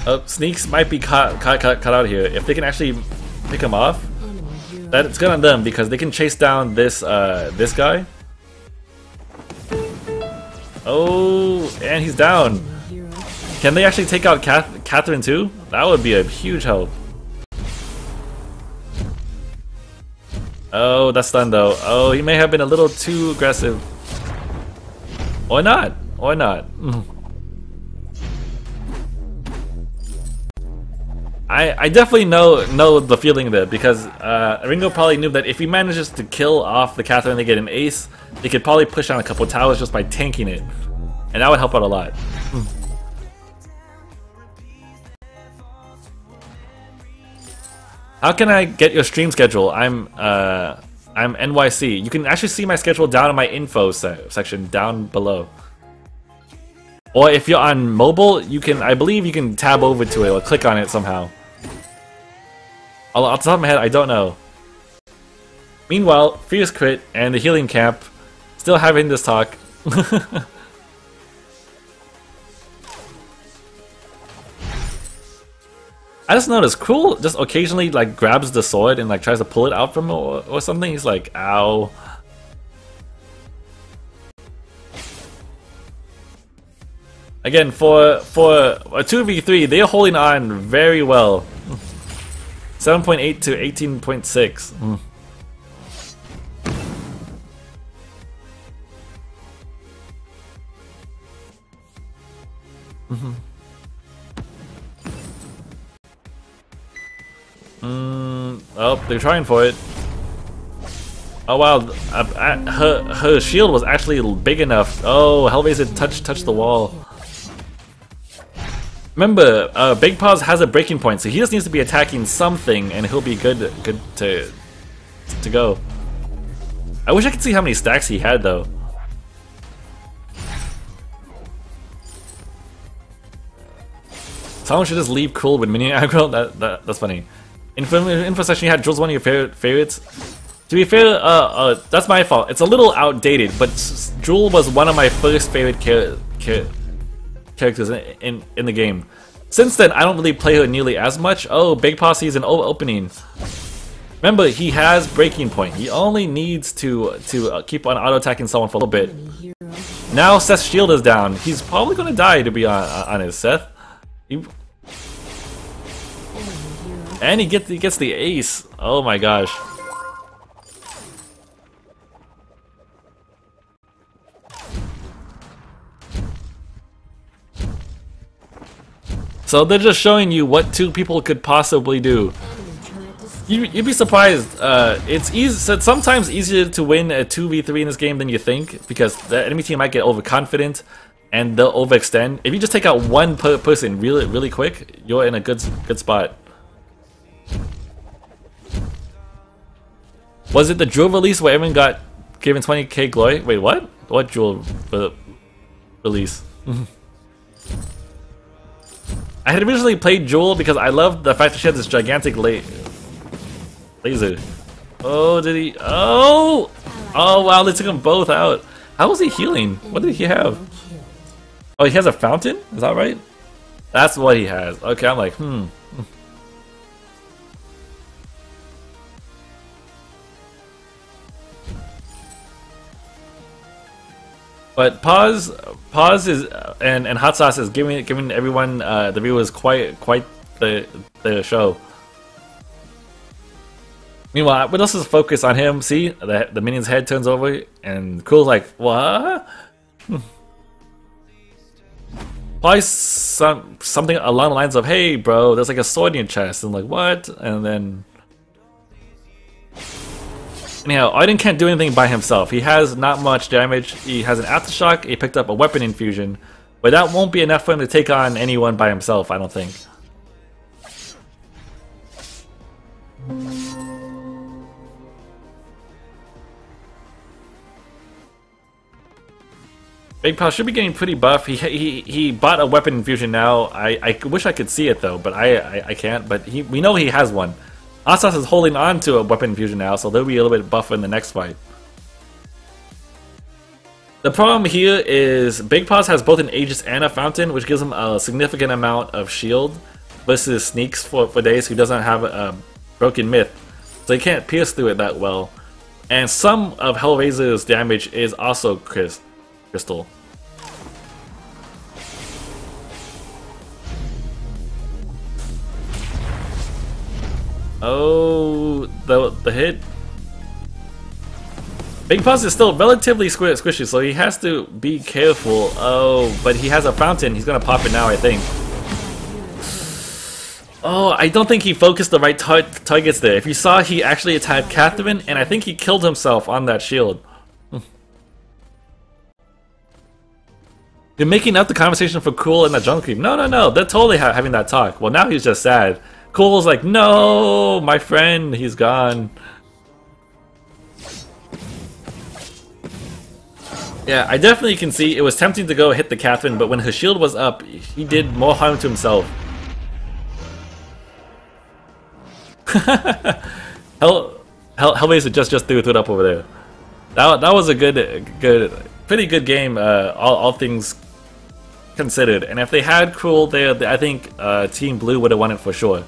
Oh, Sneaks might be caught out here. If they can actually pick him off, that's good on them because they can chase down this this guy. Oh, and he's down. Can they actually take out Catherine too? That would be a huge help. Oh, that's done though. Oh, he may have been a little too aggressive. Or not. Or not. I definitely know the feeling there because Ringo probably knew that if he manages to kill off the Catherine and they get an ace, they could probably push down a couple towers just by tanking it, and that would help out a lot. How can I get your stream schedule? I'm NYC. You can actually see my schedule down in my info section down below. Or if you're on mobile, you can, I believe you can tab over to it or click on it somehow. Off the top of my head, I don't know. Meanwhile, Fierce Crit and the Healing Camp still having this talk. I just noticed Cruel just occasionally like grabs the sword and like tries to pull it out from him or something. He's like, ow. Again, for a 2v3, they're holding on very well. 7.8 to 18.6. Oh, they're trying for it. Oh wow, her shield was actually big enough. Oh, Hellraiser touched the wall. Remember, Big Paws has a breaking point, so he just needs to be attacking something, and he'll be good to go. I wish I could see how many stacks he had, though. Someone should just leave Cruel with minion aggro. That's funny. Info section, you had Drill's one of your favorites. To be fair, that's my fault. It's a little outdated, but Jewel was one of my first favorite characters in the game. Since then, I don't really play her nearly as much. Oh, Big Posse's an opening. Remember, he has breaking point. He only needs to keep on auto-attacking someone for a little bit. Now Seth's shield is down. He's probably gonna die, to be honest. Seth. And he gets the ace. Oh my gosh. So they're just showing you what two people could possibly do. You'd be surprised. It's sometimes easier to win a 2v3 in this game than you think, because the enemy team might get overconfident and they'll overextend. If you just take out one person really quick, you're in a good spot. Was it the Jewel release where everyone got given 20k glory? Wait, what? What Jewel release? I had originally played Jewel because I loved the fact that she had this gigantic laser. Oh, did he? Oh! Oh, wow, they took them both out. How was he healing? What did he have? Oh, he has a fountain? Is that right? That's what he has. Okay, I'm like, But Pause is and Hot Sauce is giving everyone the viewers quite the show. Meanwhile, what else is focus on him? See, the minion's head turns over, and Cool's like, what? Probably something along the lines of, hey, bro, there's like a sword in your chest, and like, what? And then. Anyhow, Aiden can't do anything by himself. He has not much damage. He has an aftershock. He picked up a weapon infusion, but that won't be enough for him to take on anyone by himself, I don't think. Big Pal should be getting pretty buff. He bought a weapon infusion now. I wish I could see it though, but I can't. But we know he has one. Asas is holding on to a weapon infusion now, so they'll be a little bit buffer in the next fight. The problem here is Big Paws has both an Aegis and a Fountain, which gives him a significant amount of shield versus Sneaks for Days, who doesn't have a Broken Myth, so he can't pierce through it that well. And some of Hellraiser's damage is also crystal. Oh, the hit. Big Paws is still relatively squishy, so he has to be careful. Oh, but he has a fountain. He's gonna pop it now, I think. Oh, I don't think he focused the right targets there. If you saw, he actually attacked Catherine, and I think he killed himself on that shield. You're making up the conversation for Cool and the Jungle Creep. No, they're totally having that talk. Well, now he's just sad. Cool's like, no, my friend, he's gone. Yeah, I definitely can see it was tempting to go hit the Catherine, but when her shield was up, he did more harm to himself. Hellraiser just threw it up over there. That was a pretty good game, all things considered. And if they had Cruel there, I think Team Blue would have won it for sure.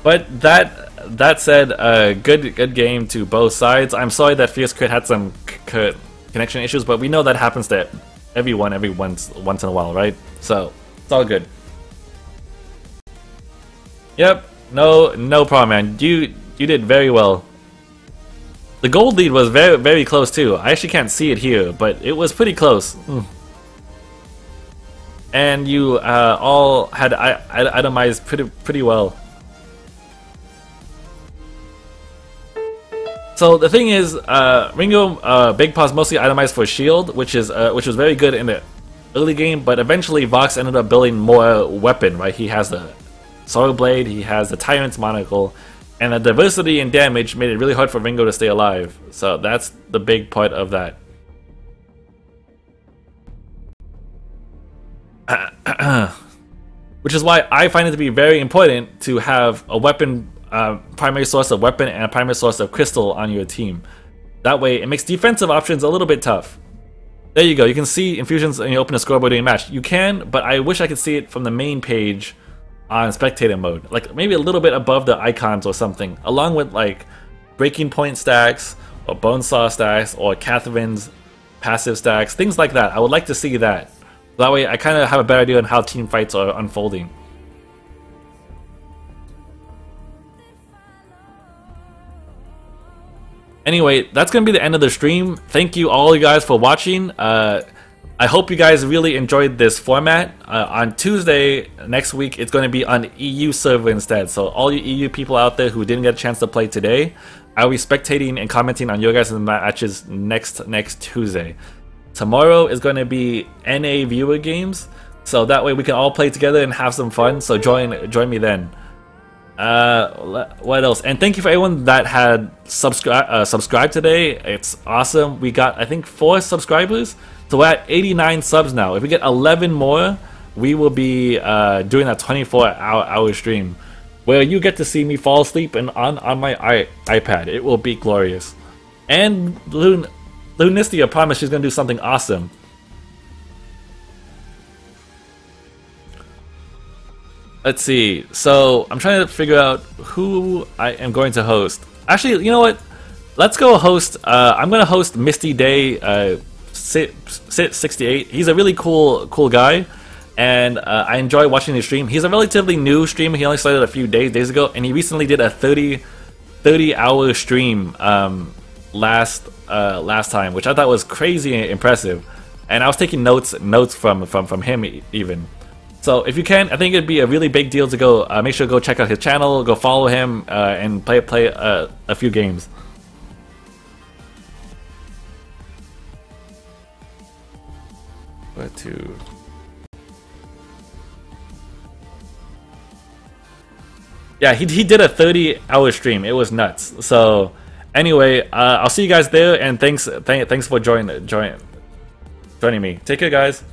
But that said, good game to both sides. I'm sorry that Fierce Crit had some connection issues, but we know that happens to everyone once in a while, right? So it's all good. Yep, no problem, man. You did very well. The gold lead was very close too. I actually can't see it here, but it was pretty close. And you all had itemized pretty well. So the thing is, Ringo, Big Paw's mostly itemized for shield, which was very good in the early game. But eventually, Vox ended up building more weapon. Right, he has the Sword Blade, he has the Tyrant's Monocle, and the diversity in damage made it really hard for Ringo to stay alive. So that's the big part of that. Which is why I find it to be very important to have a weapon. Primary source of weapon and a primary source of crystal on your team. That way, it makes defensive options a little bit tough. There you go. You can see infusions when you open a scoreboard during a match. You can, but I wish I could see it from the main page on spectator mode. Like maybe a little bit above the icons or something, along with like breaking point stacks or bonesaw stacks or Catherine's passive stacks, things like that. I would like to see that. That way, I kind of have a better idea on how team fights are unfolding. Anyway, that's going to be the end of the stream. Thank you all you guys for watching. I hope you guys really enjoyed this format. On Tuesday next week, it's going to be on EU server instead. So all you EU people out there who didn't get a chance to play today, I'll be spectating and commenting on your guys' matches next Tuesday. Tomorrow is going to be NA viewer games. So that way we can all play together and have some fun. So join me then. What else? And thank you for everyone that had subscribed today. It's awesome. We got, I think, 4 subscribers, so we're at 89 subs now. If we get 11 more, we will be doing a 24-hour stream where you get to see me fall asleep and on my iPad. It will be glorious. And Lunistia promised she's gonna do something awesome. Let's see. So I'm trying to figure out who I am going to host. Actually, you know what? Let's go host. I'm going to host Misty Day 68. He's a really cool guy, and I enjoy watching his stream. He's a relatively new streamer. He only started a few days ago, and he recently did a 30-hour stream last time, which I thought was crazy impressive. And I was taking notes from him even. So if you can, I think it'd be a really big deal to go. Make sure to go check out his channel, go follow him, and play a few games. Where to? Yeah, he did a 30-hour stream. It was nuts. So anyway, I'll see you guys there, and thanks for joining me. Take care, guys.